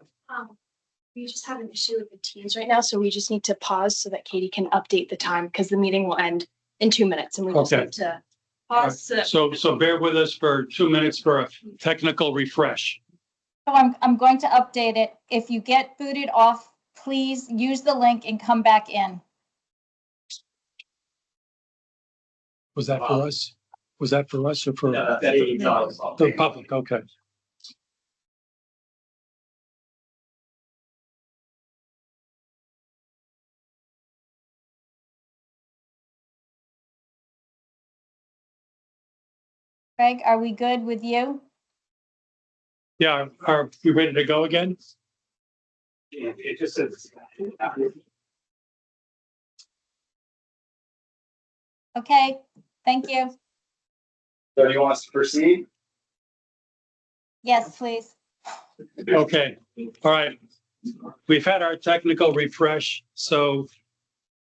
We just have an issue with the Teams right now, so we just need to pause so that Katie can update the time because the meeting will end in 2 minutes and we just need to pause. So bear with us for 2 minutes for a technical refresh. So I'm going to update it. If you get booted off, please use the link and come back in. Was that for us? Was that for us or for the public? Okay. Greg, are we good with you? Yeah, are we ready to go again? It just says. Okay, thank you. So you want us to proceed? Yes, please. Okay, all right. We've had our technical refresh, so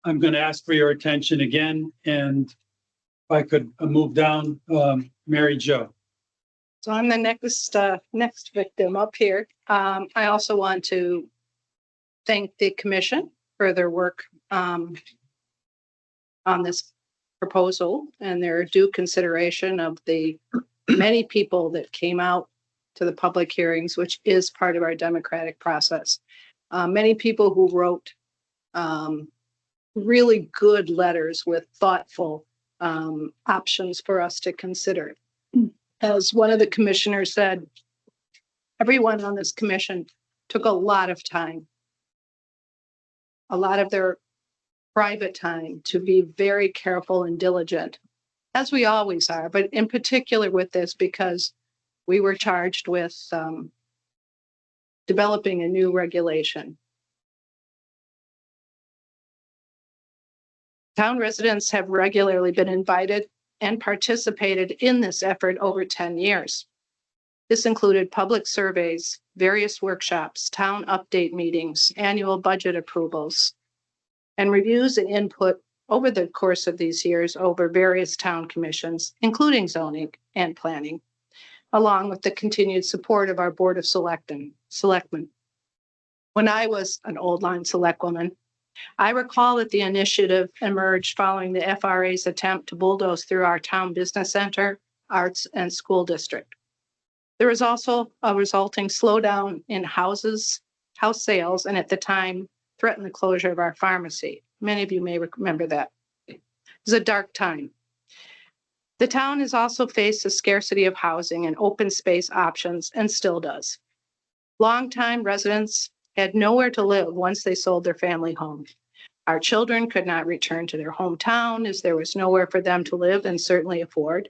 I'm going to ask for your attention again, and if I could move down, Mary Jo. So I'm the next victim up here. I also want to thank the commission for their work on this proposal and their due consideration of the many people that came out to the public hearings, which is part of our democratic process. Many people who wrote really good letters with thoughtful options for us to consider. As one of the commissioners said, everyone on this commission took a lot of time, a lot of their private time to be very careful and diligent, as we always are, but in particular with this because we were charged with developing a new regulation. Town residents have regularly been invited and participated in this effort over 10 years. This included public surveys, various workshops, town update meetings, annual budget approvals, and reviews and input over the course of these years over various town commissions, including zoning and planning, along with the continued support of our Board of Selectmen. When I was an Old Line selectwoman, I recall that the initiative emerged following the FRA's attempt to bulldoze through our town business center, arts, and school district. There was also a resulting slowdown in house sales, and at the time threatened the closure of our pharmacy. Many of you may remember that. It was a dark time. The town has also faced a scarcity of housing and open space options, and still does. Longtime residents had nowhere to live once they sold their family home. Our children could not return to their hometown as there was nowhere for them to live and certainly afford.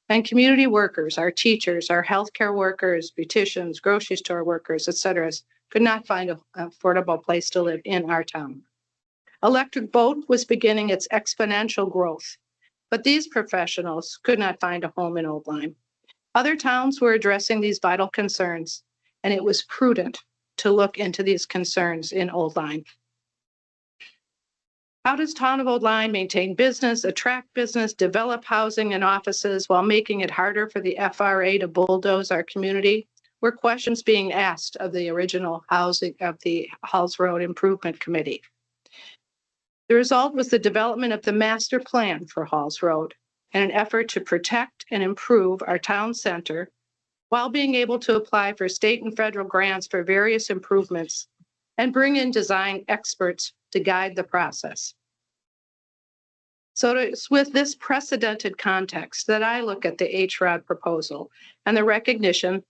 And community workers, our teachers, our healthcare workers, beauticians, grocery store workers, etc., could not find an affordable place to live in our town. Electric boat was beginning its exponential growth, but these professionals could not find a home in Old Lyme. Other towns were addressing these vital concerns, and it was prudent to look into these concerns in Old Lyme. How does town of Old Lyme maintain business, attract business, develop housing and offices while making it harder for the FRA to bulldoze our community? Were questions being asked of the original housing of the Halls Road Improvement Committee. The result was the development of the master plan for Halls Road and an effort to protect and improve our town center while being able to apply for state and federal grants for various improvements and bring in design experts to guide the process. So it's with this precedented context that I look at the HROD proposal and the recognition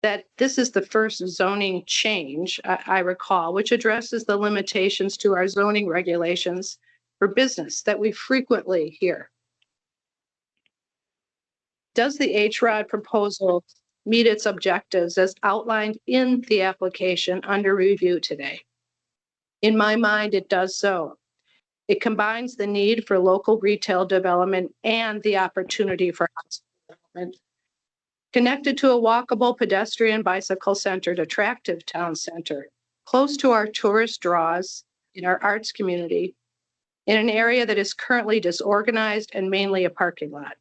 that this is the first zoning change I recall, which addresses the limitations to our zoning regulations for business that we frequently hear. Does the HROD proposal meet its objectives as outlined in the application under review today? In my mind, it does so. It combines the need for local retail development and the opportunity for housing development, connected to a walkable pedestrian bicycle-centered attractive town center, close to our tourist draws in our arts community, in an area that is currently disorganized and mainly a parking lot.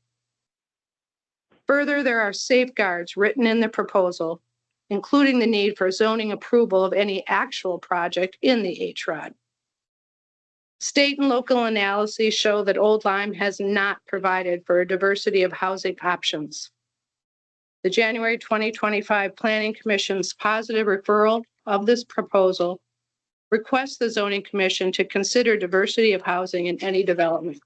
Further, there are safeguards written in the proposal, including the need for zoning approval of any actual project in the HROD. State and local analyses show that Old Lyme has not provided for a diversity of housing options. The January 2025 Planning Commission's positive referral of this proposal requests the Zoning Commission to consider diversity of housing in any development.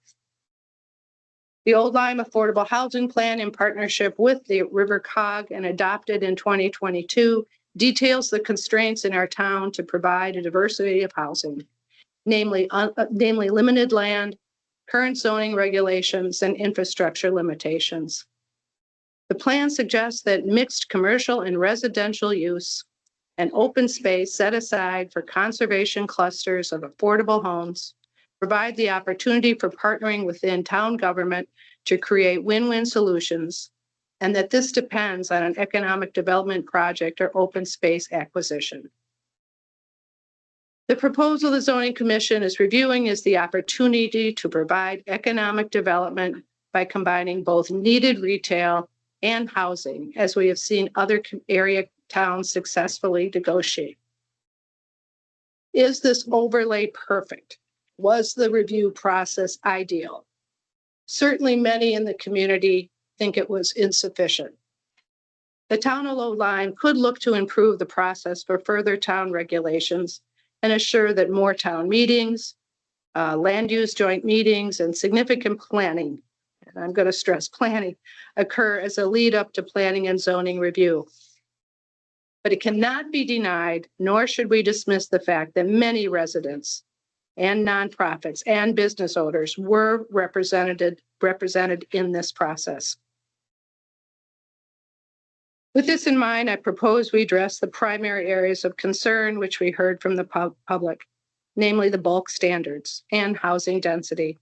The Old Lyme Affordable Housing Plan, in partnership with the River Cog and adopted in 2022, details the constraints in our town to provide a diversity of housing, namely limited land, current zoning regulations, and infrastructure limitations. The plan suggests that mixed commercial and residential use and open space set aside for conservation clusters of affordable homes provide the opportunity for partnering within town government to create win-win solutions, and that this depends on an economic development project or open space acquisition. The proposal the Zoning Commission is reviewing is the opportunity to provide economic development by combining both needed retail and housing, as we have seen other area towns successfully negotiate. Is this overlay perfect? Was the review process ideal? Certainly many in the community think it was insufficient. The town of Old Lyme could look to improve the process for further town regulations and assure that more town meetings, land use joint meetings, and significant planning and I'm going to stress planning, occur as a lead up to planning and zoning review. But it cannot be denied, nor should we dismiss the fact that many residents and nonprofits and business owners were represented in this process. With this in mind, I propose we address the primary areas of concern which we heard from the public, namely the bulk standards and housing density.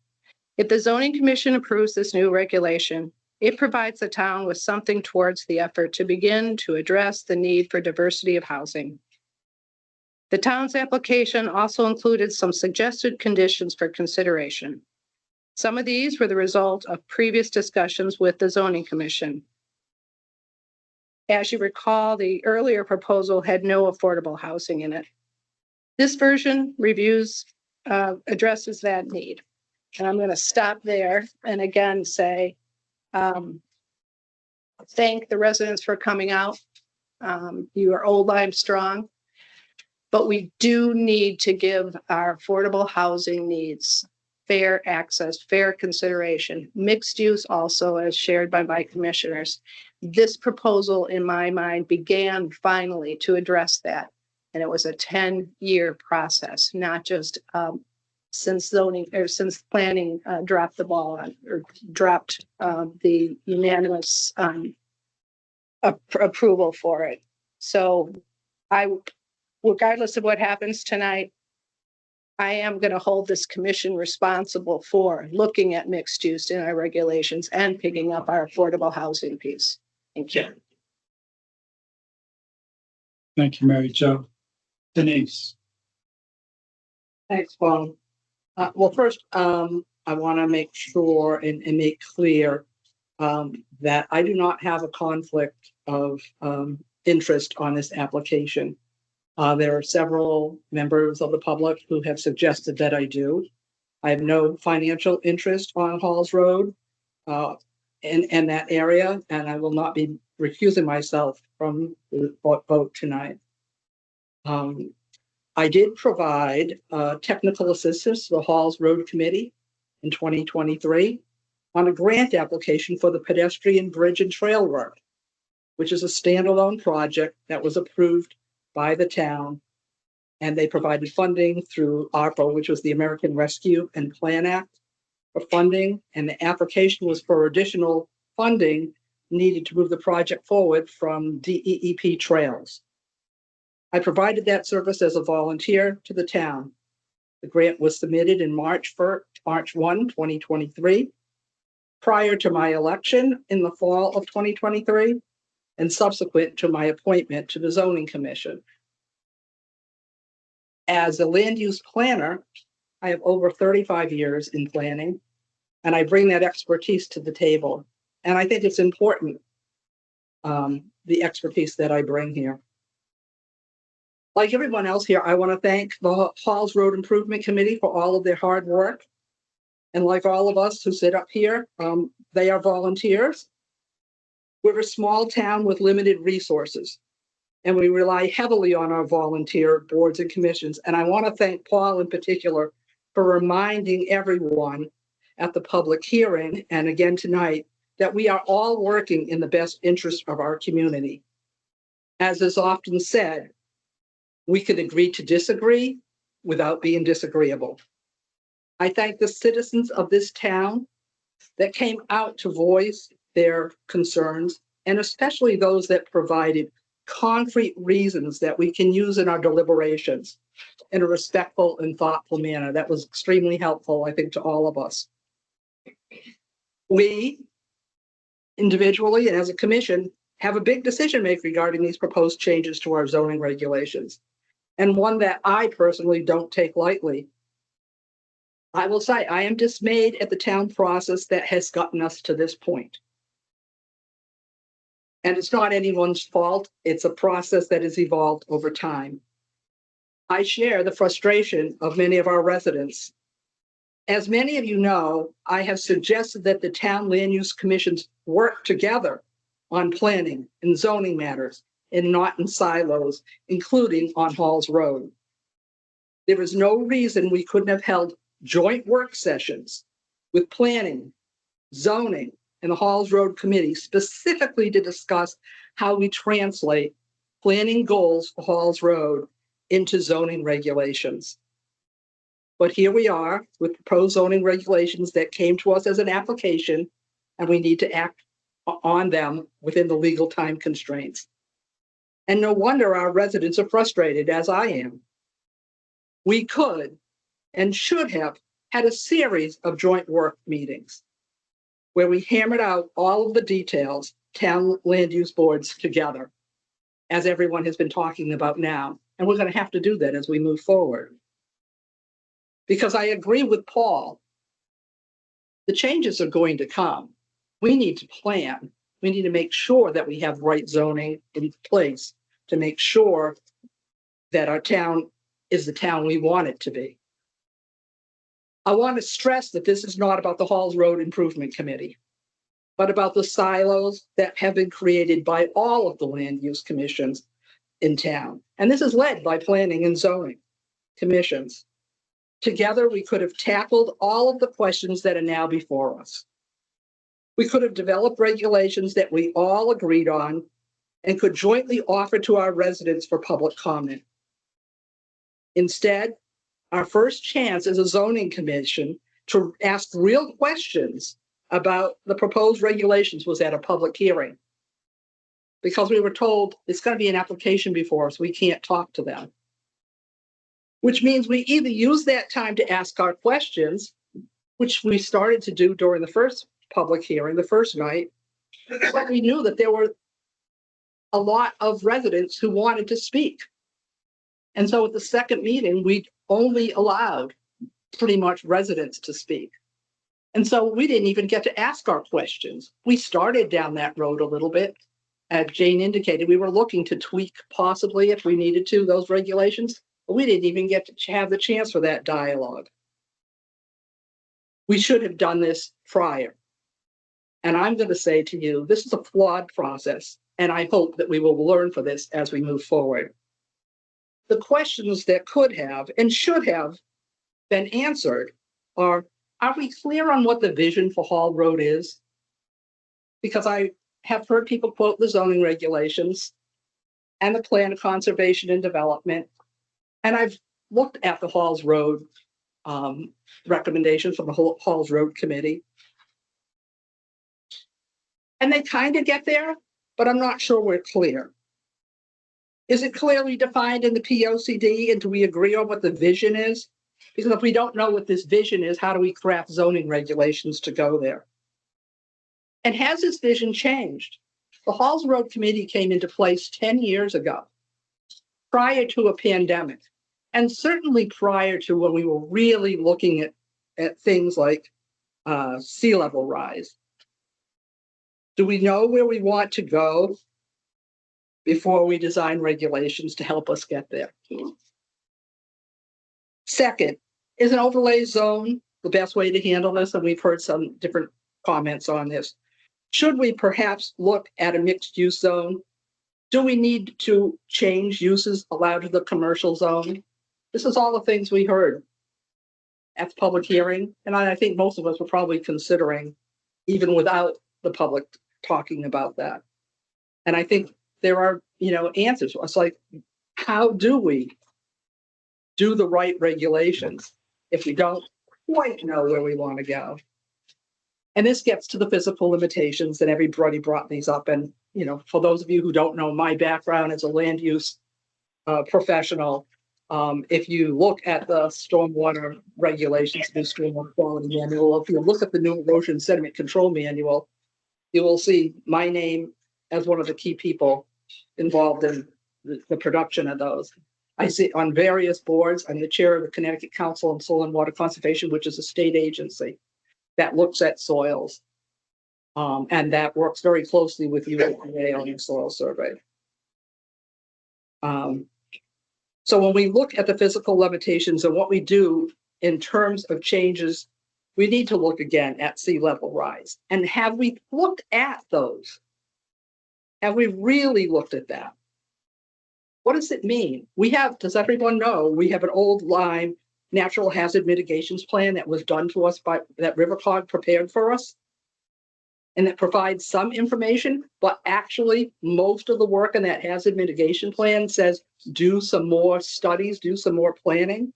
If the zoning commission approves this new regulation, it provides the town with something towards the effort to begin to address the need for diversity of housing. The town's application also included some suggested conditions for consideration. Some of these were the result of previous discussions with the zoning commission. As you recall, the earlier proposal had no affordable housing in it. This version addresses that need. And I'm going to stop there and again say, thank the residents for coming out. You are Old Lyme strong, but we do need to give our affordable housing needs fair access, fair consideration, mixed use also as shared by my commissioners. This proposal, in my mind, began finally to address that. And it was a 10-year process, not just since planning dropped the ball on, or dropped the unanimous approval for it. So regardless of what happens tonight, I am going to hold this commission responsible for looking at mixed use in our regulations and picking up our affordable housing piece. Thank you. Thank you, Mary Jo. Denise. Thanks, Paul. Well, first, I want to make sure and make clear that I do not have a conflict of interest on this application. There are several members of the public who have suggested that I do. I have no financial interest on Halls Road in that area, and I will not be recusing myself from the vote tonight. I did provide technical assistance to the Halls Road Committee in 2023 on a grant application for the pedestrian bridge and trail work, which is a standalone project that was approved by the town, and they provided funding through ARPA, which was the American Rescue and Plan Act for funding, and the application was for additional funding needed to move the project forward from DEEP trails. I provided that service as a volunteer to the town. The grant was submitted in March 1, 2023, prior to my election in the fall of 2023, and subsequent to my appointment to the Zoning Commission. As a land use planner, I have over 35 years in planning, and I bring that expertise to the table. And I think it's important, the expertise that I bring here. Like everyone else here, I want to thank the Halls Road Improvement Committee for all of their hard work. And like all of us who sit up here, they are volunteers. We're a small town with limited resources, and we rely heavily on our volunteer boards and commissions. And I want to thank Paul in particular for reminding everyone at the public hearing, and again tonight, that we are all working in the best interest of our community. As is often said, we can agree to disagree without being disagreeable. I thank the citizens of this town that came out to voice their concerns, and especially those that provided concrete reasons that we can use in our deliberations in a respectful and thoughtful manner. That was extremely helpful, I think, to all of us. We, individually and as a commission, have a big decision to make regarding these proposed changes to our zoning regulations, and one that I personally don't take lightly. I will say I am dismayed at the town process that has gotten us to this point. And it's not anyone's fault. It's a process that has evolved over time. I share the frustration of many of our residents. As many of you know, I have suggested that the town land use commissions work together on planning and zoning matters and not in silos, including on Halls Road. There is no reason we couldn't have held joint work sessions with planning, zoning, and the Halls Road Committee specifically to discuss how we translate planning goals for Halls Road into zoning regulations. But here we are with proposed zoning regulations that came to us as an application, and we need to act on them within the legal time constraints. And no wonder our residents are frustrated, as I am. We could and should have had a series of joint work meetings where we hammered out all of the details, town land use boards together, as everyone has been talking about now. And we're going to have to do that as we move forward. Because I agree with Paul, the changes are going to come. We need to plan. We need to make sure that we have right zoning in place to make sure that our town is the town we want it to be. I want to stress that this is not about the Halls Road Improvement Committee, but about the silos that have been created by all of the land use commissions in town. And this is led by planning and zoning commissions. Together, we could have tackled all of the questions that are now before us. We could have developed regulations that we all agreed on and could jointly offer to our residents for public comment. Instead, our first chance as a zoning commission to ask real questions about the proposed regulations was at a public hearing. Because we were told it's going to be an application before us, we can't talk to them. Which means we either use that time to ask our questions, which we started to do during the first public hearing, the first night, but we knew that there were a lot of residents who wanted to speak. And so at the second meeting, we only allowed pretty much residents to speak. And so we didn't even get to ask our questions. We started down that road a little bit. As Jane indicated, we were looking to tweak possibly if we needed to those regulations, but we didn't even get to have the chance for that dialogue. We should have done this prior. And I'm going to say to you, this is a flawed process, and I hope that we will learn from this as we move forward. The questions that could have and should have been answered are we clear on what the vision for Hall Road is? Because I have heard people quote the zoning regulations and the plan of conservation and development. And I've looked at the Halls Road recommendations from the Halls Road Committee. And they kind of get there, but I'm not sure we're clear. Is it clearly defined in the POCD, and do we agree on what the vision is? Because if we don't know what this vision is, how do we craft zoning regulations to go there? And has this vision changed? The Halls Road Committee came into place 10 years ago, prior to a pandemic, and certainly prior to when we were really looking at things like sea level rise. Do we know where we want to go before we design regulations to help us get there? Second, is an overlay zone the best way to handle this? And we've heard some different comments on this. Should we perhaps look at a mixed use zone? Do we need to change uses allowed to the commercial zone? This is all the things we heard at the public hearing. And I think most of us were probably considering even without the public talking about that. And I think there are, answers. It's like, how do we do the right regulations if we don't quite know where we want to go? And this gets to the physical limitations, and everybody brought these up. And, for those of you who don't know, my background as a land use professional, if you look at the stormwater regulations, the stormwater quality manual, if you look at the new erosion sediment control manual, you will see my name as one of the key people involved in the production of those. I sit on various boards. I'm the chair of the Connecticut Council on Soil and Water Conservation, which is a state agency that looks at soils. And that works very closely with USDA on your soil survey. So when we look at the physical limitations and what we do in terms of changes, we need to look again at sea level rise. And have we looked at those? Have we really looked at that? What does it mean? Does everyone know, we have an old Lyme natural hazard mitigations plan that was done to us that Rivercog prepared for us. and that provides some information, but actually most of the work in that hazard mitigation plan says do some more studies, do some more planning.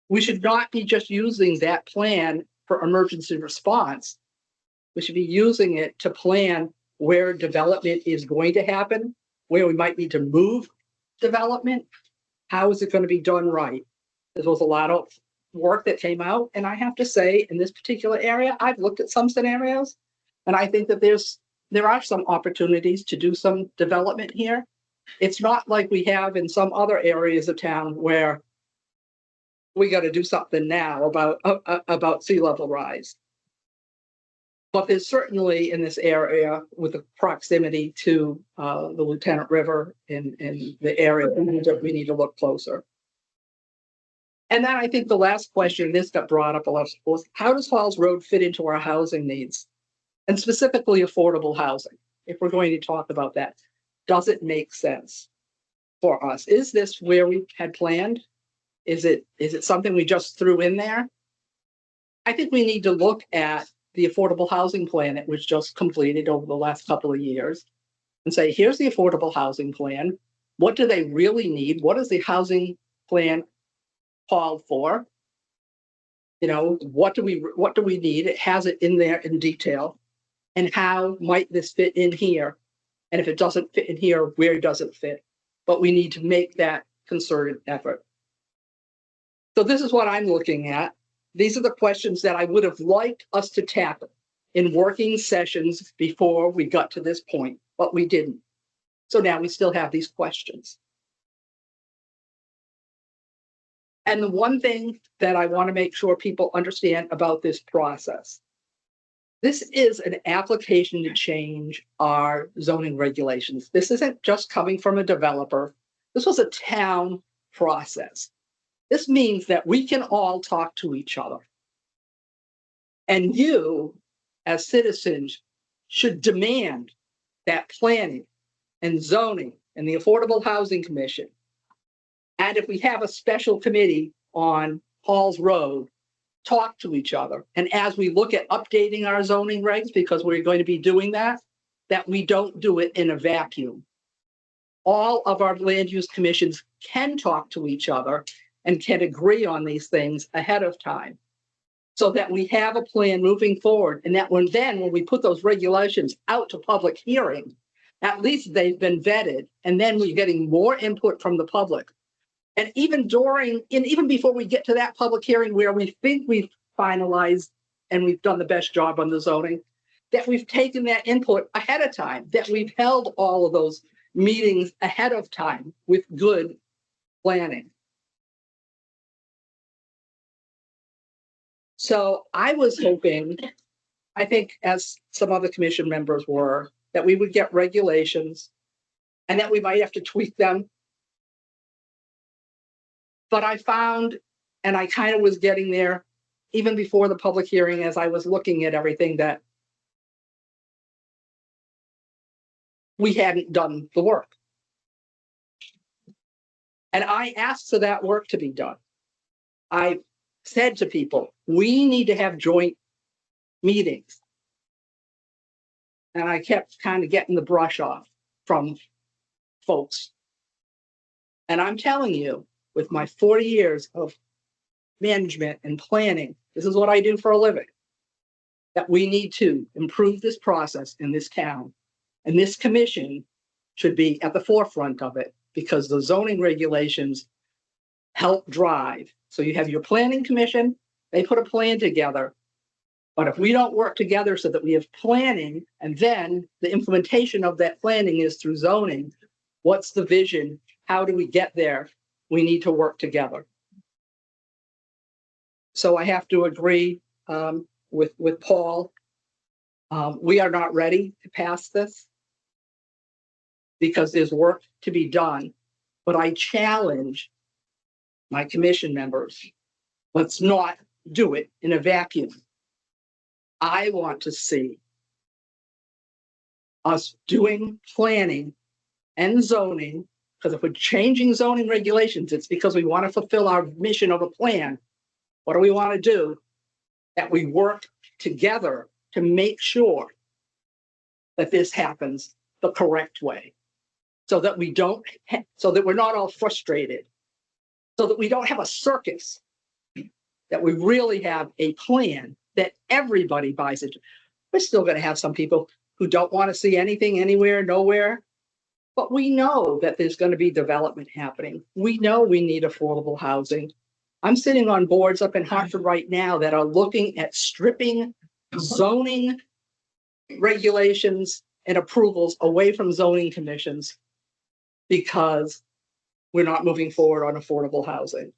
We should not be just using that plan for emergency response. We should be using it to plan where development is going to happen, where we might need to move development. How is it going to be done right? There was a lot of work that came out, and I have to say, in this particular area, I've looked at some scenarios, and I think that there are some opportunities to do some development here. It's not like we have in some other areas of town where we got to do something now about sea level rise. But there's certainly in this area, with the proximity to the Lieutenant River in the area, we need to look closer. And then I think the last question, this got brought up a lot, was how does Halls Road fit into our housing needs? And specifically affordable housing, if we're going to talk about that. Does it make sense for us? Is this where we had planned? Is it something we just threw in there? I think we need to look at the affordable housing plan that was just completed over the last couple of years and say, here's the affordable housing plan. What do they really need? What is the housing plan called for? You know, what do we need? It has it in there in detail. And how might this fit in here? And if it doesn't fit in here, where does it fit? But we need to make that concerted effort. So this is what I'm looking at. These are the questions that I would have liked us to tackle in working sessions before we got to this point, but we didn't. So now we still have these questions. And the one thing that I want to make sure people understand about this process, this is an application to change our zoning regulations. This isn't just coming from a developer. This was a town process. This means that we can all talk to each other. And you, as citizens, should demand that planning and zoning and the Affordable Housing Commission. And if we have a special committee on Halls Road, talk to each other. And as we look at updating our zoning regs, because we're going to be doing that we don't do it in a vacuum. All of our land use commissions can talk to each other and can agree on these things ahead of time so that we have a plan moving forward. And that when we put those regulations out to public hearing, at least they've been vetted, and then we're getting more input from the public. And even before we get to that public hearing where we think we've finalized and we've done the best job on the zoning, that we've taken that input ahead of time, that we've held all of those meetings ahead of time with good planning. So I was hoping, I think as some other commission members were, that we would get regulations and that we might have to tweak them. But I found, and I kind of was getting there even before the public hearing as I was looking at everything, that we hadn't done the work. And I asked for that work to be done. I said to people, we need to have joint meetings. And I kept kind of getting the brush off from folks. And I'm telling you, with my 40 years of management and planning, this is what I do for a living, that we need to improve this process in this town. And this commission should be at the forefront of it because the zoning regulations help drive. So you have your planning commission, they put a plan together. But if we don't work together so that we have planning and then the implementation of that planning is through zoning, what's the vision? How do we get there? We need to work together. So I have to agree with Paul. We are not ready to pass this because there's work to be done. But I challenge my commission members, let's not do it in a vacuum. I want to see us doing planning and zoning, because if we're changing zoning regulations, it's because we want to fulfill our mission of a plan. What do we want to do? that we work together to make sure that this happens the correct way. So that we don't, so that we're not all frustrated. So that we don't have a circus. That we really have a plan that everybody buys into. We're still going to have some people who don't want to see anything anywhere, nowhere. But we know that there's going to be development happening. We know we need affordable housing. I'm sitting on boards up in Hartford right now that are looking at stripping zoning regulations and approvals away from zoning commissions because we're not moving forward on affordable housing.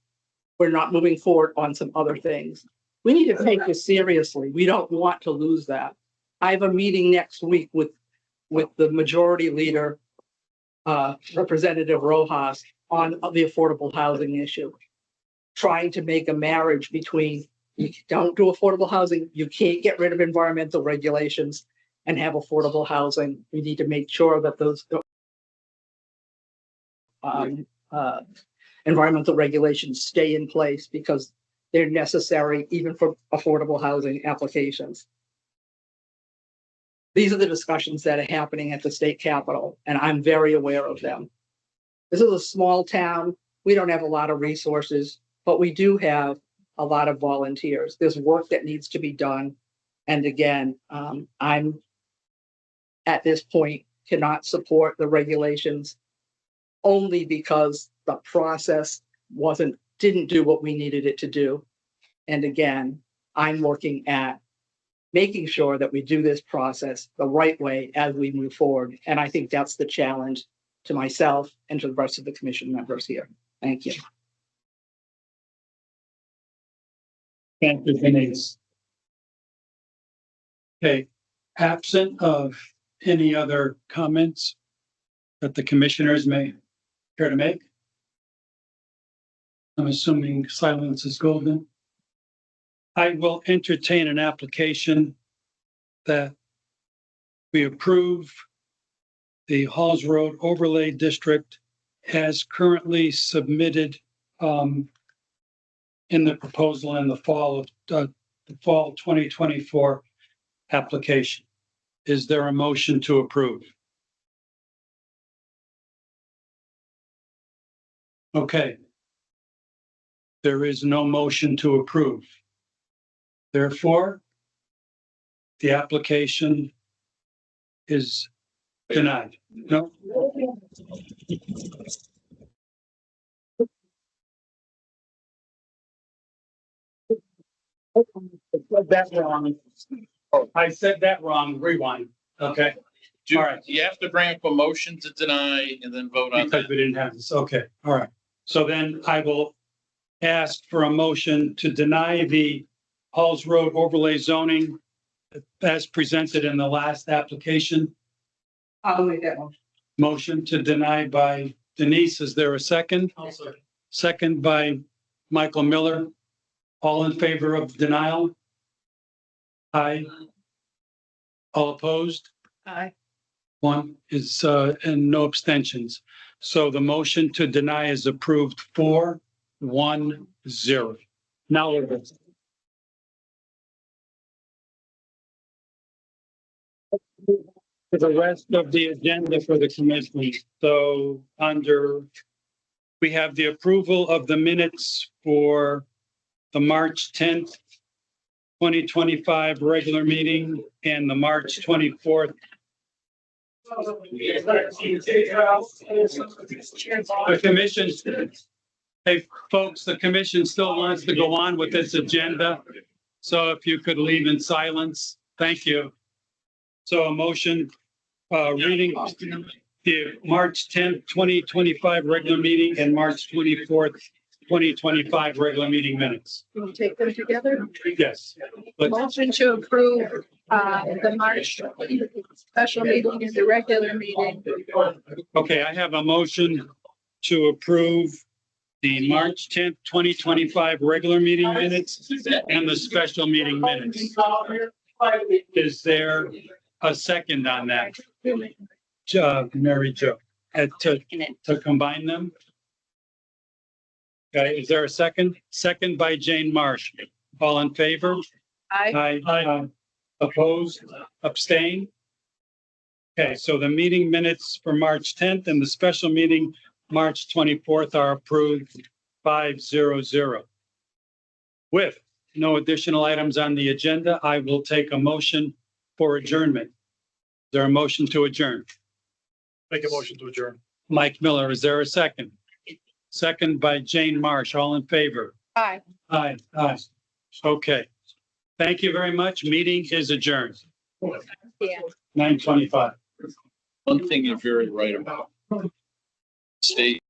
We're not moving forward on some other things. We need to take this seriously. We don't want to lose that. I have a meeting next week with the majority leader, Representative Rojas, on the affordable housing issue. Trying to make a marriage between, you don't do affordable housing, you can't get rid of environmental regulations and have affordable housing. We need to make sure that those environmental regulations stay in place because they're necessary even for affordable housing applications. These are the discussions that are happening at the state capitol, and I'm very aware of them. This is a small town. We don't have a lot of resources, but we do have a lot of volunteers. There's work that needs to be done. And again, I'm at this point cannot support the regulations only because the process didn't do what we needed it to do. And again, I'm looking at making sure that we do this process the right way as we move forward. And I think that's the challenge to myself and to the rest of the commission members here. Thank you. Thank you, Denise. Okay, absent of any other comments that the commissioners may care to make? I'm assuming silence is golden. I will entertain an application that we approve the Halls Road Overlay District as currently submitted in the proposal in the fall 2024 application. Is there a motion to approve? Okay. There is no motion to approve. Therefore, the application is denied. No? That wrong. I said that wrong. Rewind. Okay. Do All right. you have to bring up a motion to deny and then vote on Because that? we didn't have this. Okay. All right. So then I will ask for a motion to deny the Halls Road overlay zoning as presented in the last application. I'll make that motion. Motion to deny by Denise. Is there a second? Second by Michael Miller. All in favor of denial? Aye. All opposed? Aye. One is, and no abstentions. So the motion to deny is approved 4-1-0. Now we're good. For the rest of the agenda for the commission. So we have the approval of the minutes for the March 10th, 2025 regular meeting and the March 24th. The commission, hey folks, the commission still wants to go on with this agenda. So if you could leave in silence, thank you. So a motion, reading the March 10th, 2025 regular meeting and March 24th, 2025 regular meeting minutes. Can we take them together? Yes. Let's- Motion to approve the March special meeting and the regular meeting. Okay, I have a motion to approve the March 10th, 2025 regular meeting minutes and the special meeting minutes. Is there a second on that? Mary Jo, to combine them? Okay, is there a second? Second by Jane Marsh. All in favor? Aye. Opposed, abstain? Okay, so the meeting minutes for March 10th and the special meeting, March 24th are approved 500. With no additional items on the agenda, I will take a motion for adjournment. Is there a motion to adjourn? Make a motion to adjourn. Mike Miller, is there a second? Second by Jane Marsh, all in favor? Aye. Aye. Okay. Thank you very much. Meeting is adjourned. Yeah. 9:25. One thing you're very right about. State